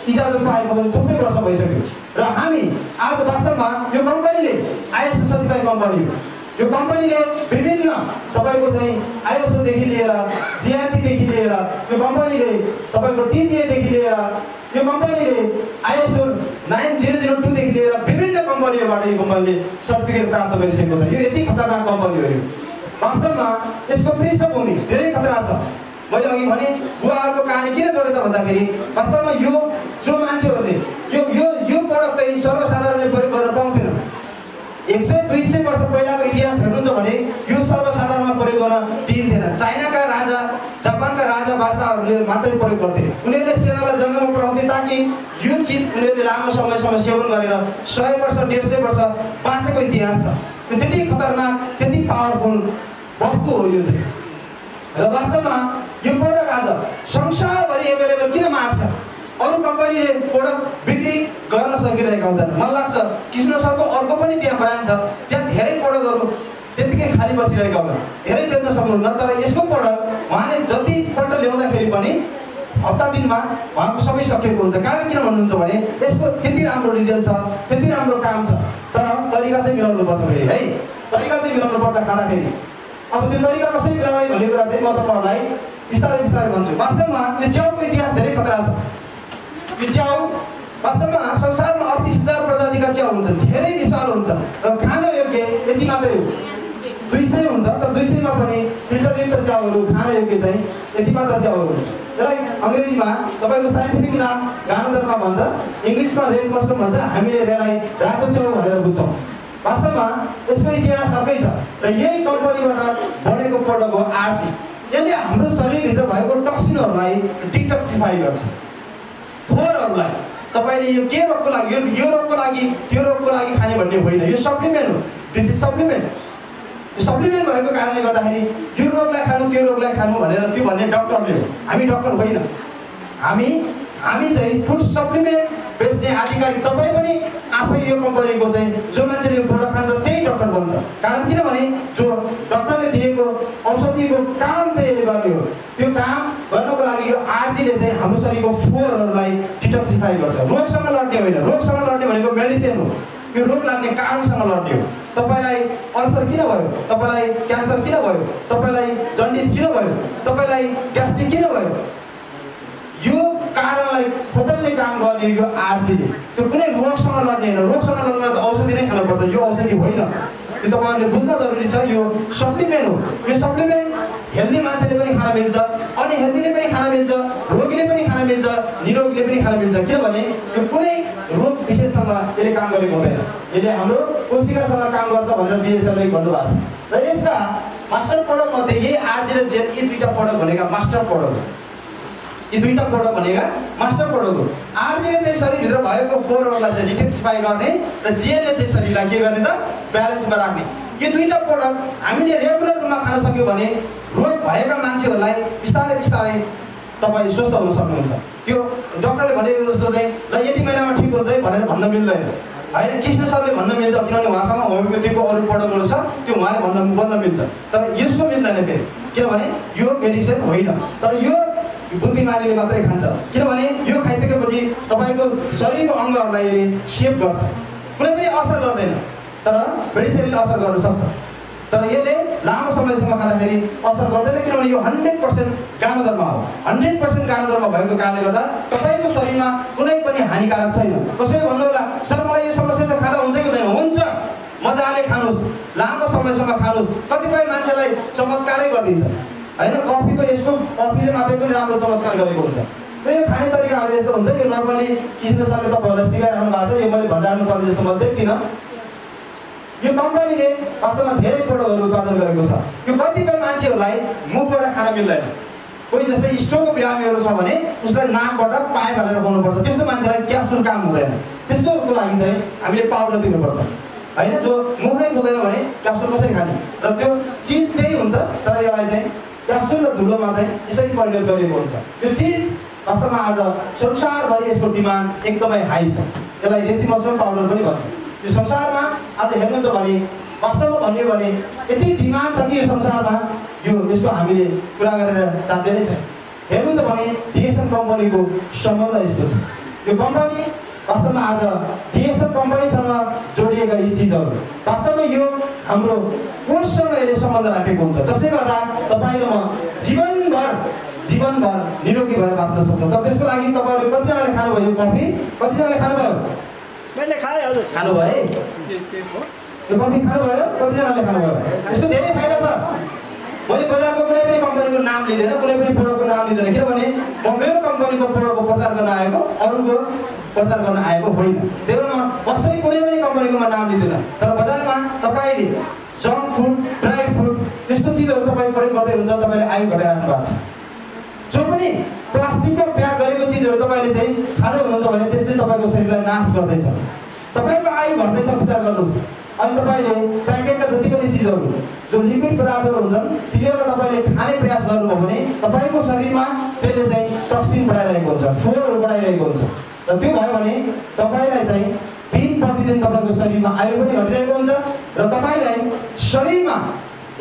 इजाजत पाएको पनि थुप्रै वर्ष भइसक्यो। र हामी आज वास्तवमा यो कम्पनीले ISO सर्टिफाइड कम्पनी हो। यो कम्पनीले विभिन्न तपाईँको चाहिँ ISOदेखि लिएर GMP देखि लिएर यो कम्पनीले तपाईँको TGA देखि लिएर यो कम्पनीले ISO 9002 देखि लिएर विभिन्न कम्पनीहरूबाट यो कम्पनीले सर्टिफिकेट प्राप्त गरिसकेको छ। यो यति खतरनाक कम्पनी हो। यो वास्तवमा यसको पृष्ठभूमि धेरै खतरा छ। मैले अघि भने बुवाहरूको कहानी किन जोडेँ त भन्दाखेरि वास्तवमा यो जो मान्छेहरूले यो प्रोडक्ट चाहिँ सर्वसाधारणले प्रयोग गर्न पाउँथेन। 100-200 वर्ष पहिलाको इतिहास हेर्नुहुन्छ भने यो सर्वसाधारणमा प्रयोग गर्न दिइन्थेन। चाइनाका राजा, जापानका राजा बादशाहहरूले मात्रै प्रयोग गर्थे। उनीहरूले सेनालाई जङ्गलमा पठाउँथे ताकि यो चिज उनीहरूले लामो समयसम्म सेवन गरेर 100 वर्ष 150 वर्ष बाँचेको इतिहास छ। त्यति खतरनाक, त्यति पावरफुल वस्तु हो यो चाहिँ। र वास्तवमा यो प्रोडक्ट आज संसारभरि एभाइलेबल किन माग्छ? अरू कम्पनीले प्रोडक्ट बिक्री गर्न सकिरहेका हुँदैन। मलाई लाग्छ कृष्ण सरको अर्को पनि त्यहाँ ब्रान्ड छ, त्यहाँ धेरै प्रोडक्टहरू त्यतिकै खाली बसिरहेका हुन्, धेरै बेच्न सक्नुहुन्न। तर यसको प्रोडक्ट उहाँले जतिपल्ट ल्याउँदाखेरि पनि हप्ता दिनमा उहाँको सबै सकिएको हुन्छ। कारण किन भन्नुहुन्छ भने यसको त्यति राम्रो रिजल्ट छ, त्यति राम्रो काम छ। तर तरिका चाहिँ मिलाउनु पर्छ फेरि है, तरिका चाहिँ मिलाउनु पर्छ खाँदाखेरि। अब त्यो तरिका कसरी मिलाउने भन्ने कुरा चाहिँ म तपाईँहरूलाई बिस्तारै बिस्तारै भन्छु। वास्तवमा यो च्याउको इतिहास धेरै खतरा छ। यो च्याउ वास्तवमा संसारमा 38,000 प्रजातिका च्याउ हुन्छन्, धेरै विषालु हुन्छन् र खान योग्य यति मात्रै हो। 200 हुन्छ, तर 200 मा पनि फिल्टरयुक्त च्याउहरू खान योग्य चाहिँ यति मात्र च्याउहरू हुन्छ। यसलाई अङ्ग्रेजीमा तपाईँको साइन्टिफिक नाम गानोदरमा भन्छ, इङ्ग्लिसमा रेड मस्टर्ड भन्छ, हामीले यसलाई रातो च्याउ भनेर बुझ्छौँ। वास्तवमा यसको इतिहास अर्कै छ र यही कम्पनीबाट बनेको प्रोडक्ट हो आरजी। यसले हाम्रो शरीरभित्र भएको टक्सिनहरूलाई डिटक्सिफाई गर्छ। फोहोरहरूलाई तपाईँले यो के रोगको लागि, यो रोगको लागि, त्यो रोगको लागि खाने भन्ने होइन, यो सप्लिमेन्ट हो। This is supplement. Yo supplement भएको कारणले गर्दाखेरि यो रोगलाई खानु त्यो रोगलाई खानु भनेर त्यो भन्ने डक्टरले हो, हामी डक्टर होइन। हामी चाहिँ फुड सप्लिमेन्ट बेच्ने आधिकारिक। तपाईँ पनि आफै यो कम्पनीको चाहिँ जो मान्छेले यो प्रोडक्ट खान्छ त्यही डक्टर बन्छ। कारण किनभने जो डक्टरले दिएको औषधिको काम चाहिँ यसले गर्ने हो। त्यो काम गर्नको लागि यो आरजीले चाहिँ हाम्रो शरीरको फोहोरहरूलाई डिटक्सिफाई गर्छ। रोगसँग लड्ने होइन, रोगसँग लड्ने भनेको मेडिसिन हो। यो रोग लाग्ने कारणसँग लड्ने हो। तपाईँलाई अल्सर किन भयो, तपाईँलाई क्यान्सर किन भयो, तपाईँलाई जन्डिस किन भयो, तपाईँलाई ग्यास्ट्रिक किन भयो, यो कारणलाई खोतल्ने काम गर्ने यो आरजीले। त्यो कुनै रोगसँग लड्ने होइन। रोगसँग लड्न त औषधि नै खानुपर्छ, यो औषधि होइन। यो तपाईँहरूले बुझ्न जरुरी छ। यो सप्लिमेन्ट हो। यो सप्लिमेन्ट हेल्दी मान्छेले पनि खान मिल्छ, अनहेल्दीले पनि खान मिल्छ, रोगीले पनि खान मिल्छ, निरोगीले पनि खान मिल्छ। किनभने यो कुनै रोग विशेषसँग यसले काम गरेको हुँदैन। यसले हाम्रो कोशिकासँग काम गर्छ भनेर बिएसएलले भन्नुभएको छ। र यसका मास्टर प्रोडक्ट मध्ये यही आरजी र जेल, यी दुईटा प्रोडक्ट भनेका मास्टर प्रोडक्ट हो। यी दुईटा प्रोडक्ट भनेका मास्टर प्रोडक्ट हो। आरजीले चाहिँ शरीरभित्र भएको फोहोरहरूलाई चाहिँ डिटक्सिफाई गर्ने र जेलले चाहिँ शरीरलाई के गर्ने त ब्यालेन्समा राख्ने। यो दुईटा प्रोडक्ट हामीले रेगुलर रूपमा खान सक्यौँ भने रोग भएका मान्छेहरूलाई बिस्तारै बिस्तारै तपाईँ स्वस्थ हुन सक्नुहुन्छ। त्यो डक्टरले भनेको जस्तो चाहिँ ल यति महिनामा ठिक हुन्छ है भनेर भन्न मिल्दैन होइन। कृष्ण सरले भन्न मिल्छ किनभने उहाँसँग होमियोपेथीको अरू प्रोडक्टहरू छ, त्यो उहाँले भन्न मिल्छ। तर यसको मिल्दैन फेरि, किनभने यो मेडिसिन होइन। तर यो बुद्धिमानीले मात्रै खान्छ, किनभने यो खाइसकेपछि तपाईँको शरीरको अङ्गहरूलाई यसले सेभ गर्छ। कुनै पनि असर गर्दैन, तर मेडिसिनले असर गर्न सक्छ। तर यसले लामो समयसम्म खाँदाखेरि असर गर्दैन, किनभने यो 100% गानोधर्म हो। 100% गानोधर्म भएको कारणले गर्दा तपाईँको शरीरमा कुनै पनि हानिकारक छैन। कसैले भन्नु होला सर मलाई यो समस्या चाहिँ खाँदा हुन्छ कि हुँदैन? हुन्छ, मजाले खानुहोस्, लामो समयसम्म खानुहोस्। कतिपय मान्छेलाई चमत्कारै गरिदिन्छ होइन। कफीको यसको कफीले मात्रै पनि राम्रो चमत्कार गरेको हुन्छ। र यो खाने तरिकाहरू यस्तो हुन्छ। यो नर्मली कृष्ण सरले तपाईँहरूलाई सिकाइरहनु भएको छ, यो मैले भनिरहनु पर्ने जस्तो म देख्दिनँ। यो कम्पनीले वास्तवमा धेरै प्रोडक्टहरू उत्पादन गरेको छ। यो कतिपय मान्छेहरूलाई मुखबाट खान मिल्दैन। कोही जस्तै स्टोकको बिरामीहरू छ भने उसलाई नाकबाट पाइप हालेर खुवाउनुपर्छ, त्यस्तो मान्छेलाई क्याप्सुल काम हुँदैन। त्यस्तोको लागि चाहिँ हामीले पाउडर दिनुपर्छ होइन। जो मुख नै खुल्दैन भने क्याप्सुल कसरी खाने? र त्यो चिज त्यही हुन्छ, तर यसलाई चाहिँ क्याप्सुल र धुलोमा चाहिँ यसरी परिणत गरिएको हुन्छ। यो चिज वास्तवमा आज संसारभरि यसको डिमान्ड एकदमै हाई छ। यसलाई देशी मसरुम पाउडर पनि भन्छ। यो संसारमा आज हेर्नुहुन्छ भने वास्तवमा भन्यो भने यति डिमान्ड छ कि यो संसारमा यसको हामीले कुरा गरेर साध्य नै छैन। हेर्नुहुन्छ भने डिएसएम कम्पनीको सम्बन्ध यस्तो छ। यो कम्पनी वास्तवमा आज डिएसएम कम्पनीसँग जोडिएका यी चिजहरू वास्तवमा यो हाम्रो कोषसँग यसले सम्बन्ध राखेको हुन्छ, जसले गर्दा तपाईँ र म जीवनभर निरोगी भएर बाँच्न सक्छौँ। तर त्यसको लागि तपाईँहरू कतिजनाले खानुभयो यो कफी? कतिजनाले खानुभयो? मैले खाएँ हजुर। खानुभयो है? यो कफी खानुभयो? कतिजनाले खानुभयो? यसको धेरै फाइदा छ। मैले बजारको कुनै पनि कम्पनीको नाम लिँदैन, कुनै पनि प्रोडक्टको नाम लिँदैन, किनभने म मेरो कम्पनीको प्रोडक्टको प्रचार गर्न आएको, अरूको प्रचार गर्न आएको होइन। त्यही भएर म कसै कुनै पनि कम्पनीको म नाम लिँदैन। तर बजारमा तपाईँले जङ्क फुड, ड्राई फुड त्यस्तो चिजहरू तपाईँ प्रयोग गर्दै हुन्छ, तपाईँले आयु घटाइराख्नु भएको छ। जो पनि प्लास्टिकमा प्याक गरेको चिजहरू तपाईँले चाहिँ खाँदै हुनुहुन्छ भने त्यसले तपाईँको शरीरलाई नाश गर्दैछ, तपाईँको आयु घट्दैछ। विचार गर्नुहोस्। अनि तपाईँले प्याकेटका जति पनि चिजहरू जो लिक्विड पदार्थहरू हुन्छन् तिनीहरूलाई तपाईँले खाने प्रयास गर्नुभयो भने तपाईँको शरीरमा त्यसले चाहिँ टक्सिन बढाइरहेको हुन्छ, फोहोरहरू बढाइरहेको हुन्छ। र त्यो भयो भने तपाईँलाई चाहिँ दिन प्रतिदिन तपाईँको शरीरमा आयु पनि घटिरहेको हुन्छ र तपाईँलाई शरीरमा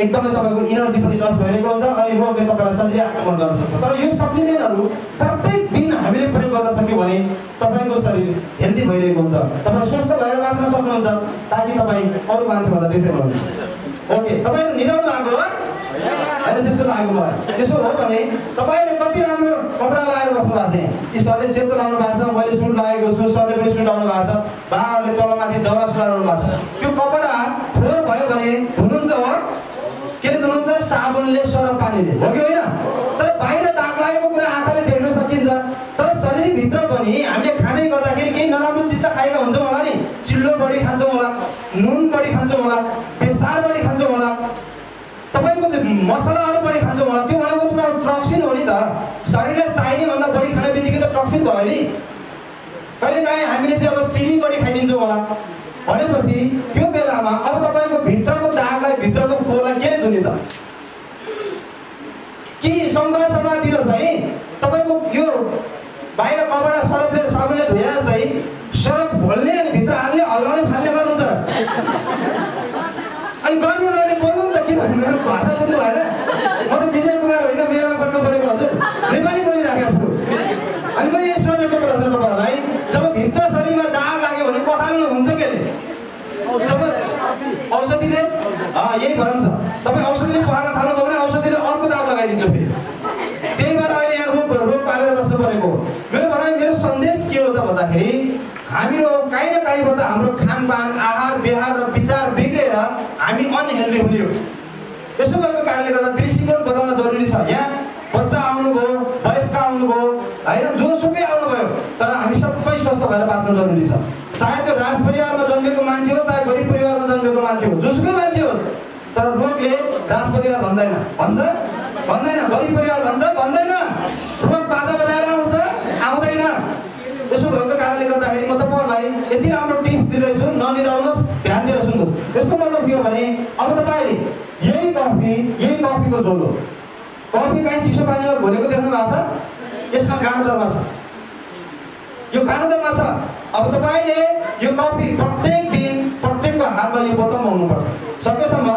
एकदमै तपाईँको इनर्जी पनि लस भइरहेको हुन्छ अनि रोगले तपाईँलाई सजिलै आक्रमण गर्न सक्छ। तर यो सप्लिमेन्टहरू प्रत्येक दिन हामीले प्रयोग गर्न सक्यौँ भने तपाईँको शरीर हेल्दी भइरहेको हुन्छ, तपाईँ स्वस्थ भएर बाँच्न सक्नुहुन्छ, ताकि तपाईँ अरू मान्छेभन्दा डिफ्रेन्ट हुनुहुन्छ। ओके, तपाईँहरू निदाउनु भएको हो होइन? त्यस्तो लाग्यो मलाई। त्यसो हो भने तपाईँले कति राम्रो कपडा लगाएर बस्नु भएको छ। यी सरले सेतो लाउनु भएको छ, मैले सुट लगाएको छु, सरले पनि सुट लाउनु भएको छ, बाबाहरूले तलमाथि दौरा सुलाउनु भएको छ। त्यो कपडा फोहोर भयो भने धुनुहुन्छ हो, केले धुनुहुन्छ? साबुनले, सरफ पानीले, हो कि होइन? तर बाहिर दाग लागेको कुरा आँखाले देख्न सकिन्छ, तर शरीरभित्र पनि हामीले खाँदै गर्दाखेरि केही नराम्रो चिज त खाएका हुन्छौँ होला नि। चिल्लो बढी खान्छौँ होला, नुन बढी खान्छौँ होला, बेसार बढी खान्छौँ होला, तपाईँको चाहिँ मसलाहरू बढी खान्छौँ होला। त्यो भनेको त टक्सिन हो नि त। शरीरलाई चाहिने भन्दा बढी खाने बित्तिकै त टक्सिन भयो नि। कहिलेकाहीँ हामीले चाहिँ अब चिनी बढी खाइदिन्छौँ होला भनेपछि त्यो बेलामा अब तपाईँको अनि गर्नेहरूले बोल्नु नि त, किनभने मेरो भाषा बुझ्नु भएन। म त विजय कुमार होइन, मेरो पटक बोलेको हजुर, नेपाली बोलिराखेको छु। अनि मैले यो सोधेको प्रश्न तपाईँहरूलाई, जब भित्र शरीरमा दाग लाग्यो भने पठाल्नु हुन्छ के अरे? जब औषधिले यही भरम छ, तपाईँ औषधिले पखाल्न थाल्नुभयो भने औषधिले अर्को दाग लगाइदिन्छ फेरि। त्यही भएर अहिले यहाँ रोग पालेर बस्नु परेको। मेरो भनाइ, मेरो सन्देश के हो त भन्दाखेरि, हाम्रो काहीँ न काहीँबाट हाम्रो खानपान, आहार व्यवहार र विचार बिग्रेर हामी अनहेल्दी हुने हो। यसो भएको कारणले गर्दा दृष्टिकोण बदल्न जरुरी छ। यहाँ बच्चा आउनुभयो, वयस्क आउनुभयो होइन, जोसुकै आउनुभयो, तर हामी सबै स्वस्थ भएर बाँच्न जरुरी छ। चाहे त्यो राज परिवारमा जन्मेको मान्छे हो, चाहे गरिब परिवारमा जन्मेको मान्छे हो, जोसुकै मान्छे होस्, तर रोगले राज परिवार भन्दैन, भन्छ भन्दैन, गरिब परिवार भन्छ भन्दैन, रोग बाजा बजाएर आउँछ आउँदैन। यसो भएको कारणले गर्दाखेरि म तपाईँहरूलाई यति राम्रो टिप्स दिँदैछु, ननिदाउनुहोस्, ध्यान दिएर सुन्नुहोस्। यसको मतलब के हो भने, अब तपाईँले यही कफीको झोल हो। कफी कहीँ चिसो पानीमा घोलेको देख्नु भएको छ? यसमा कानो दरमा छ, यो कानो दरमा छ। अब तपाईँले यो कफी प्रत्येक दिन प्रत्येकको हातमा यो बोतलमा हुनुपर्छ। सकेसम्म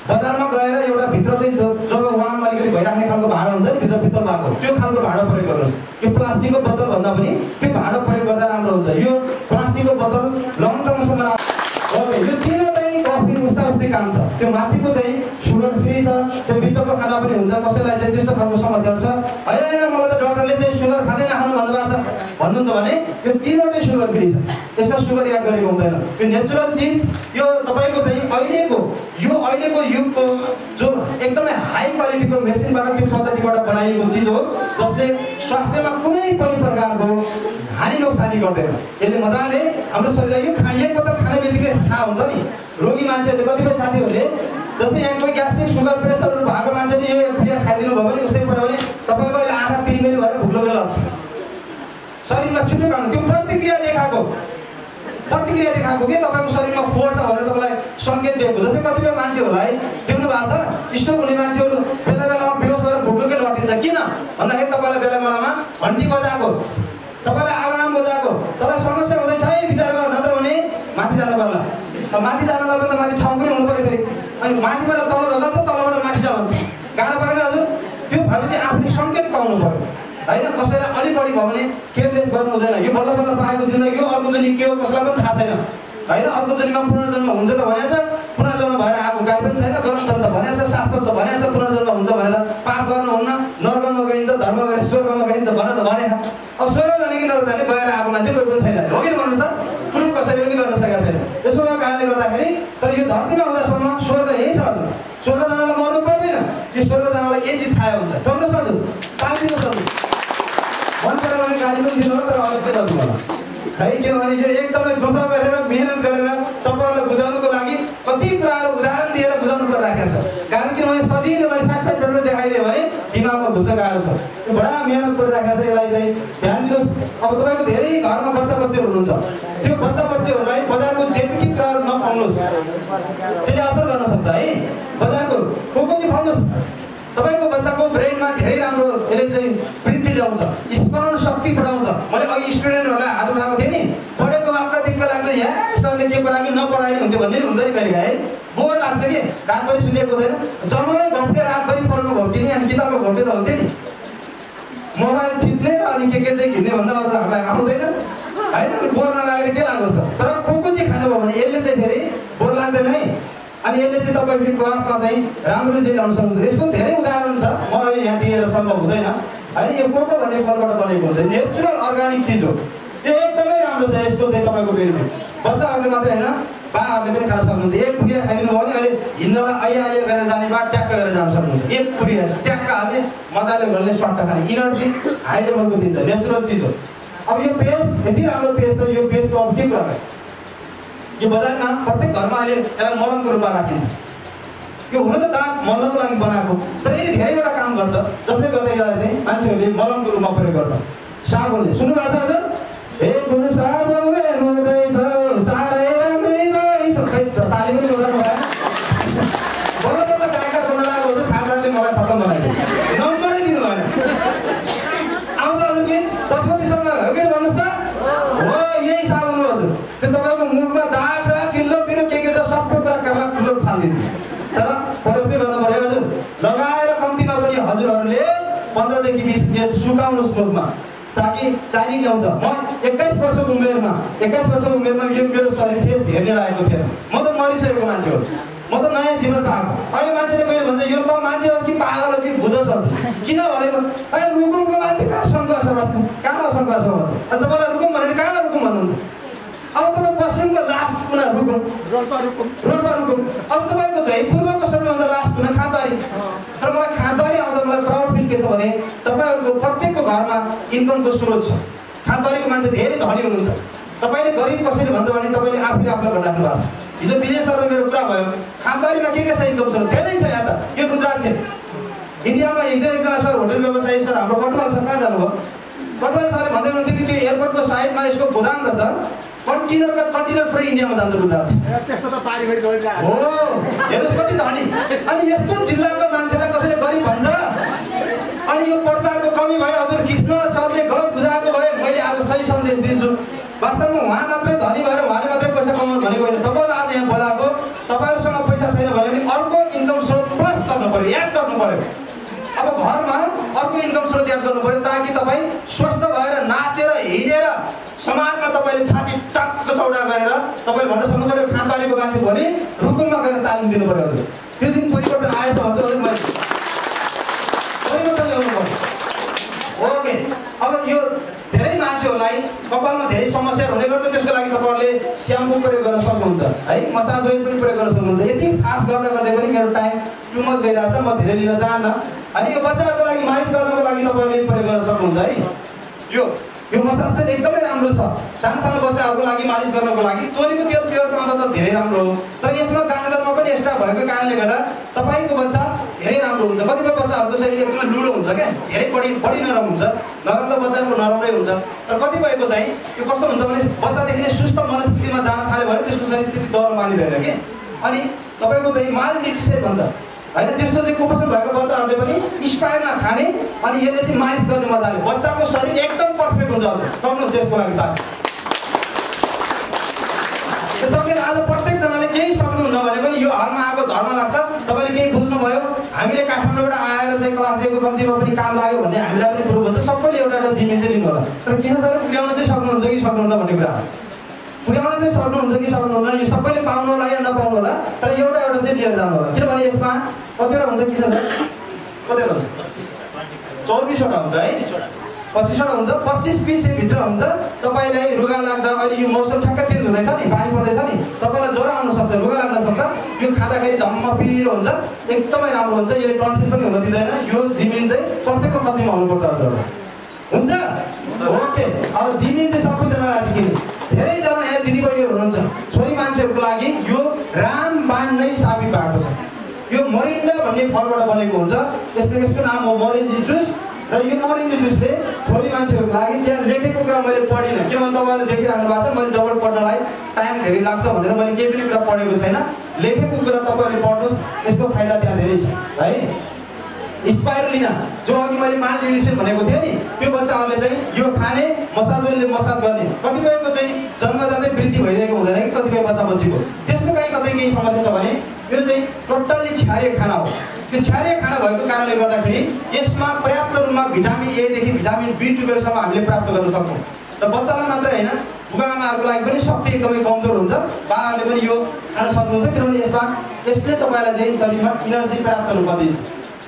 बजारमा गएर एउटा भित्र चाहिँ जब वाम अलिकति भइराख्ने खालको भाँडो हुन्छ नि, भित्र भित्र भएको त्यो खालको भाँडो प्रयोग गर्नुहोस्। यो प्लास्टिकको बोतल भन्दा पनि त्यो भाँडो प्रयोग गर्दा राम्रो हुन्छ। यो प्लास्टिकको बोतल लङ टर्मसम्म यो तिनवटै कफी उस्ता उस्तै काम छ। त्यो माथिको चाहिँ सुगर फ्री छ, त्यो बिचको खाँदा पनि हुन्छ। कसैलाई चाहिँ त्यस्तो खालको समस्याहरू छ, होइन मलाई त डक्टरले चाहिँ सुगर खाँदै नखानु भन्नुभएको छ भन्नुहुन्छ भने यो तिनवटै सुगर फ्री छ, यसमा सुगर एड गरेको हुँदैन। यो नेचुरल चिज, यो तपाईँको चाहिँ अहिलेको युगको जो एकदमै हाई क्वालिटीको मेसिनबाट त्यो पद्धतिबाट बनाइएको चिज हो, जसले स्वास्थ्यमा कुनै पनि प्रकारको हानि नोक्सानी गर्दैन। यसले मजाले हाम्रो शरीरलाई यो एक बोतल खाने बित्तिकै थाहा हुन्छ नि। रोगी मान्छेहरूले, कतिपय साथीहरूले, जस्तै यहाँ कोही ग्यास्ट्रिक सुगर प्रेसरहरू भएको मान्छेले यो एक फ्रिया खाइदिनु भयो भने उस्तै पऱ्यो भने तपाईँको अहिले आँखा तिरिमेरी भएर भुक्लो बेला छ, शरीरमा छिटो खानु। त्यो प्रतिक्रिया देखाएको के तपाईँको शरीरमा फोहोर छ भनेर तपाईँलाई सङ्केत दिएको। जस्तै कतिपय मान्छेहरूलाई देख्नु भएको छ, स्ट्रोक हुने मान्छेहरू बेला बेलामा बेहोस भएर भुक्लोकै लड्दिन्छ। किन भन्दाखेरि तपाईँलाई बेला बेलामा घन्टी बजाएको, तपाईँलाई अलार्म बजाएको, तपाईँलाई समस्या हुँदैछ है विचार गर, नत्र भने माथि जानु पर्ला। माथि जानलाई पनि त माथि ठाउँ पनि हुनु पऱ्यो फेरि। अनि माथिबाट तल झर्दा त तलबाट माथि जा भन्छ, गाह्रो परेन हजुर? त्यो भएपछि आफूले सङ्केत पाउनु पऱ्यो होइन। कसैलाई अलिक बढी भयो भने केयरलेस गर्नु हुँदैन। यो बल्ल बल्ल पाएको जिन्दगी हो, अर्को जनी के हो कसैलाई पनि थाहा छैन होइन। अर्को जन्ममा पुनर्जन्म हुन्छ त भनेको छ, पुनर्जन्म भएर आएको गाई पनि छैन, ग्रन्थ त भनेको छ, शास्त्र त भनेको छ पुनर्जन्म हुन्छ भनेर। पाप गर्नुहुन्न, नर्कमा गइन्छ, धर्म गरेर स्वर्गमा गइन्छ भनेर त भनेको। अब स्वर्ग जाने कि नर्क जाने गएर आएको मान्छे कोही पनि छैन, हो कि भन्नुहोस् त? प्रुफ कसैले पनि गर्न सकेको छैन। यसो भएको कारणले गर्दाखेरि तर यो धरतीमा हुँदासम्म स्वर्ग यही छ हजुर। स्वर्ग जानलाई मर्नु पर्दैन, यो स्वर्ग जानलाई यही चिज खायो हुन्छ। टोक्नुहोस् हजुर, तालिदिनुहोस् हजुर। भन्छ भने गाली पनि दिनु तर अलिक चाहिँ नदिनु होला है, किनभने यो एकदमै दुःख गरेर मेहनत गरेर तपाईँहरूलाई बुझाउनुको लागि कति कुराहरू उदाहरण दिएर बुझाउनु परिराखेको छ। कारण किनभने सजिलो मैले फ्याट देखाइदियो भने दिमागमा बुझ्न गाह्रो छ। यो बडा मेहनत गरिराखेको छ, यसलाई चाहिँ ध्यान दिनुहोस्। अब तपाईँको धेरै घरमा बच्चा बच्चीहरू हुनुहुन्छ, त्यो बच्चा बच्चीहरूलाई बजारको जेपिटी कुराहरू नखुवाउनुहोस्, त्यसले असर गर्न सक्छ है। बजारको कोको चाहिँ खुवाउनुहोस्, तपाईँको बच्चाको ब्रेनमा धेरै राम्रो यसले चाहिँ वृद्धि ल्याउँछ, स्मरण शक्ति बढाउँछ। मैले अघि स्टुडेन्टहरूलाई हात उठाएको थिएँ नि, पढेको वाक्क दिक्क लाग्छ, या सरले के पढाएको नपढाइने हुन्थ्यो भन्ने हुन्छ नि कहिले है, बोर लाग्छ कि रातभरि सुतेको हुँदैन। जन्ममै घोप्टे रातभरि पढ्नु घोप्टिने, अनि किताबमा घोप्टे त हुन्थ्यो नि। मोबाइल थिच्ने र अनि के चाहिँ घिच्ने भन्दा अरू हामीलाई आउँदैन होइन। बोर नलागेर के लाग्नुहोस् त, तर कोको चाहिँ खानुभयो भने यसले चाहिँ धेरै बोर लाग्दैन है। अनि यसले चाहिँ तपाईँ फेरि क्लासमा चाहिँ राम्रो चाहिँ ल्याउन सक्नुहुन्छ। यसको धेरै उदाहरण छ, म अहिले यहाँ दिएर सम्भव हुँदैन होइन। यो कोको भन्ने फलबाट बनेको हुन्छ, नेचुरल अर्ग्यानिक चिज हो, त्यो एकदमै राम्रो छ। यसको चाहिँ तपाईँको बेनिफिट बच्चाहरूले मात्रै होइन, बाहरूले पनि खान सक्नुहुन्छ। एक खुरिया खाइदिनु भयो भने अहिले हिँड्नलाई आइया गरेर जाने बा ट्याक्क गरेर जान सक्नुहुन्छ। एक खुरिया ट्याक्क हाल्ने, मजाले घरले स्वाट्ट खाने, इनर्जी हाई लेभलको दिन्छ, नेचुरल चिज हो। अब यो पेस्ट यति राम्रो पेस्ट छ, यो पेस्टको अब के कुरा भयो, यो बजारमा प्रत्येक घरमा अहिले यसलाई मलमको रूपमा राखिन्छ। यो हुन त दाँत मल्लको लागि बनाएको, तर यसले धेरैवटा काम गर्छ, जसले गर्दा यसलाई चाहिँ मान्छेहरूले मलमको रूपमा प्रयोग गर्छ। साबुनले सुन्नुभएको छ हजुर, हे कुन साबुनले मुक्दैछ साह्रै राम्रै भइछ, खै ताली पनि बजाउनु भएन। बल्ल बल्ल गायककार बन्न लागेको हुन्छ, खासले मलाई खत्तम बनाइदियो, नम्बरै दिनु भएन। आउँछ हजुर कि पशुपति शर्मा हो कि भन्नुहोस् त, हो यही साबुन हो हजुर। त्यो तपाईँको मुखमा दाग छ, चिल्लो पिरो के छ लगाउनुहोस् मुखमा ताकि चाइनिङ ल्याउँछ। म 21 वर्षको उमेरमा यो मेरो शरीर फेस हेर्ने लागेको थिएन। म त मरिसकेको मान्छे हो, म त नयाँ जीवन पाएको। अहिले मान्छेले मैले भन्छ यो त मान्छे हो कि पागल हो कि बुझ छ किन भनेको रुकुमको मान्छे कहाँ सङ्घर्ष गर्छ, कहाँ सङ्घर्ष गर्छ? अनि तपाईँलाई रुकुम भनेर कहाँ रुकुम भन्नुहुन्छ? अब तपाईँ पश्चिमको लास्ट कुना रुकुम, रोल्पा रुकुम। अब तपाईँको चाहिँ पूर्वको सबैभन्दा लास्ट कुना खाँदबारी। तर मलाई खाँदबारी आउँदा मलाई प्राउड फिल के छ भने तपाईँहरूको प्रत्येकको घरमा इन्कमको स्रोत छ। खाँदबारीको मान्छे धेरै धनी हुनुहुन्छ। तपाईँले गरिब कसरी भन्छ भने तपाईँले आफूले आफूलाई भनिराख्नु भएको छ। हिजो विजय सरले मेरो कुरा भयो, खाँदबारीमा के छ इन्कम स्रोत धेरै छ। यहाँ त यो रुद्राक्ष इन्डियामा हिजो एकजना सर होटल व्यवसायी सर हाम्रो कटुवाल सर कहाँ जानुभयो? कटुवाल सरले भन्दै हुनुहुन्थ्यो कि त्यो एयरपोर्टको साइडमा यसको गोदाम रहेछ, कन्टेनर पुरै इन्डियामा जान्छ रुद्राक्ष। त्यस्तो त पारी फेरि गरिरहेको हो, हेर्नुहोस् कति धनी। अनि यस्तो जिल्लाको मान्छेलाई कसैले गरिब भन्छ? अनि यो प्रचारको कमी भयो। हजुर कृष्ण सरले गलत बुझाएको भए मैले आज सही सन्देश दिन्छु। वास्तवमा उहाँ मात्रै धनी भएर उहाँले मात्रै पैसा कमाउनु भनेको होइन। तपाईँलाई आज यहाँ बोलाएको तपाईँहरूसँग पैसा छैन भने अर्को इन्कम स्रोत प्लस गर्नु पऱ्यो, याद गर्नु पऱ्यो। अब घरमा अर्को इन्कम स्रोत याद गर्नु पऱ्यो ताकि तपाईँ स्वस्थ भएर नाचेर हिँडेर समाजमा तपाईँले छाती टक्क चौडा गरेर तपाईँले भन्न सक्नु पऱ्यो खाँदबारीको मान्छे भने रुकुममा गएर तालिम दिनु पऱ्यो। त्यो दिन परिवर्तन आएछ भन्छ अलिक मैले परिवर्तन ल्याउनु पऱ्यो। ओके, अब यो धेरै मान्छेहरूलाई कपालमा धेरै समस्याहरू हुने गर्छ। त्यसको लागि तपाईँहरूले स्याम्पू प्रयोग गर्न सक्नुहुन्छ है, मसाज ओइल पनि प्रयोग गर्न सक्नुहुन्छ। यति खास गर्दा गर्दै पनि मेरो टाइम टु मच गइरहेछ, म धेरै लिन चाहन्न। अनि यो बच्चाहरूको लागि मालिस गर्नको लागि तपाईँहरूले प्रयोग गर्न सक्नुहुन्छ है। यो मसाज तेल एकदमै राम्रो छ सानो सानो बच्चाहरूको लागि मालिस गर्नको लागि। तोरीको तेल प्रयोग गर्दा त धेरै राम्रो हो, तर यसमा दानादारमा पनि एक्स्ट्रा भएको कारणले गर्दा तपाईँको बच्चा धेरै राम्रो हुन्छ। कतिपय बच्चाहरूको शरीर एकदमै लुलो हुन्छ क्या, धेरै बढी नरम हुन्छ। नरम त बच्चाहरूको नरमै हुन्छ, तर कतिपयको चाहिँ यो कस्तो हुन्छ भने बच्चादेखि नै सुस्त मनस्थितिमा जान थाल्यो भने त्यसको शरीर त्यति दह्रो मानिँदैन कि। अनि तपाईँको चाहिँ माल न्युट्रिसन भन्छ होइन, त्यस्तो चाहिँ कुपोषण भएको बच्चाहरूले पनि स्पायरमा खाने अनि यसले चाहिँ मालिस गर्ने मजाले बच्चाको शरीर एकदम पर्फेक्ट हुन्छ। गर्नुहोस् यसको लागि त सकेन। आज प्रत्येकजनाले केही सक्नुहुन्न भने पनि यो हलमा आएको धर्म लाग्छ। तपाईँले केही बुझ्नुभयो, हामीले काठमाडौँबाट आएर चाहिँ क्लास दिएको कम्तीमा पनि काम लाग्यो भन्ने हामीलाई पनि प्रुभ हुन्छ। सबैले एउटा एउटा जिम्मेवारी चाहिँ लिनु होला। तर किन सर पुर्याउन चाहिँ सक्नुहुन्छ कि सक्नुहुन्न भन्ने कुरा, पुर्याउन चाहिँ सक्नुहुन्छ कि सक्नुहुन्न यो सबैले पाउनु होला या नपाउनु होला, तर एउटा एउटा चाहिँ लिएर जानु होला। किनभने यसमा कतिवटा हुन्छ किन सर? कतिवटा हुन्छ? 24वटा हुन्छ है, 25वटा हुन्छ। 25 पिस भित्र हुन्छ। तपाईँलाई रुगा लाग्दा अहिले यो मौसम ठ्याक्क चेन्ज हुँदैछ नि, पानी पर्दैछ नि, तपाईँलाई ज्वरो आउन सक्छ, रुगा लाग्न सक्छ। यो खाँदाखेरि झम्म पिरो हुन्छ, एकदमै राम्रो हुन्छ। यसले टन्सिल पनि हुन दिँदैन। यो जिमिन चाहिँ प्रत्येकको कतिमा हुनुपर्छ हजुर, हुन्छ? ओके, अब जिमिन चाहिँ सबैजना राखिदिनु। धेरैजना यहाँ दिदीबहिनीहरू हुनुहुन्छ, छोरी मान्छेहरूको लागि यो रामबाण नै साबित भएको छ। यो मोरिन्डा भन्ने फलबाट बनेको हुन्छ। यसको नाम हो मोरेन्जी जुस। र यो मोरेन्जी जुसले छोरी मान्छेहरूको लागि त्यहाँ लेखेको कुरा मैले पढिनँ, किनभने तपाईँहरूले देखिराख्नु भएको छ। मैले डबल पढ्नलाई टाइम धेरै लाग्छ भनेर मैले केही पनि कुरा पढेको छैन। लेखेको कुरा तपाईँहरूले पढ्नुहोस्, यसको फाइदा त्यहाँ धेरै छ है। स्पाइरुलिना जो अघि मैले माल न्युट्रिसन भनेको थिएँ नि, त्यो बच्चाहरूले चाहिँ यो खाने, मसाज ओइलले मसाज गर्ने। कतिपयको चाहिँ जन्मजातै वृद्धि भइरहेको हुँदैन कि कतिपय बच्चा बच्चीको, त्यसको कतै केही समस्या छ भने यो चाहिँ टोटल्ली क्षारीय खाना हो। त्यो क्षारीय खाना भएको कारणले गर्दाखेरि यसमा पर्याप्त रूपमा भिटामिन ए देखि भिटामिन B12 सम्म हामीले प्राप्त गर्न सक्छौँ। र बच्चालाई मात्रै होइन, बुबा आमाहरूको लागि पनि शक्ति एकदमै कमजोर हुन्छ। बाबाहरूले पनि यो खान सक्नुहुन्छ, किनभने यसले तपाईँलाई चाहिँ शरीरमा इनर्जी पर्याप्त रूपमा दिन्छ।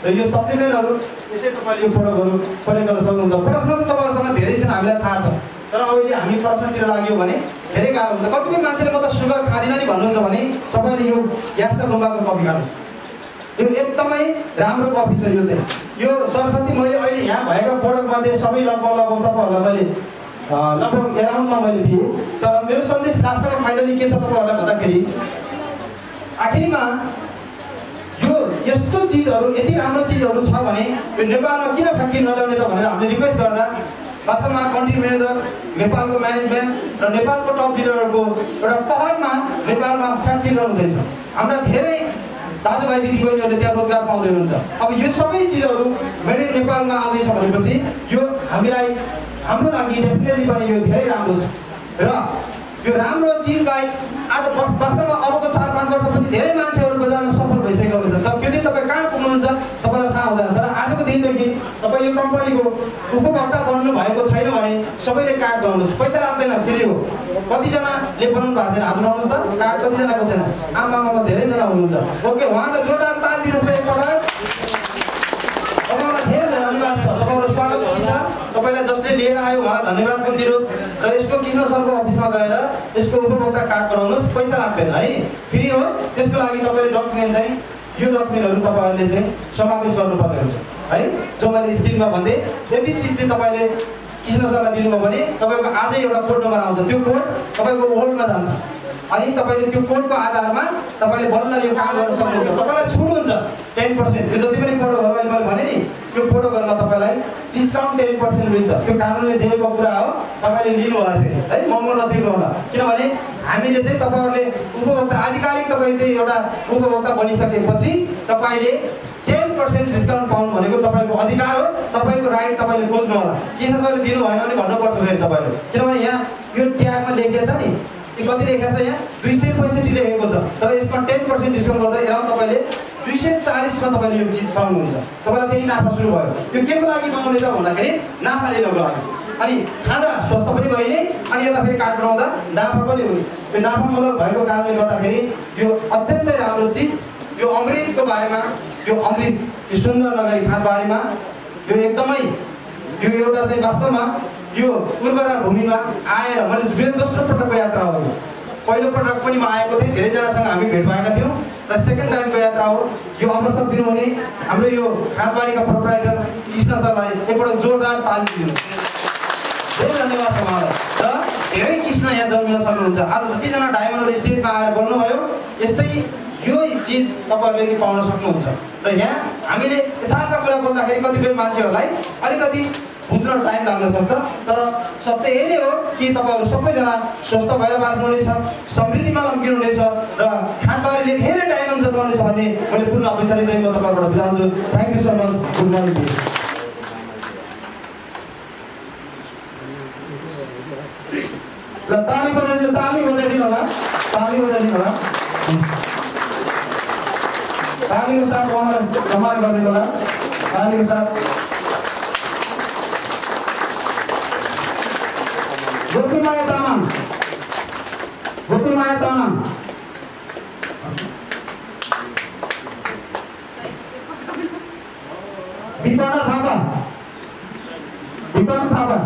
र यो सप्लिमेन्टहरू यसै तपाईँले यो प्रोडक्टहरू प्रयोग गर्न सक्नुहुन्छ। प्रश्न त तपाईँहरूसँग धेरै छन्, हामीलाई थाहा छ, तर अहिले हामी प्रश्नतिर लाग्यो भने धेरै गाह्रो हुन्छ। कतिपय मान्छेले म त सुगर खाँदिनँ नि भन्नुहुन्छ भने तपाईँले यो याक्सा गुम्बाको कफी खानुहोस्। यो एकदमै राम्रो कफी छ। यो चाहिँ यो सरस्वती मैले अहिले यहाँ भएका प्रोडक्टमध्ये सबै लगभग तपाईँहरूलाई मैले लगभग एराउन्डमा मैले दिएँ। तर मेरो सन्देश लास्टमा फाइनली के छ तपाईँहरूलाई भन्दाखेरि आखिरीमा यो यस्तो चिजहरू यति राम्रो चिजहरू छ भने यो नेपालमा किन फ्याक्ट्री नल्याउने त भनेर हामीले रिक्वेस्ट गर्दा वास्तवमा कन्ट्री म्यानेजर, नेपालको म्यानेजमेन्ट र नेपालको टप लिडरहरूको एउटा पहलमा नेपालमा फ्याक्ट्री रहँदैछ। हाम्रा धेरै दाजुभाइ दिदीबहिनीहरूले त्यहाँ रोजगार पाउँदै हुनुहुन्छ। अब यो सबै चिजहरू मेड इन नेपालमा आउँदैछ भनेपछि यो हामीलाई हाम्रो लागि डेफिनेटली पनि यो धेरै राम्रो छ। र यो राम्रो चिजलाई आज वास्तवमा अबको 4-5 वर्षपछि धेरै मान्छेहरू बजारमा सफल भइसकेका हुनुहुन्छ। तर त्यो दिन तपाईँ कहाँ पुग्नुहुन्छ तपाईँलाई थाहा हुँदैन। तर आजको दिनदेखि तपाईँ यो कम्पनीको उपभोक्ता बन्नु भएको छैन भने सबैले कार्ड बनाउनुहोस्, पैसा लाग्दैन, फ्री हो। कतिजनाले बनाउनु भएको छैन हात उठाउनुहोस् त, कार्ड कतिजनाको छैन? आमामा धेरैजना हुनुहुन्छ। ओके, उहाँलाई जोरदार ताली दिनुहोस् त एकपल्ट। तपाईँलाई धेरै धन्यवाद छ, तपाईँको स्वागत पनि छ। तपाईँलाई जसले लिएर आयो उहाँलाई धन्यवाद पनि दिनुहोस्। र यसको कृष्ण सरको अफिसमा गएर यसको उपभोक्ता कार्ड बनाउनुहोस्, पैसा लाग्दैन है, फ्री हो। त्यसको लागि तपाईँले डकुमेन्ट चाहिँ यो डकुमेन्टहरू तपाईँहरूले चाहिँ समावेश गर्नुपर्ने हुन्छ है। जो मैले स्क्रिनमा भन्दै यति चिज चाहिँ तपाईँले कृष्ण सरलाई दिनुभयो भने तपाईँको आजै एउटा कोड नम्बर आउँछ, त्यो कोड तपाईँको होल्डमा जान्छ अनि तपाईँले त्यो कोडको आधारमा तपाईँले बल्ल यो काम गर्न सक्नुहुन्छ। तपाईँलाई छुट हुन्छ 10%। यो जति पनि फोटोहरू अहिले मैले भने नि, यो फोटोहरूमा तपाईँलाई डिस्काउन्ट 10% मिल्छ। त्यो कानुनले दिएको कुरा हो, तपाईँले लिनु होला फेरि है, मोमो नदिनु होला। किनभने हामीले चाहिँ तपाईँहरूले उपभोक्ता आधिकारिक तपाईँ चाहिँ एउटा उपभोक्ता बनिसकेपछि तपाईँले 10% डिस्काउन्ट पाउनु भनेको तपाईँको अधिकार हो, तपाईँको राइट। तपाईँले खोज्नु होला, किन सरले दिनु भएन भने भन्नुपर्छ फेरि तपाईँले। किनभने यहाँ यो ट्यागमा लेखिएको छ नि, कति लेखेको छ यहाँ 265 लेखेको छ, तर यसमा 10% डिस्काउन्ट गर्दा एराउन्ड तपाईँले 240 मा तपाईँले यो चिज पाउनुहुन्छ। तपाईँलाई त्यही नाफा सुरु भयो। यो केको लागि पाउने त भन्दाखेरि नाफा लिनको लागि, अनि खाँदा स्वस्थ पनि भयो नि, अनि यता फेरि कार्ड बनाउँदा नाफा पनि हुने। यो नाफामूलक भएको कारणले गर्दाखेरि यो अत्यन्तै राम्रो चिज। यो अमृतको बारेमा, यो अमृत यो सुन्दर नगरी खाँदबारीमा यो एकदमै यो एउटा चाहिँ वास्तवमा यो उर्वरा भूमिमा आएर मैले दोस्रो पटकको यात्रा हो। पहिलो पटक पनि म आएको थिएँ, धेरैजनासँग हामी भेट भएका थियौँ र सेकेन्ड टाइमको यात्रा हो। यो अवसर दिनुहुने हाम्रो यो खाँदबारीका प्रोप्राइटर कृष्ण सरलाई एकपल्ट जोरदार ताली दिनु। धेरै धन्यवाद छ उहाँलाई। र धेरै कृष्ण यहाँ जन्मिन सक्नुहुन्छ। आज जतिजना डायमन्डहरू स्टेजमा आएर बोल्नुभयो, यस्तै यो चिज तपाईँहरूले पनि पाउन सक्नुहुन्छ। र यहाँ हामीले यथार्थ कुरा बोल्दाखेरि कतिपय मान्छेहरूलाई अलिकति बुझ्न टाइम लाग्न सक्छ, तर सत्य यही नै हो कि तपाईँहरू सबैजना स्वस्थ भएर बाँच्नुहुनेछ, समृद्धिमा लम्किनुहुनेछ र खाँदबारीले धेरै डायमन्ड जन्माउनेछ भन्ने मैले पूर्ण अपेक्षा लिँदै म तपाईँबाट बिदा हुन्छु। Thank you so much. Good morning. ल ताली बजाइदिनु होला, तालीको साथ उहाँलाई सम्मान गरिदिनु होला, तालीको साथ। गोपीमाया तामाङ, विपना थापा,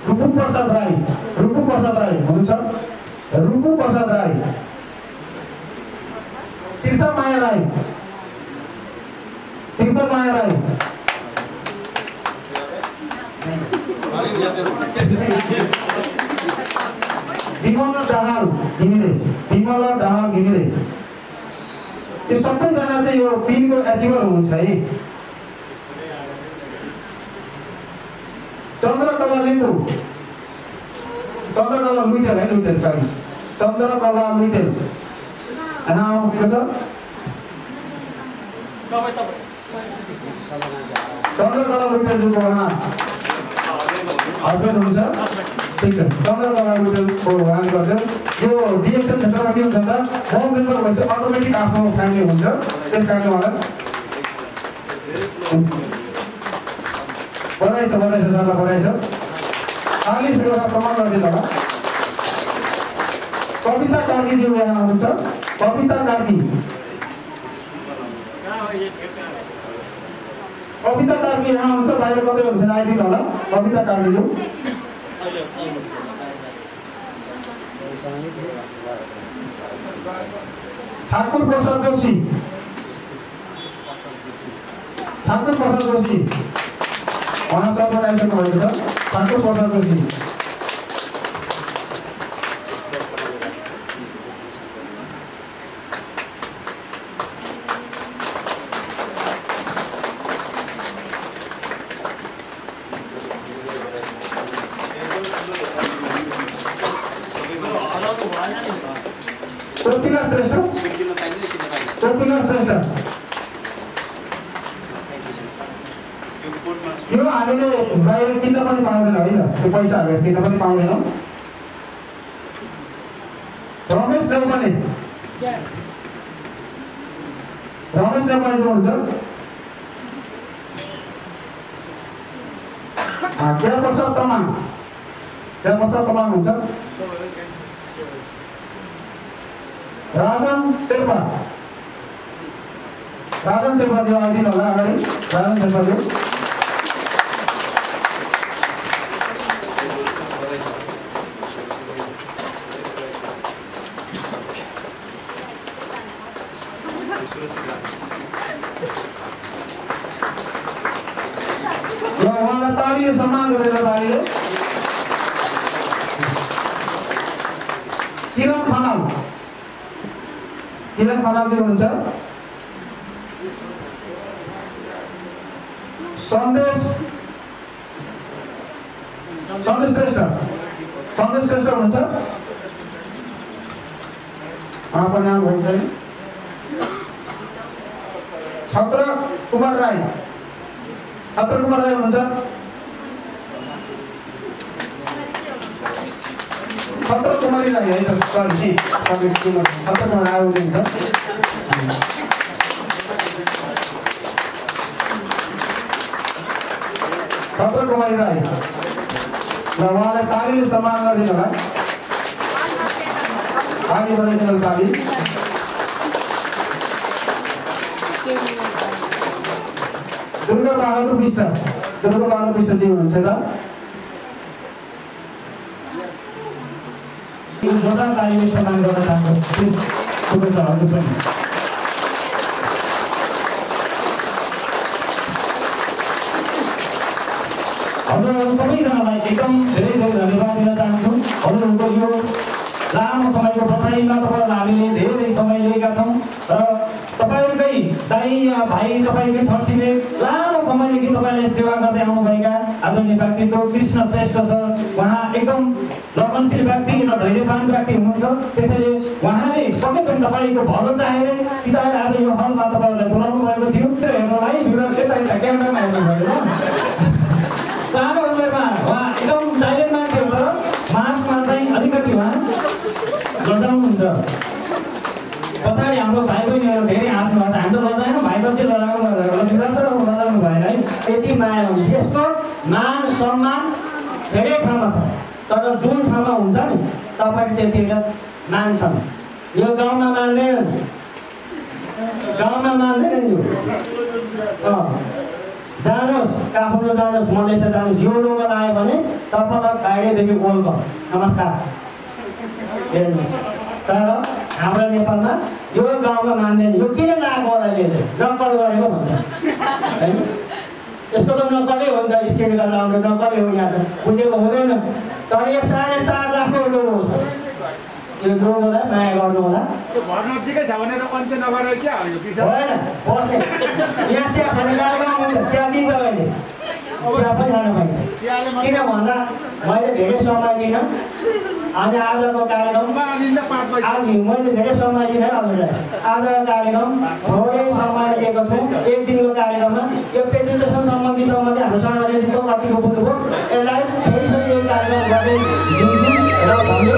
रुपु प्रसाद राई हुनुहुन्छ, रुपु प्रसाद राई, तीर्थमाया राई, विमला दाहाल घिमिरे। यो सबैजना चाहिँ यो पिनको एचिभर हुनुहुन्छ है। चन्द्रकला लिम्बू, चन्द्रकला लुइटेल है, चन्द्रकला लुइटेल नाम के छ? चन्द्रकला लुइटेलको उहाँ हस्बेन्ड हुनुहुन्छ, ठिक छ। चन्द्रकला लुइटेलको उहाँ गर्छ। यो डिएक्सन क्षेत्रमा के हुन्छ त, होम मेम्बर भएपछि अटोमेटिक आफ्नो फ्यामिली हुन्छ, त्यस कारणले उहाँलाई बधाई छ सरलाई, बधाई छ। आली सुरुवात प्रमाण गरिदिनु होला। कविता कार्कीज्यू यहाँ हुनुहुन्छ, कविता कार्की यहाँ हुन्छ, बाहिर कतै हुन्छ आइदिनु होला। कविता कार्कीज्यू। ठाकुर प्रसाद जोशी, उहाँ सबैलाई आइसक्नु भएको छ। ठाकुर प्रसाद जोशी। कोपिला श्रेष्ठ, यो हामीले बाहिर किन्न पनि पाउँदैन होइन, त्यो पैसा हालेर किन्न पनि पाउँदैनौँ। रमेश नेपाली जो हुन्छ प्रसाद तमाङ हुन्छ। राजन शेर्पा जो आइदिनु होला अगाडि। राजन शेर्पाज्यू उहाँलाई तालीले सम्मान गरेर तालीले। किरण खनाल जो हुनुहुन्छ। सन्देश श्रेष्ठ हुनुहुन्छ। उहाँको नाम हुन्छ छत्र कुमार राई हुनुहुन्छ। छत्र कुमारी राई है त, सरी छत्र कुमार राई हुनुहुन्छ। छत्र कुमारी राई र उहाँलाई तालीले सम्मान गरिदिनु होला। ताली बजाइदिनु होला। ताली दुर्गा बहादुर विष्ट जी हुनुहुन्छ त। जोरदार तालीले सम्मान गर्न चाहन्छु शुभेच्छाहरू पनि। हजुरहरू सबैजनालाई एकदम धेरै धन्यवाद दिन चाहन्छु। हजुरहरूको यो लामो समयको बसाइमा तपाईँलाई हामीले धेरै समय लिएका छौँ र तपाईँहरूकै दाइ या भाइ, तपाईँकै छरछिमेक लामो समयदेखि तपाईँले सेवा गर्दै आउनुभएका आदरणीय व्यक्तित्व कृष्ण श्रेष्ठ सर, उहाँ एकदम लगनशील व्यक्ति र धैर्यवान व्यक्ति हुनुहुन्छ। त्यसैले उहाँले पक्कै पनि तपाईँको भलो चाहेर सिधाएर आज यो हलमा तपाईँहरूलाई बोलाउनु भएको थियो। त्यो हेर्नलाई यता क्यामेरामा हेर्नुभयो। सानो उमेरमा उहाँ एकदम साइलेन्ट मान्छे हो, तर मार्चमा चाहिँ अलिकति उहाँ लजाउनुहुन्छ। पछाडि हाम्रो भाइ बहिनीहरू धेरै हाँस्नु भएको छ। हाम्रो लजाएन, भाइ बच्चे लजाउनु भएन है। यति माया हुन्छ। यसको मान सम्मान धेरै ठाउँमा छ, तर जुन ठाउँमा हुन्छ नि तपाईँले त्यतिखेर मान्छन्। यो गाउँमा मान्दैन नि यो। जानुहोस् काठमाडौँ जानुहोस्, मलेसिया जानुहोस्, यो लोगो आयो भने तपाईँलाई बाहिरदेखि वेलकम नमस्कार हेर्नुहोस्। तर हाम्रो नेपालमा यो गाउँमा मान्दैन। यो किन लगाएको होला, यसले नक्कल गरेको भन्छ होइन। यसको त नक्कलै हो नि त, स्टेट गरेर आउँदा नक्कलै हो। यहाँ त बुझेको हुँदैन। तर यो 4.5 लाखको लोगो हो। यो लोगोलाई माया गर्नु होला। घर नजिकै छ भनेर अन्त्य नगरेर क्या हो यो किसान होइन बस्ने। यहाँ चिया खाने कार्यक्रम हुन्छ, चिया दिन्छ अहिले, चिया पनि खान पाइन्छ। किन भन्दा मैले धेरै समय दिनँ अनि आजको कार्यक्रम मैले धेरै समय दिनँ हजुरलाई। आजको कार्यक्रम थोरै समय लिएको छु। एक दिनको कार्यक्रममा यो प्रेजेन्टेसन सम्बन्धी हाम्रो सहयोगको कतिको बुझ्नुभयो। यसलाई फेरि एक कार्यक्रम गर्दै दिन्छु र भन्दै